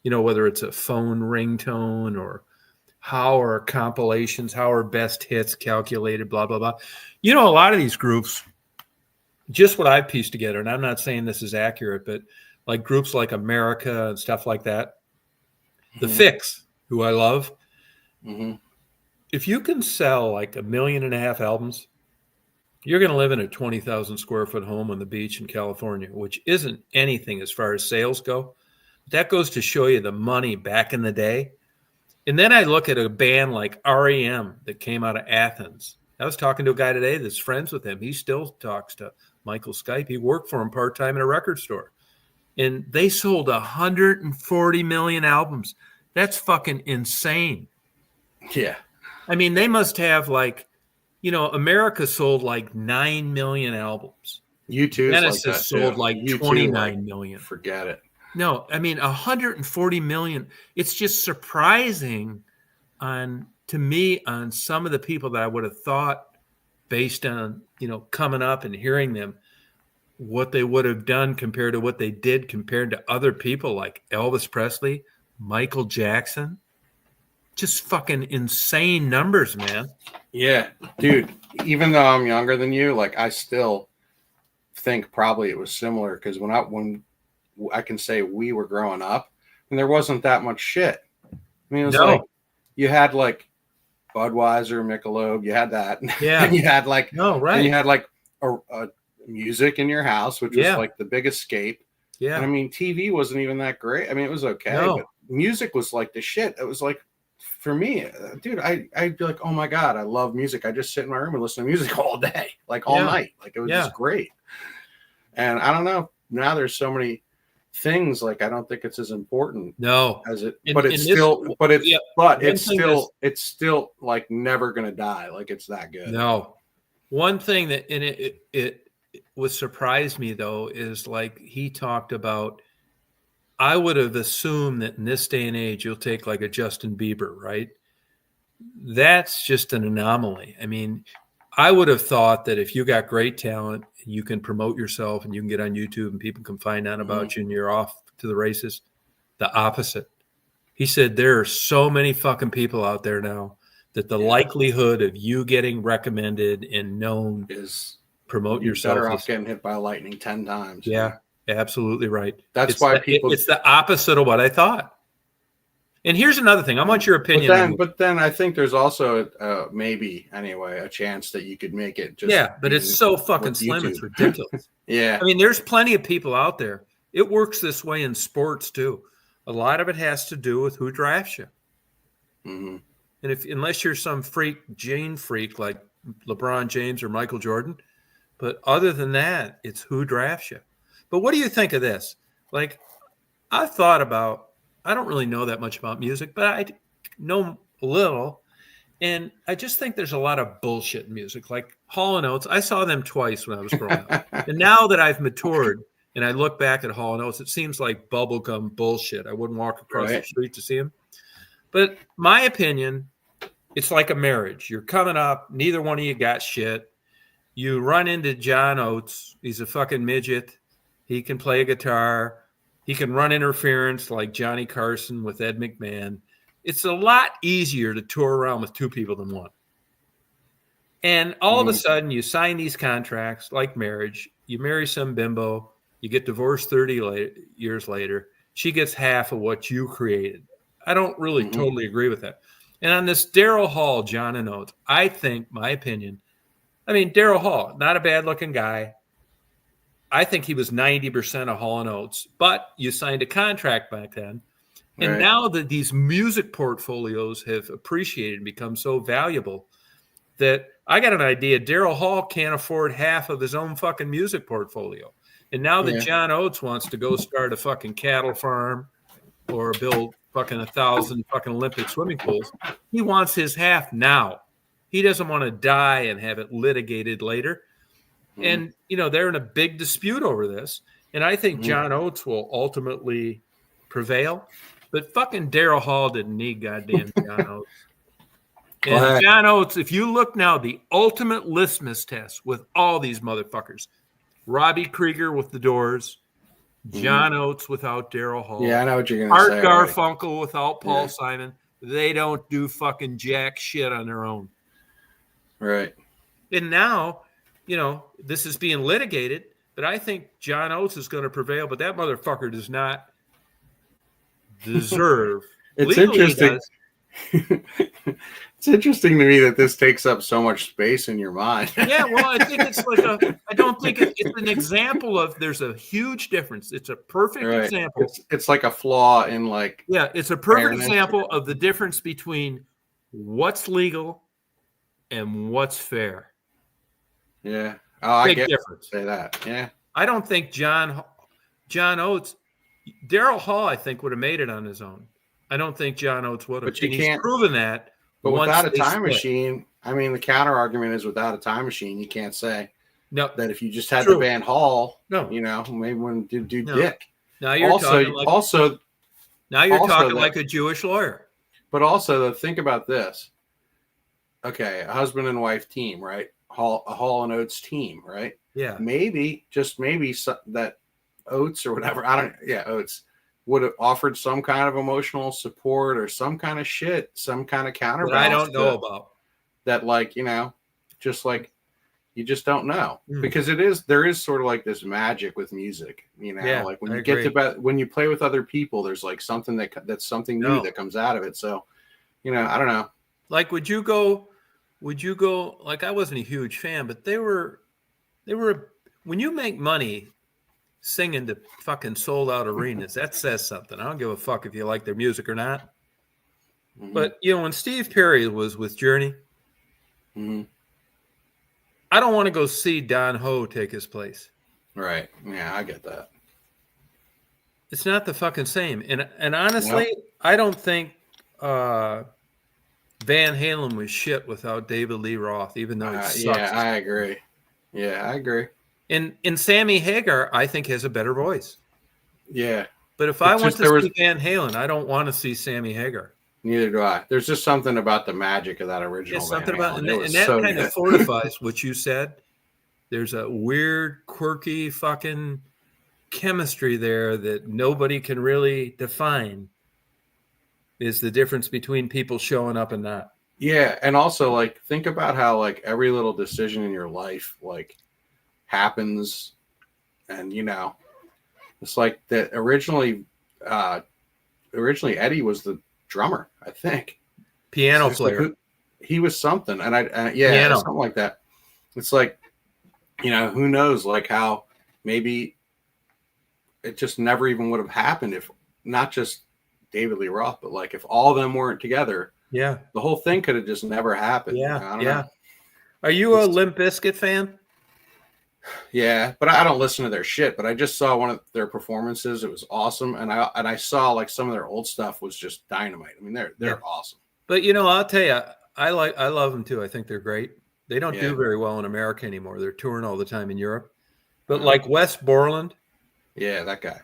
you know, whether it's a phone ringtone or how are compilations, how are best hits calculated, blah, blah, blah. You know, a lot of these groups, just what I've pieced together, and I'm not saying this is accurate, but like groups like America and stuff like that, The Fix, who I love, if you can sell like 1.5 million albums, you're going to live in a 20,000 square foot home on the beach in California, which isn't anything as far as sales go. That goes to show you the money back in the day. And then I look at a band like REM that came out of Athens. I was talking to a guy today that's friends with him. He still talks to Michael Stipe. He worked for him part-time in a record store. And they sold 140 million albums. That's fucking insane. Yeah. I mean, they must have like, you know, America sold like 9 million albums. U2 Genesis sold like 29 million. Forget it. No, I mean 140 million. It's just surprising to me on some of the people that I would have thought, based on, you know, coming up and hearing them, what they would have done compared to what they did compared to other people like Elvis Presley, Michael Jackson. Just fucking insane numbers, man. Yeah, dude. Even though I'm younger than you, like I still think probably it was similar, because when I can say we were growing up, and there wasn't that much shit. I mean, it was like you had like Budweiser, Michelob, you had that, and you had like and you had like a music in your house, which was like the big escape. Yeah, and I mean, TV wasn't even that great. I mean, it was okay, but music was like the shit. It was like for me, dude, I'd be like, oh my God, I love music. I just sit in my room and listen to music all day, like all night. Like it was just great. And I don't know. Now there's so many things, like I don't think it's as important as it, but it's still like never gonna die. Like it's that good. No. One thing that it what surprised me though is like he talked about, I would have assumed that in this day and age you'll take like a Justin Bieber, right? That's just an anomaly. I mean, I would have thought that if you got great talent, you can promote yourself and you can get on YouTube and people can find out about you and you're off to the races. The opposite. He said there are so many fucking people out there now that the likelihood of you getting recommended and known is promote yourself. Better off getting hit by lightning 10 times. Yeah, absolutely right. That's why it's the opposite of what I thought. And here's another thing. I want your opinion. But then I think there's also maybe anyway a chance that you could make it. Just but it's so fucking slim. It's ridiculous. I mean, there's plenty of people out there. It works this way in sports too. A lot of it has to do with who drafts you. Mm-hmm. And unless you're some gene freak like LeBron James or Michael Jordan, but other than that, it's who drafts you. But what do you think of this? Like, I don't really know that much about music, but I know a little. And I just think there's a lot of bullshit in music. Like Hall & Oates, I saw them twice when I was growing up. And now that I've matured and I look back at Hall & Oates, it seems like bubblegum bullshit. I wouldn't walk across the street to see him. But my opinion, it's like a marriage. You're coming up, neither one of you got shit. You run into John Oates. He's a fucking midget. He can play a guitar. He can run interference like Johnny Carson with Ed McMahon. It's a lot easier to tour around with two people than one. And all of a sudden, you sign these contracts like marriage. You marry some bimbo. You get divorced 30 years later. She gets half of what you created. I don't really totally agree with that. And on this Daryl Hall, John and Oates, I think, my opinion, Daryl Hall, not a bad-looking guy. I think he was 90% of Hall & Oates, but you signed a contract back then. And now that these music portfolios have appreciated and become so valuable that I got an idea, Daryl Hall can't afford half of his own fucking music portfolio. And now that John Oates wants to go start a fucking cattle farm or build fucking 1,000 fucking Olympic swimming pools, he wants his half now. He doesn't want to die and have it litigated later. And, they're in a big dispute over this. And I think John Oates will ultimately prevail. But fucking Daryl Hall didn't need goddamn John Oates. And John Oates, if you look now, the ultimate litmus test with all these motherfuckers, Robbie Krieger with the Doors, John Oates without Daryl Hall. Yeah, I know what you're going to say. Art Garfunkel without Paul Simon. They don't do fucking jack shit on their own. Right. And now, this is being litigated, but I think John Oates is going to prevail, but that motherfucker does not deserve. It's interesting. It's interesting to me that this takes up so much space in your mind. Yeah, well, I think it's like I don't think it's an example of there's a huge difference. It's a perfect example. It's like a flaw in like. Yeah, it's a perfect example of the difference between what's legal and what's fair. Yeah. Oh, I get difference. Say that. Yeah. I don't think John Oates, Daryl Hall, I think would have made it on his own. I don't think John Oates would have. But he's proven that. But without a time machine, the counter argument is without a time machine, you can't say that if you just had the band Hall, maybe wouldn't do dick. Now you're talking like a Jewish lawyer. But also, think about this. Okay, a husband and wife team, right? A Hall and Oates team, right? Yeah. Maybe, just maybe, that Oates or whatever, Oates would have offered some kind of emotional support or some kind of shit, some kind of counterbalance. That I don't know about. That, like, just like, you just don't know. Because there is sort of like this magic with music, like when you get to when you play with other people, there's like something that's something new that comes out of it. So, I don't know. Like, would you go, like, I wasn't a huge fan, but they were, when you make money singing to fucking sold out arenas, that says something. I don't give a fuck if you like their music or not. But when Steve Perry was with Journey, I don't want to go see Don Ho take his place. Right. Yeah, I get that. It's not the fucking same. And honestly, I don't think Van Halen was shit without David Lee Roth, even though he sucks. Yeah, I agree. Yeah, I agree. And Sammy Hagar, I think, has a better voice. Yeah. But if I want to see Van Halen, I don't want to see Sammy Hagar. Neither do I. There's just something about the magic of that original. Yeah, something about, and that so kind of fortifies what you said. There's a weird, quirky fucking chemistry there that nobody can really define. Is the difference between people showing up and not. Yeah, and also like think about how like every little decision in your life like happens, and it's like that originally Eddie was the drummer, I think. Piano player. Like, he was something, and something like that. It's like, who knows, like how maybe it just never even would have happened if not just David Lee Roth, but like if all of them weren't together. Yeah, the whole thing could have just never happened. Yeah, I don't know. Are you a Limp Bizkit fan? Yeah, but I don't listen to their shit. But I just saw one of their performances. It was awesome, and I saw like some of their old stuff was just dynamite. I mean, they're awesome. But I'll tell you, I love them too. I think they're great. They don't do very well in America anymore. They're touring all the time in Europe. But like Wes Borland, that guy.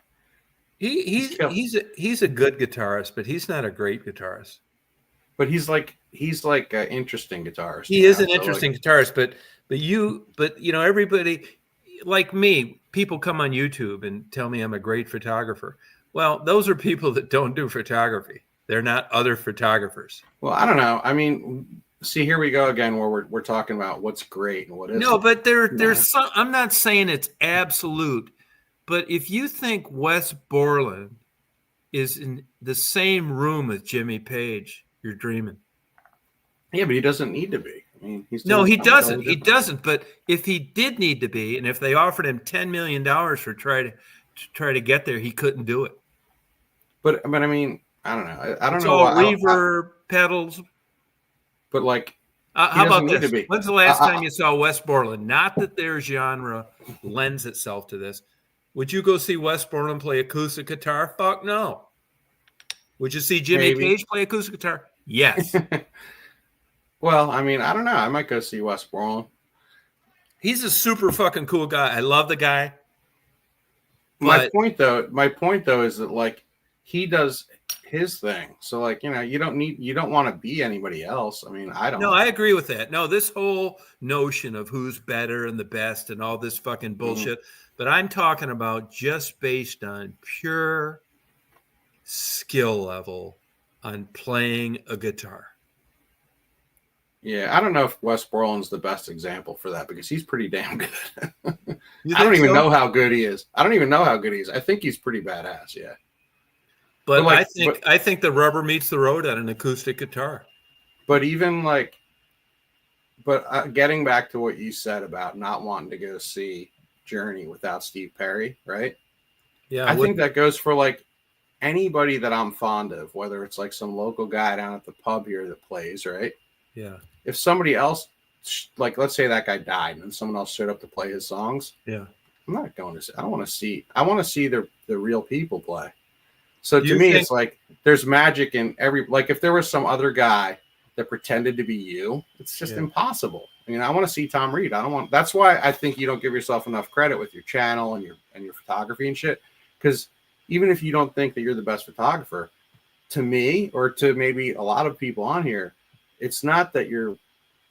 He's a good guitarist, but he's not a great guitarist. But he's like an interesting guitarist. He is an interesting guitarist, but everybody like me, people come on YouTube and tell me I'm a great photographer. Well, those are people that don't do photography. They're not other photographers. Well, I don't know. I mean, see, here we go again, where we're talking about what's great and what isn't. No, but there's some. I'm not saying it's absolute, but if you think Wes Borland is in the same room as Jimmy Page, you're dreaming. Yeah, but he doesn't need to be. I mean, he doesn't. He doesn't. But if he did need to be, and if they offered him $10 million for try to get there, he couldn't do it. But I mean, I don't know. I don't it's know. All reverb pedals. But like, how about this? When's the last time you saw Wes Borland? Not that their genre lends itself to this. Would you go see Wes Borland play acoustic guitar? Fuck no. Would you see Jimmy Page play acoustic guitar? Yes. Well, I mean, I don't know. I might go see Wes Borland. He's a super fucking cool guy. I love the guy. My point though is that like he does his thing. So like, you don't want to be anybody else. I mean, I don't. No, I agree with that. No, this whole notion of who's better and the best and all this fucking bullshit. But I'm talking about just based on pure skill level on playing a guitar. Yeah, I don't know if Wes Borland's the best example for that because he's pretty damn good. I don't even know how good he is. I think he's pretty badass, yeah. But I think the rubber meets the road on an acoustic guitar. But even like, getting back to what you said about not wanting to go see Journey without Steve Perry, right? Yeah, I think that goes for like anybody that I'm fond of, whether it's like some local guy down at the pub here that plays, right? Yeah. If somebody else, like let's say that guy died and someone else showed up to play his songs, yeah, I'm not going to see. I want to see the real people play. So to me, it's like there's magic in every. Like if there was some other guy that pretended to be you, it's just impossible. I mean, I want to see Tom Reed. I don't want. That's why I think you don't give yourself enough credit with your channel and your photography and shit. Because even if you don't think that you're the best photographer, to me or to maybe a lot of people on here, it's not that you're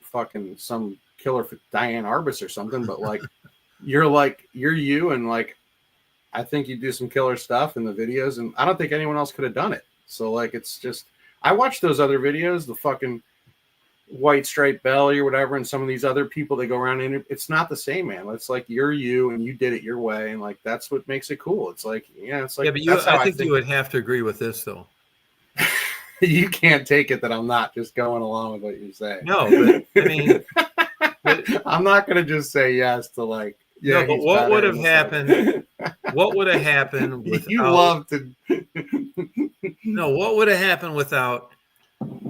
fucking some killer for Diane Arbus or something, but like you're you, and like I think you do some killer stuff in the videos, and I don't think anyone else could have done it. So like it's just I watched those other videos, the fucking White Stripe Belly or whatever, and some of these other people that go around, and it's not the same, man. It's like you're you and you did it your way, and like that's what makes it cool. It's like it's like but I think you would have to agree with this though. You can't take it that I'm not just going along with what you're saying. No, but I mean, I'm not going to just say yes to like. Yeah, no, but what would have happened? What would have happened? You love to. No, what would have happened without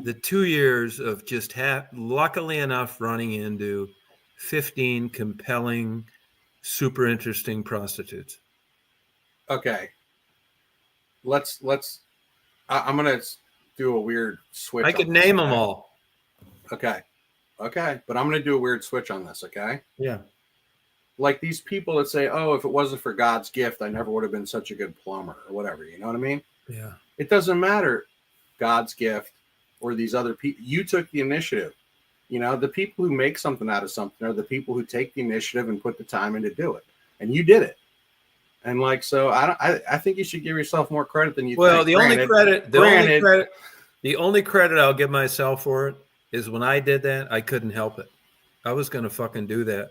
the 2 years of just luckily enough running into 15 compelling, super interesting prostitutes. Okay. I'm going to do a weird switch. I could name them all. Okay. Okay. But I'm going to do a weird switch on this. Okay. Yeah. Like these people that say, oh, if it wasn't for God's gift, I never would have been such a good plumber or whatever. You know what I mean? Yeah. It doesn't matter God's gift or these other people. You took the initiative. You know, the people who make something out of something are the people who take the initiative and put the time in to do it. And you did it. And like, so I think you should give yourself more credit than you think. Well, the only credit I'll give myself for it is when I did that, I couldn't help it. I was going to fucking do that.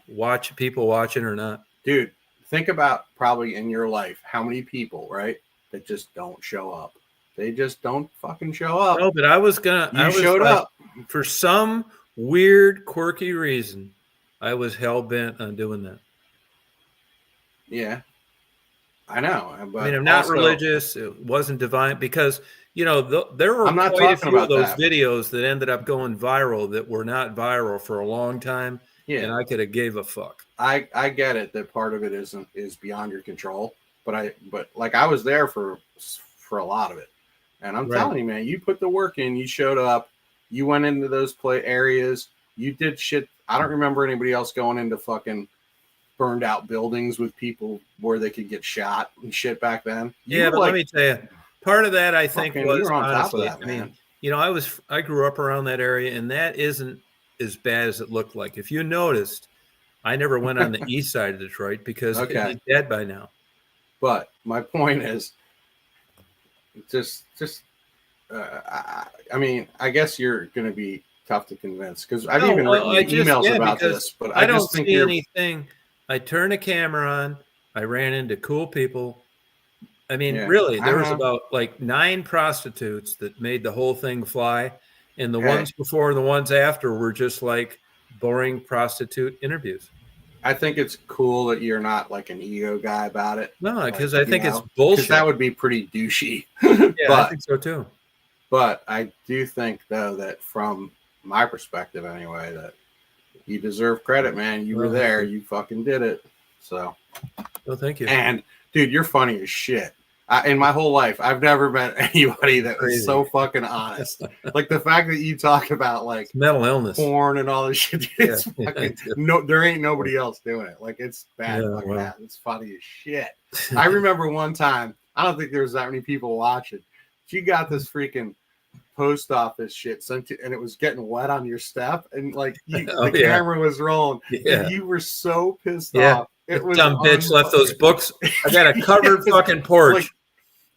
Watch people watching or not. Dude, think about probably in your life, how many people, right, that just don't show up. They just don't fucking show up. No, but I showed up. For some weird, quirky reason, I was hell-bent on doing that. Yeah. I know. But I mean, I'm not religious. It wasn't divine because, you know, there were quite a few of those videos that ended up going viral that were not viral for a long time. Yeah. And I could have gave a fuck. I get it that part of it is beyond your control, but like I was there for a lot of it. And I'm telling you, man, you put the work in, you showed up, you went into those play areas, you did shit. I don't remember anybody else going into fucking burned out buildings with people where they could get shot and shit back then. But let me tell you, part of that I think was on honestly, top of that, man. I mean, you know, I grew up around that area, and that isn't as bad as it looked like. If you noticed, I never went on the east side of Detroit because it's dead by now. But my point is, I mean, I guess you're going to be tough to convince because I've even written emails about this, but I don't see anything. I turned a camera on. I ran into cool people. I mean, really, there was about like 9 prostitutes that made the whole thing fly. And the ones before and the ones after were just like boring prostitute interviews. I think it's cool that you're not like an ego guy about it. No, because I think it's bullshit. That would be pretty douchey. Yeah, I think so too. But I do think, though, that from my perspective anyway, that you deserve credit, man. You were there. You fucking did it. So. Well, thank you. And, dude, you're funny as shit. In my whole life, I've never met anybody that was so fucking honest. Like the fact that you talk about like it's mental illness, porn, and all this shit. It's fucking, there ain't nobody else doing it. Like it's bad. That. It's funny as shit. I remember one time. I don't think there was that many people watching. She got this freaking post office shit sent to, and it was getting wet on your step, and like the camera was rolling, and you were so pissed off. It was dumb bitch left those books. I got a covered fucking porch. Like,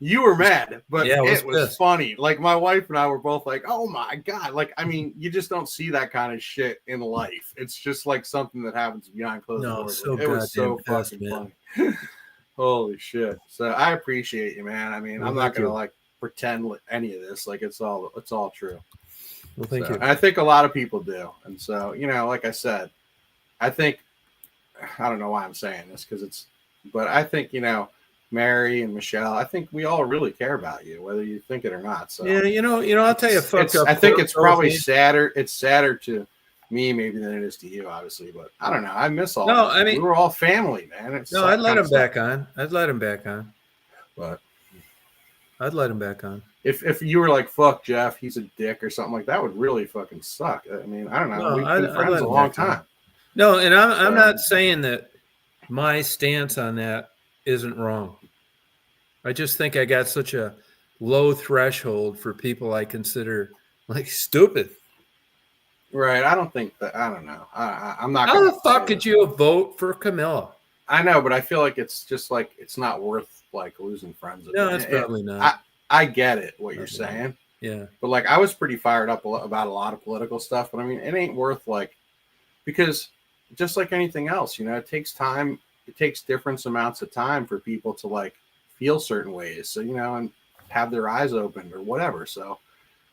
you were mad, but it was funny. Like my wife and I were both like, "Oh my god!" Like, I mean, you just don't see that kind of shit in life. It's just like something that happens behind closed doors. It was so fucking funny. Holy shit! So I appreciate you, man. I mean, I'm not gonna like pretend any of this. Like it's all true. Well, thank you. I think a lot of people do, and so you know, like I said, I don't know why I'm saying this but I think you know. Mary and Michelle, I think we all really care about you, whether you think it or not. So yeah, you know, I'll tell you, I think it's probably sadder. It's sadder to me maybe than it is to you, obviously. But I don't know. I miss all. No, I mean, we were all family, man. I'd let him back on. I'd let him back on. But I'd let him back on. If you were like, "Fuck Jeff, he's a dick" or something like that, would really fucking suck. I mean, I don't know. We've been friends a long time. No, and I'm not saying that my stance on that isn't wrong. I just think I got such a low threshold for people I consider like stupid. Right. I don't think that. I don't know. I'm not. How the fuck could you vote for Camilla? I know, but I feel like it's just like it's not worth like losing friends. No, it's probably not. I get it what you're saying. Yeah. But like I was pretty fired up about a lot of political stuff, but I mean it ain't worth like because just like anything else, you know, it takes time. It takes different amounts of time for people to like feel certain ways. So, you know, and have their eyes opened or whatever. So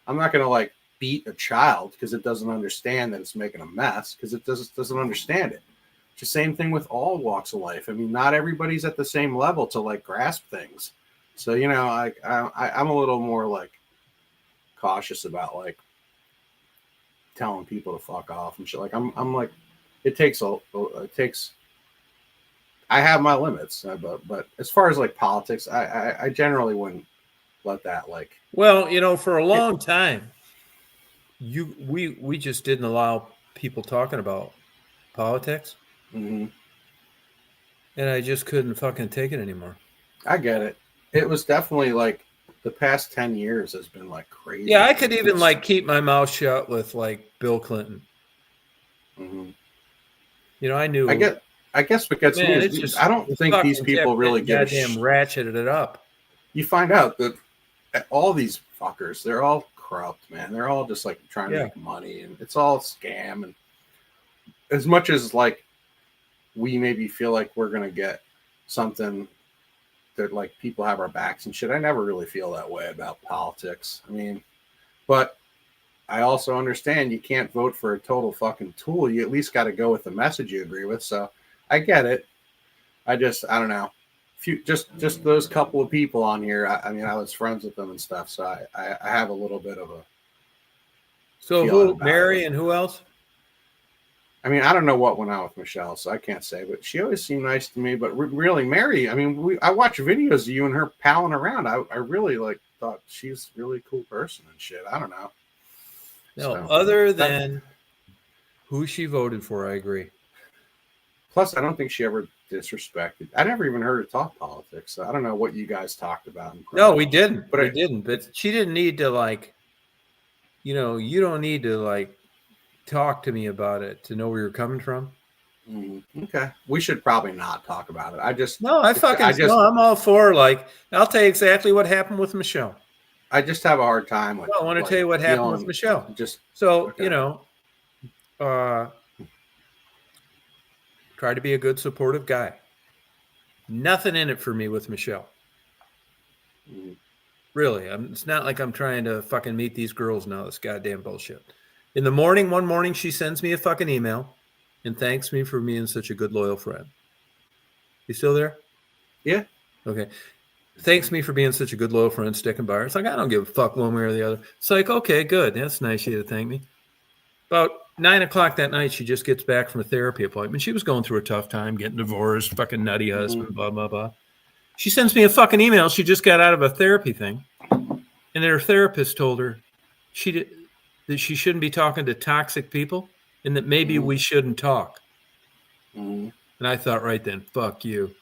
I'm not going to like beat a child because it doesn't understand that it's making a mess because it doesn't understand it. It's the same thing with all walks of life. I mean, not everybody's at the same level to like grasp things. So, you know, I'm a little more like cautious about like telling people to fuck off and shit. Like I'm like, it takes. I have my limits, but as far as like politics, I generally wouldn't let that like. Well, for a long time, we just didn't allow people talking about politics, mm-hmm. and I just couldn't fucking take it anymore. I get it. It was definitely like the past 10 years has been like crazy. Yeah, I could even like keep my mouth shut with like Bill Clinton. Mm-hmm. I knew. I guess what gets me is just, I don't think these people really give a shit. Ratcheted it up. You find out that all these fuckers, they're all corrupt, man. They're all just like trying to make money, and it's all a scam. And as much as like we maybe feel like we're gonna get something that like people have our backs and shit, I never really feel that way about politics. I mean, but I also understand you can't vote for a total fucking tool. You at least got to go with the message you agree with. So I get it. I don't know. Just those couple of people on here. I mean, I was friends with them and stuff, so I have a little bit of a. So who, Mary, and who else? I mean, I don't know what went on with Michelle, so I can't say. But she always seemed nice to me. But really, Mary. I mean, I watch videos of you and her palling around. I really like thought she's a really cool person and shit. I don't know. No, so, other than who she voted for, I agree. Plus, I don't think she ever disrespected. I never even heard her talk politics. So I don't know what you guys talked about. No, we didn't. But But she didn't need to like. You don't need to like talk to me about it to know where you're coming from. Okay, we should probably not talk about it. I'm all for like. I'll tell you exactly what happened with Michelle. I just have a hard time with. I want to tell you what happened with Michelle. Try to be a good, supportive guy. Nothing in it for me with Michelle. Really, it's not like I'm trying to fucking meet these girls now. This goddamn bullshit. In the morning, one morning, she sends me a fucking email and thanks me for being such a good, loyal friend. You still there? Yeah. Okay. Thanks me for being such a good, loyal friend, sticking by her. It's like, I don't give a fuck one way or the other. It's like, okay, good. That's nice of you to thank me. About 9:00 that night, she just gets back from a therapy appointment. She was going through a tough time, getting divorced, fucking nutty husband, blah, blah, blah. She sends me a fucking email. She just got out of a therapy thing. And her therapist told her that she shouldn't be talking to toxic people and that maybe we shouldn't talk. And I thought right then, fuck you.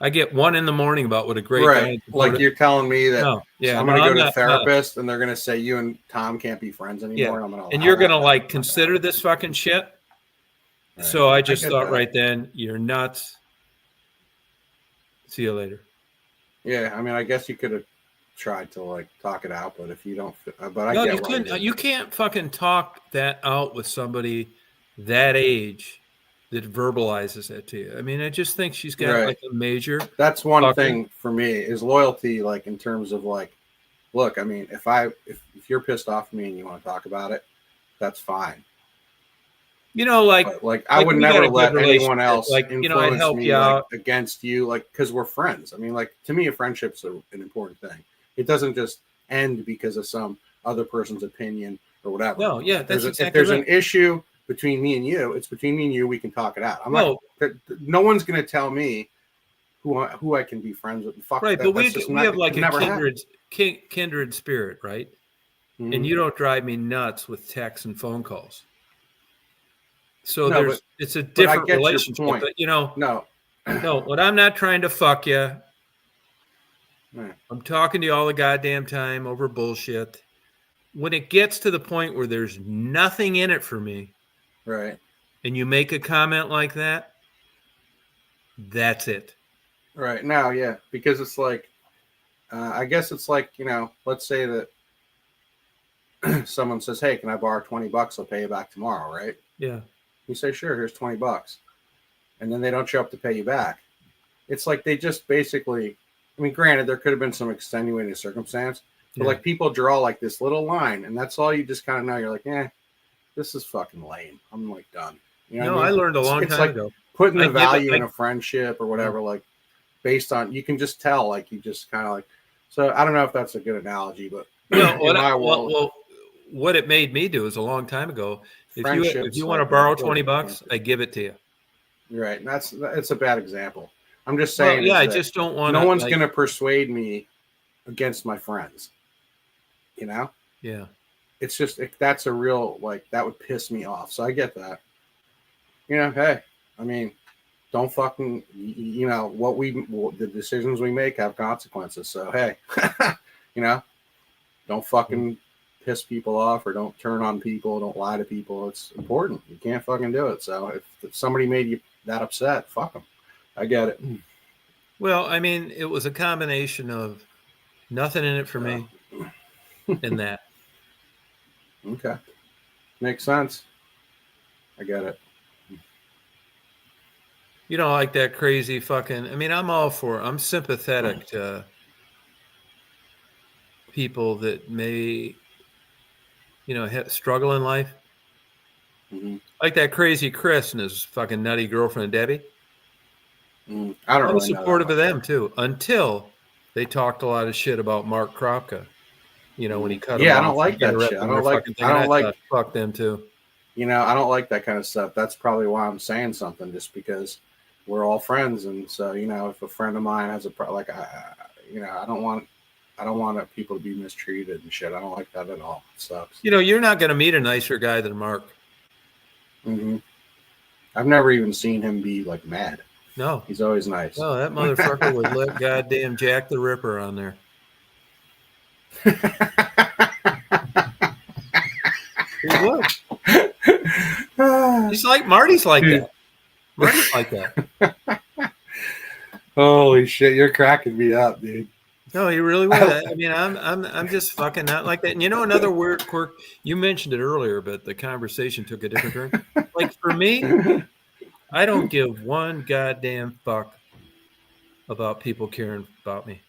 I get 1 a.m. about what a great guy. Like you're telling me that I'm going to go to a therapist and they're going to say you and Tom can't be friends anymore. Yeah. And you're going to like consider this fucking shit. Right. So I just thought right then, you're nuts. See you later. Yeah. I mean, I guess you could have tried to like talk it out, but if you don't, but you can't fucking talk that out with somebody that age that verbalizes it to you. I mean, I just think she's got like a major. That's one thing for me is loyalty. Like in terms of like, look, I mean, if you're pissed off at me and you want to talk about it, that's fine. Like I would never let anyone else influence help me you out against you, like because we're friends. I mean, like to me, a friendship's an important thing. It doesn't just end because of some other person's opinion or whatever. No, yeah, that's if there's an issue between me and you, it's between me and you. We can talk it out. No one's going to tell me who I can be friends with. Fuck right, but we have like a kindred spirit, right? Mm-hmm. And you don't drive me nuts with texts and phone calls. So it's a different relationship. But no, when I'm not trying to fuck you, I'm talking to you all the goddamn time over bullshit. When it gets to the point where there's nothing in it for me, right, and you make a comment like that, that's it. Right. Now, yeah, because it's like, I guess it's like, let's say that someone says, hey, can I borrow $20? I'll pay you back tomorrow, right? Yeah. You say, sure, here's $20. And then they don't show up to pay you back. It's like they just basically, I mean, granted, there could have been some extenuating circumstance, but like people draw like this little line, and that's all you just kind of know. You're like, this is fucking lame. I'm like done. You know what I mean? I learned a long time ago. Putting the value in a friendship or whatever, like based on, you can just tell, like you just kind of like, so I don't know if that's a good analogy, but Well, in my world. What it made me do is a long time ago. If you want to like borrow $20, I give it to you. You're right. And it's a bad example. I'm just Well, saying yeah, I that just don't want no to. one's going to persuade me against my friends. You know? Yeah. It's just that's a real that would piss me off. So I get that. You know, hey, I mean, don't fucking the decisions we make have consequences. So hey, don't fucking piss people off or don't turn on people, don't lie to people. It's important. You can't fucking do it. So if somebody made you that upset, fuck them. I get it. Well, I mean, it was a combination of nothing in it for me and that. Okay. Makes sense. I get it. Like that crazy fucking, I mean, I'm sympathetic to people that may, struggle in life. Mm-hmm. Like that crazy Chris and his fucking nutty girlfriend, Debbie. I don't I'm really know that supportive much of them too, until they talked a lot of shit about Mark Kropka. When he cut him I off don't like and that shit. interrupting their fucking thing. I thought, fuck them too. I don't like that kind of stuff. That's probably why I'm saying something, just because we're all friends. And so, if a friend of mine has a I don't want people to be mistreated and shit. I don't like that at all. It sucks. You're not going to meet a nicer guy than Mark. Mm-hmm. I've never even seen him be mad. No, he's always nice. No, that motherfucker would let goddamn Jack the Ripper on there. He would. He's like Marty's like that. Marty's like that. Holy shit, you're cracking me up, dude. No, he really would. I mean, I'm just fucking not like that. And another weird quirk. You mentioned it earlier, but the conversation took a different turn. Like for me, I don't give one goddamn fuck about people caring about me.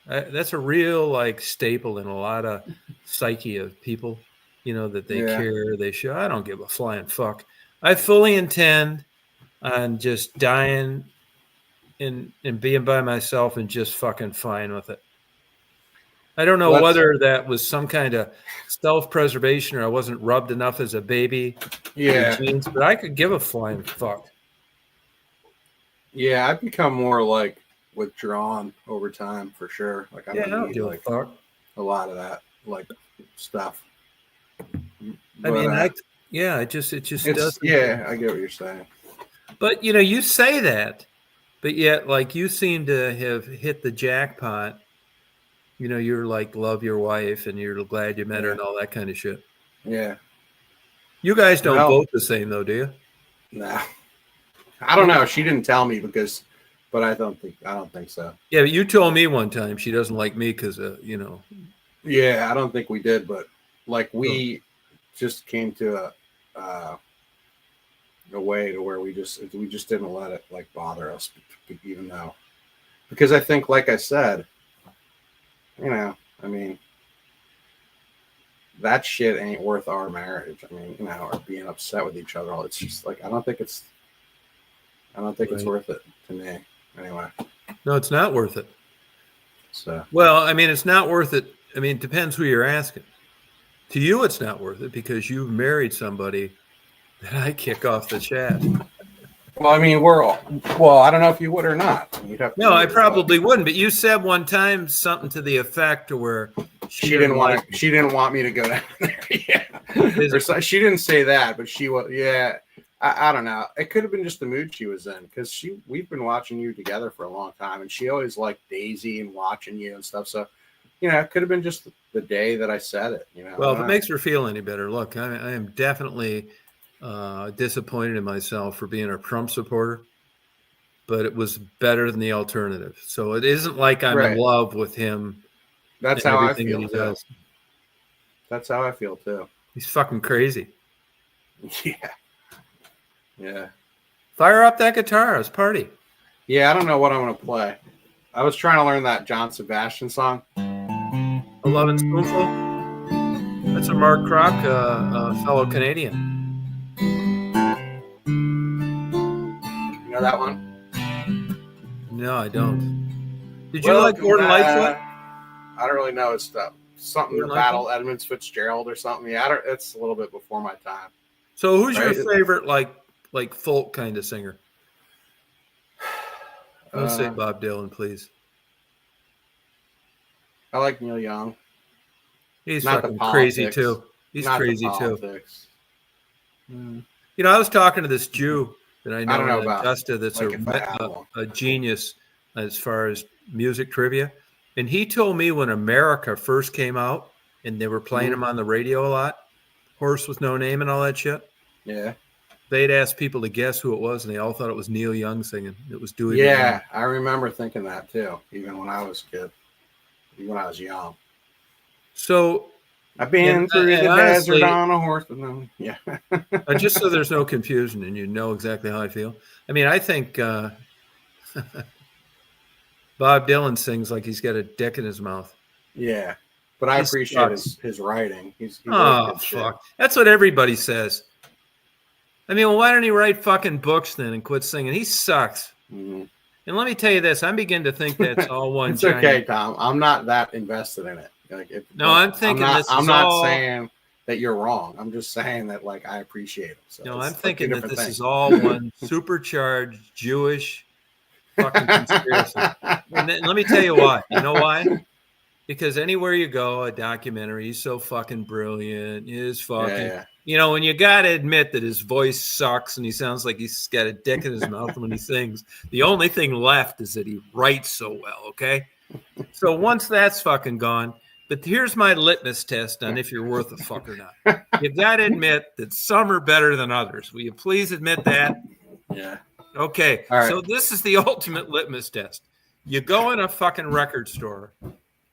That's a real staple in a lot of psyche of people. That they care, they show. I don't give a flying fuck. I fully intend on just dying and being by myself and just fucking fine with it. I don't know whether that was some kind of self-preservation or I wasn't rubbed enough as a baby. Yeah. Genes, but I could give a flying fuck. Yeah, I've become more withdrawn over time for sure. I don't need a lot of that stuff. But, I mean, it just doesn't. Yeah, I get what you're saying. But you say that, but yet you seem to have hit the jackpot. You're love your wife and you're glad you met her and all that kind of shit. Yeah. You guys don't vote the same though, do you? No. I don't know. She didn't tell me but I don't think so. Yeah, but you told me one time she doesn't like me because Yeah, I don't think we did, but we just came to a way to where we just didn't let it bother us, even though, because I think, like I said, I mean, that shit ain't worth our marriage. I mean, or being upset with each other. It's just I don't think it's worth it to me. Anyway. No, it's not worth it. So. Well, I mean, it's not worth it. I mean, it depends who you're asking. To you, it's not worth it because you've married somebody that I kick off the chat. Well, I mean, I don't know if you would or not. No, I probably wouldn't. But you said one time something to the effect to where she didn't want me to go down there. Yeah. She didn't say that, but she was. Yeah. I don't know. It could have been just the mood she was in because we've been watching you together for a long time, and she always liked Daisy and watching you and stuff. So, it could have been just the day that I said it. Well, if it makes her feel any better, look, I am definitely disappointed in myself for being a Trump supporter, but it was better than the alternative. So it isn't like I'm in love with him. That's how I feel too. That's how I feel too. He's fucking crazy. Yeah. Yeah. Fire up that guitar. Let's party. Yeah, I don't know what I'm going to play. I was trying to learn that John Sebastian song. A Lovin' Spoonful. That's a Mark Kroc, fellow Canadian. You know that one? No, I don't. Did you like Gordon Lightfoot? I don't really know his stuff something to battle Edmonds Fitzgerald or something. Yeah, it's a little bit before my time. So who's your favorite like folk kind of singer? Don't say Bob Dylan, please. I like Neil Young. He's not fucking crazy too. He's not crazy too. You know, I was talking to this Jew that I know in Augusta that's a genius as far as music trivia. And he told me when America first came out and they were playing him on the radio a lot, Horse with No Name and all that shit. Yeah. They'd ask people to guess who it was, and they all thought it was Neil Young singing. It was Dewey. Yeah, I remember thinking that too, even when I was a kid, even when I was young. So I've been through the desert on a horse with no. Yeah. Just so there's no confusion and you know exactly how I feel. I mean, I think Bob Dylan sings like he's got a dick in his mouth. Yeah, but I appreciate his writing. He's fuck. Shit. That's what everybody says. I mean, well, why don't he write fucking books then and quit singing? He sucks. Mm-hmm. And let me tell you this, I'm beginning to think that's all one. It's okay, Tom. I'm not that invested in it. I'm thinking I'm not saying that you're wrong. I'm just saying that like I appreciate it. So no, I'm thinking that this is all one supercharged Jewish fucking conspiracy. And then, let me tell you why. You know why? Because anywhere you go, a documentary, he's so fucking brilliant. He's fucking, you know, and you got to admit that his voice sucks and he sounds like he's got a dick in his mouth when he sings. The only thing left is that he writes so well, okay? So once that's fucking gone, but here's my litmus test on if you're worth a fuck or not. You got to admit that some are better than others. Will you please admit that? Yeah. Okay. All right. So this is the ultimate litmus test. You go in a fucking record store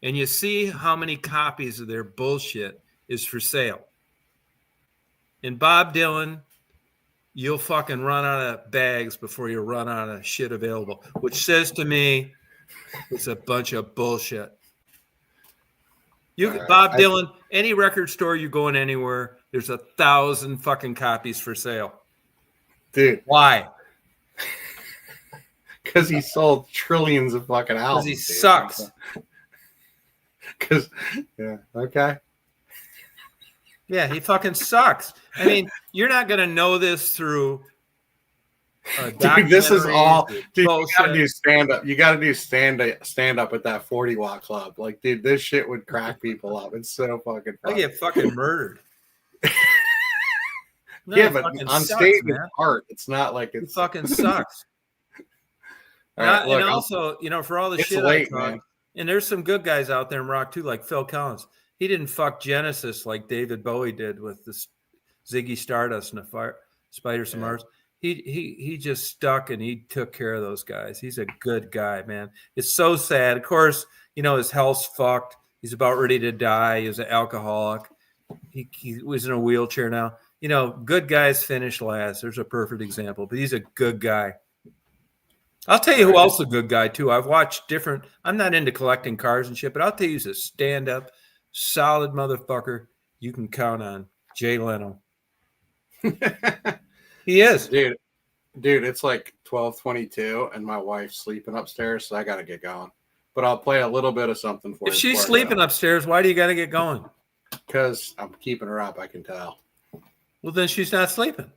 and you see how many copies of their bullshit is for sale. And Bob Dylan, you'll fucking run out of bags before you run out of shit available, which says to me it's a bunch of bullshit. Bob Dylan, any record store you go in anywhere, there's 1,000 fucking copies for sale. Dude. Why? Because he sold trillions of fucking albums. Because he sucks. Because, yeah, okay. Yeah, he fucking sucks. I mean, you're not going to know this through dude, this is all, dude, you got to do stand-up. You got to do stand-up at that 40-watt club. Like, dude, this shit would crack people up. It's so fucking funny. I get fucking murdered. No, yeah, but on stage it's art. It's not like it fucking sucks. Right, look, and also, you know, for all the shit late, I talk, and there's some good guys out there in rock too, like Phil Collins. He didn't fuck Genesis like David Bowie did with this Ziggy Stardust and the Spiders from Mars. He just stuck and he took care of those guys. He's a good guy, man. It's so sad. Of course, you know, his health's fucked. He's about ready to die. He was an alcoholic. He was in a wheelchair now. You know, good guys finish last. There's a perfect example, but he's a good guy. I'll tell you who else is a good guy, too. I've watched different – I'm not into collecting cars and shit, but I'll tell you he's a stand-up, solid motherfucker you can count on. Jay Leno. He is. Dude, it's like 12:22, and my wife's sleeping upstairs, so I got to get going. But I'll play a little bit of something for you. If she's sleeping upstairs, why do you got to get going? Because I'm keeping her up, I can tell. Well, then she's not sleeping.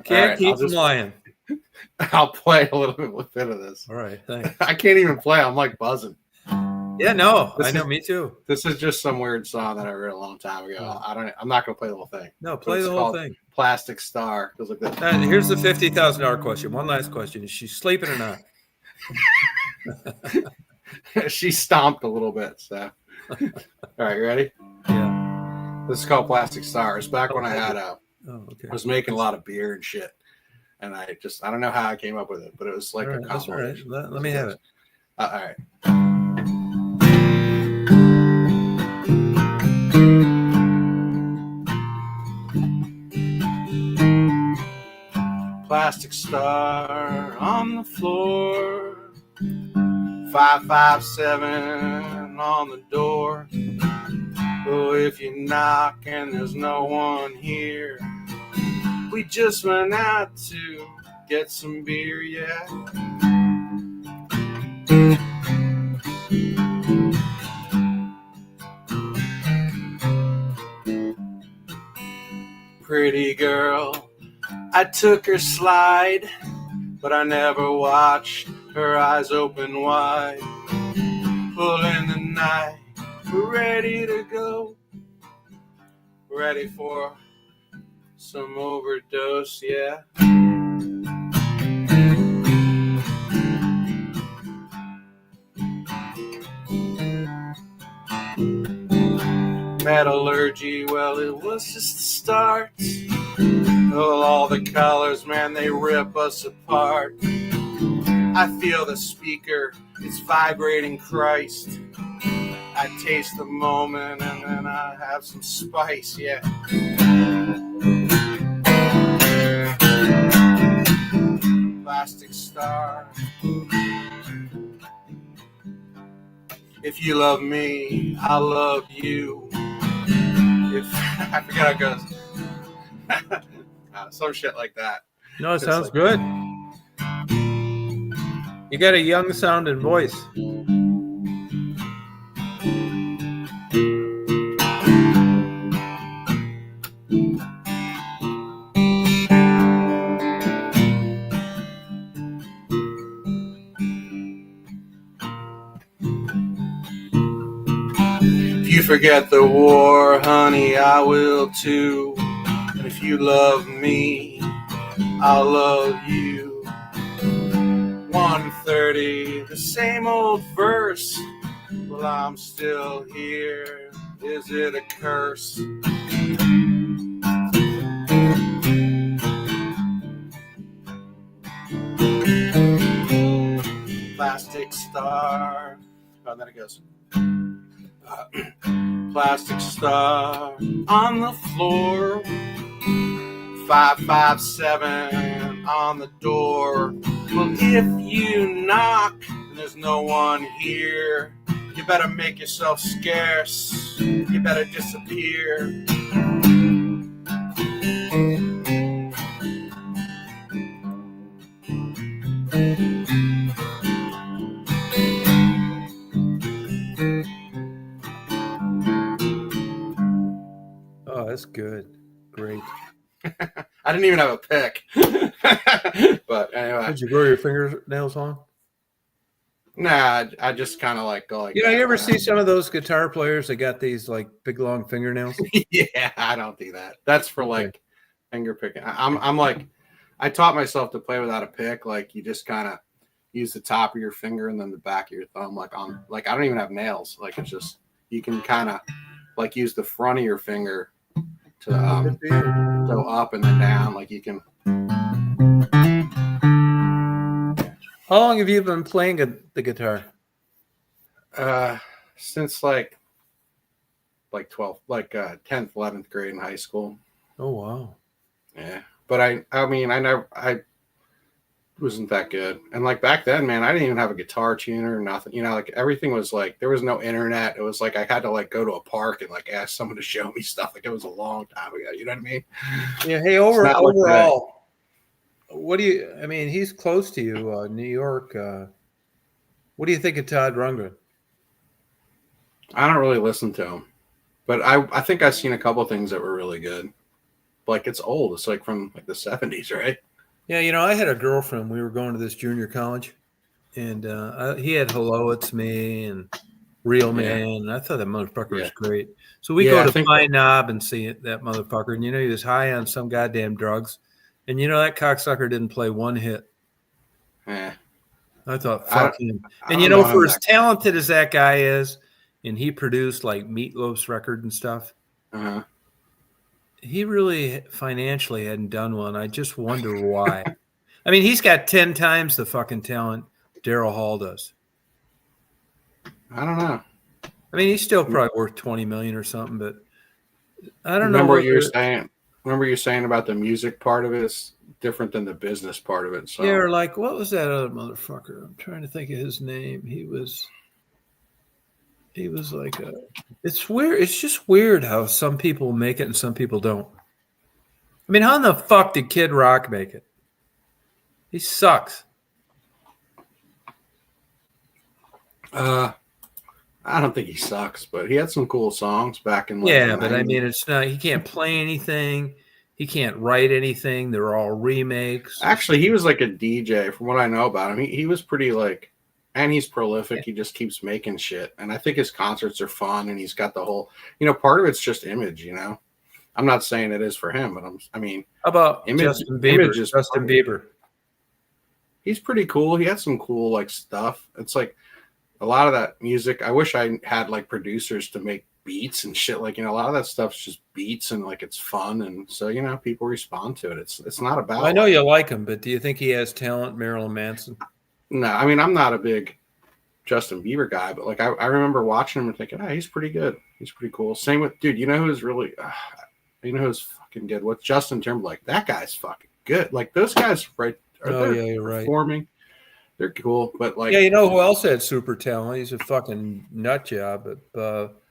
Can't keep them lying. I'll play a little bit of this. All right, thanks. I can't even play. I'm like buzzing. Yeah, no, I know, me too. This is just some weird song that I wrote a long time ago. I'm not going to play the whole thing. No, play the whole thing. Plastic Star. Goes like this. Here's the $50,000 question. One last question: is she sleeping or not? She stomped a little bit. So, all right, you ready? Yeah. This is called Plastic Star. It's back when I had I was making a lot of beer and shit, and I don't know how I came up with it, but it was like a compilation. All right. Let me have it. All right. Plastic star on the floor, 557 on the door. Oh, if you knock and there's no one here, we just went out to get some beer, yeah. Pretty girl, I took her slide, but I never watched her eyes open wide. Pulling the night, we're ready to go, ready for some overdose, yeah. Metallurgy, well, it was just the start. Oh, all the colors, man, they rip us apart. I feel the speaker, it's vibrating Christ. I taste the moment and then I have some spice, yeah. Plastic star. If you love me, I love you. If I forget how it goes. Some shit like that. No, it sounds good. You got a young sounding voice. If you forget the war, honey, I will too. And if you love me, I'll love you. 1:30, the same old verse. Well, I'm still here. Is it a curse? Plastic star. Oh, and then it goes. Plastic star on the floor. 557 on the door. Well, if you knock and there's no one here, you better make yourself scarce. You better disappear. Oh, that's good. Great. I didn't even have a pick. But anyway. Did you grow your fingernails on? Nah, I just kind of like go like. You ever see some of those guitar players that got these like big long fingernails? Yeah, I don't do that. That's for like finger picking. I'm like, I taught myself to play without a pick. Like you just kind of use the top of your finger and then the back of your thumb. Like I don't even have nails. Like it's just you can kind of like use the front of your finger to go up and then down. Like you can. How long have you been playing the guitar? Since like 12th, 10th, 11th grade in high school. Oh wow. Yeah, but I wasn't that good. And like back then, man, I didn't even have a guitar tuner or nothing. You know, like everything was like there was no internet. It was like I had to like go to a park and like ask someone to show me stuff. Like it was a long time ago. You know what I mean? Yeah. Hey, overall. What do you? I mean, he's close to you, New York. What do you think of Todd Rundgren? I don't really listen to him, but I think I've seen a couple of things that were really good. Like it's old. It's like from like the 70s, right? Yeah, I had a girlfriend. We were going to this junior college, and he had "Hello, It's Me" and "Real Man." And I thought that motherfucker was great. So we go to Pine Knob and see that motherfucker, and he was high on some goddamn drugs. And that cocksucker didn't play one hit. Yeah. I thought, fuck him. And for as talented as that guy is, and he produced like Meatloaf's record and stuff, he really financially hadn't done one. I just wonder why. I mean, he's got 10 times the fucking talent Daryl Hall does. I don't know. I mean, he's still probably worth $20 million or something, but I don't know. Remember what you're saying? Remember you saying about the music part of it is different than the business part of it. So. Yeah, or like, what was that other motherfucker? I'm trying to think of his name. He was like it's weird. It's just weird how some people make it and some people don't. I mean, how in the fuck did Kid Rock make it? He sucks. I don't think he sucks, but he had some cool songs back in like yeah, but 90s. I mean, it's not. He can't play anything. He can't write anything. They're all remakes. Actually, he was like a DJ. From what I know about him, he was pretty like, and he's prolific. He just keeps making shit, and I think his concerts are fun. And he's got the whole, part of it's just image. I'm not saying it is for him, but I mean, how about Justin Bieber? Justin Bieber. He's pretty cool. He had some cool like stuff. It's like a lot of that music. I wish I had like producers to make beats and shit. Like, a lot of that stuff's just beats and like it's fun. And so, people respond to it. It's not about. Well, I know you like him, but do you think he has talent, Marilyn Manson? No, I mean, I'm not a big Justin Bieber guy, but like I remember watching him and thinking, he's pretty good. He's pretty cool. Same with, dude, who's really, who's fucking good? What's Justin Timberlake? That guy's fucking good. Like those guys, right? You're performing. Right. They're cool, but like, you know who else had super talent? He's a fucking nut job. But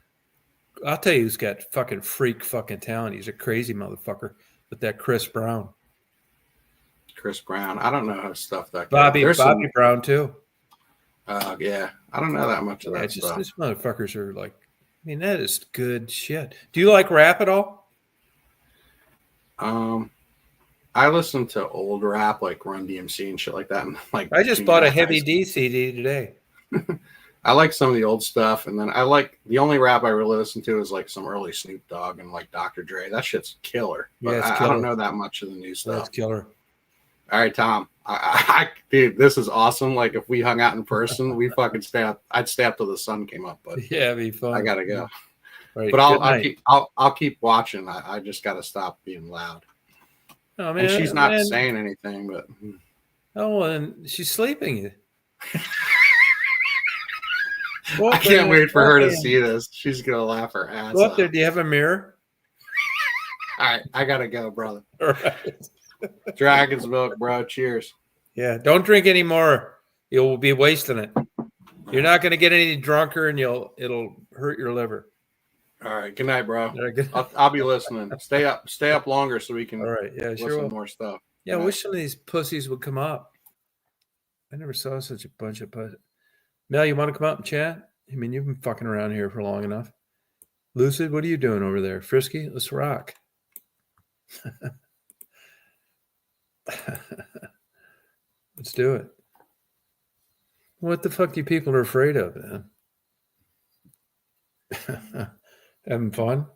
I'll tell you, who's got fucking freak fucking talent. He's a crazy motherfucker. But that Chris Brown. Chris Brown. I don't know how stuff that. Bobby Brown too. Yeah, I don't know that much of that stuff. These motherfuckers are like, I mean, that is good shit. Do you like rap at all? I listen to old rap like Run DMC and shit like that. And like, I just bought a Heavy D CD today. I like some of the old stuff, and then I like the only rap I really listen to is like some early Snoop Dogg and like Dr. Dre. That shit's killer. But yeah, I don't know that much of the new stuff. That's killer. All right, Tom. Dude, this is awesome. Like if we hung out in person, we fucking stay up. I'd stay up till the sun came up. But yeah, it'd be fun. I gotta go. Right, but I'll keep watching. I just gotta stop being loud. Oh, man, and she's not saying anything, but and she's sleeping. I can't wait for her to see this. She's gonna laugh her ass off. Do you have a mirror? All right, I gotta go, brother. All right. Dragon's milk, bro. Cheers. Yeah, don't drink any more. You'll be wasting it. You're not gonna get any drunker, and it'll hurt your liver. All right. Good night, bro. I'll be listening. Stay up longer so we can. All right. Yeah, listen to more stuff. Yeah, I wish some of these pussies would come up. I never saw such a bunch of pussies. Mel, you want to come up and chat? I mean, you've been fucking around here for long enough. Lucid, what are you doing over there? Frisky, let's rock. Let's do it. What the fuck do you people are afraid of, man? Having fun?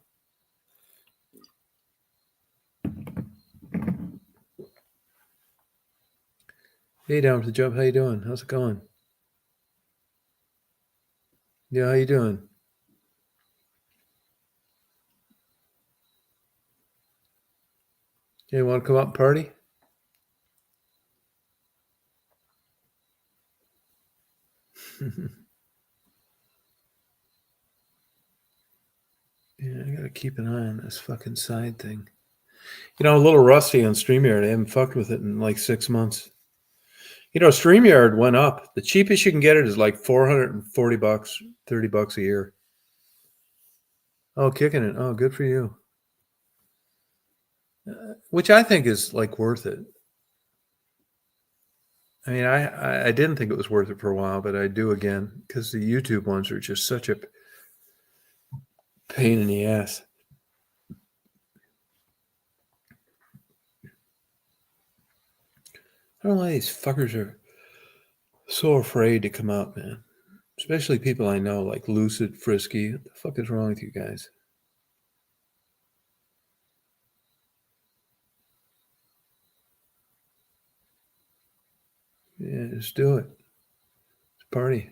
Hey, down for the jump. How you doing? How's it going? Yeah, how you doing? You want to come up and party? Yeah, I gotta keep an eye on this fucking side thing. A little rusty on StreamYard. I haven't fucked with it in like 6 months. StreamYard went up. The cheapest you can get it is like $440, $30 a year. Oh, kicking it. Oh, good for you. Which I think is like worth it. I mean, I didn't think it was worth it for a while, but I do again because the YouTube ones are just such a pain in the ass. I don't know why these fuckers are so afraid to come out, man. Especially people I know, like Lucid, Frisky. What the fuck is wrong with you guys? Yeah, just do it. It's a party.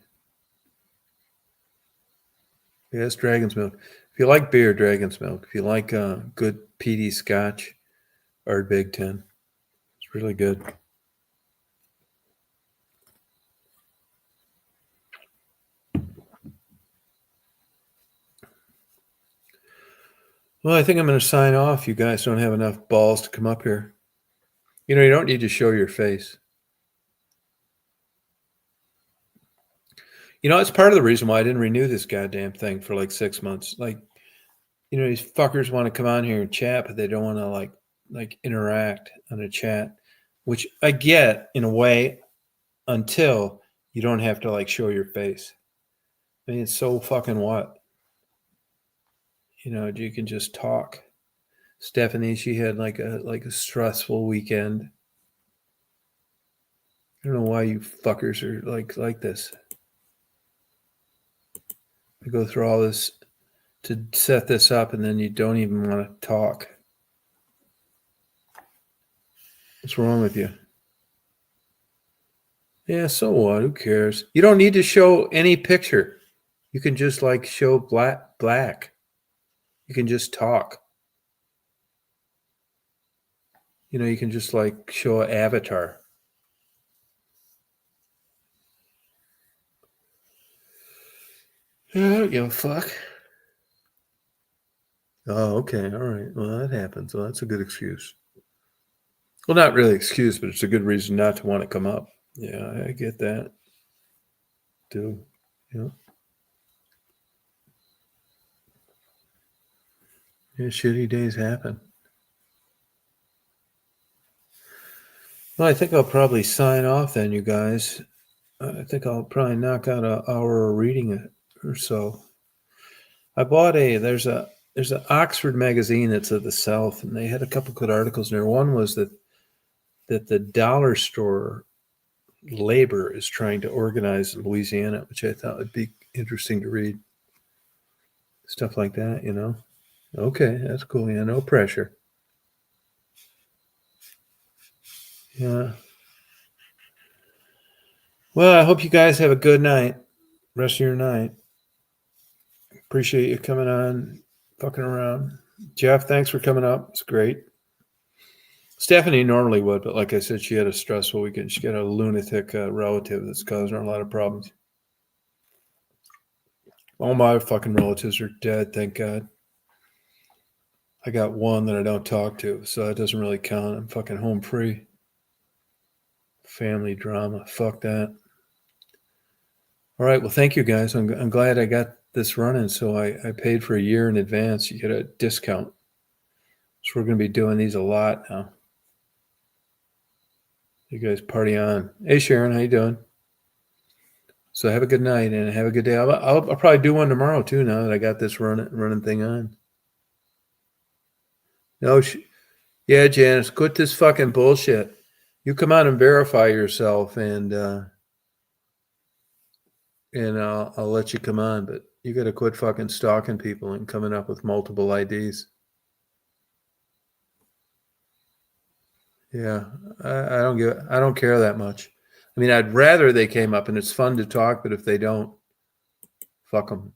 Yeah, it's Dragon's Milk. If you like beer, Dragon's Milk. If you like good peaty scotch, Ardbeg 10. It's really good. Well, I think I'm going to sign off. You guys don't have enough balls to come up here. You don't need to show your face. It's part of the reason why I didn't renew this goddamn thing for like 6 months. Like, these fuckers want to come on here and chat, but they don't want to like interact on a chat. which I get in a way until you don't have to like show your face. I mean, it's so fucking what? You know, you can just talk. Stephanie, she had like a stressful weekend. I don't know why you fuckers are like this. I go through all this to set this up, and then you don't even want to talk. What's wrong with you? Yeah, so what? Who cares? You don't need to show any picture. You can just like show black. You can just talk. You know, you can just like show an avatar. Yeah, I don't give a fuck. Oh, okay. All right. Well, that happens. Well, that's a good excuse. Well, not really excuse, but it's a good reason not to want to come up. Yeah, I get that. Too. Yeah. Yeah, shitty days happen. Well, I think I'll probably sign off then, you guys. I think I'll probably knock out an hour of reading it or so. I bought there's an Oxford magazine that's of the South, and they had a couple good articles in there. One was that the dollar store labor is trying to organize in Louisiana, which I thought would be interesting to read. Stuff like that, you know. Okay, that's cool. Yeah, no pressure. Yeah. Well, I hope you guys have a good night. Rest of your night. Appreciate you coming on, fucking around. Jeff, thanks for coming up. It's great. Stephanie normally would, but like I said, she had a stressful weekend. She got a lunatic relative that's causing her a lot of problems. All my fucking relatives are dead, thank God. I got one that I don't talk to, so that doesn't really count. I'm fucking home free. Family drama. Fuck that. All right. Well, thank you guys. I'm glad I got this running. So I paid for a year in advance. You get a discount. So we're going to be doing these a lot now. You guys party on. Hey, Sharon, how you doing? So have a good night and have a good day. I'll probably do one tomorrow too. Now that I got this running thing on. No, yeah, Janice, quit this fucking bullshit. You come on and verify yourself, and I'll let you come on. But you got to quit fucking stalking people and coming up with multiple IDs. Yeah, I don't care that much. I mean, I'd rather they came up, and it's fun to talk. But if they don't, fuck them.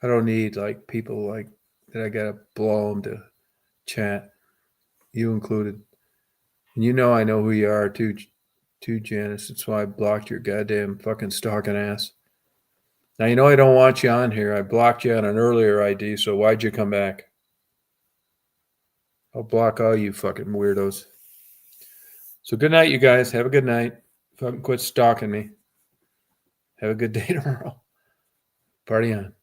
I don't need like people like that. I gotta blow them to chat. You included. And you know I know who you are too, Janice. That's why I blocked your goddamn fucking stalking ass. Now you know I don't want you on here. I blocked you on an earlier ID, so why'd you come back? I'll block all you fucking weirdos. So good night, you guys. Have a good night. Fucking quit stalking me. Have a good day tomorrow. Party on.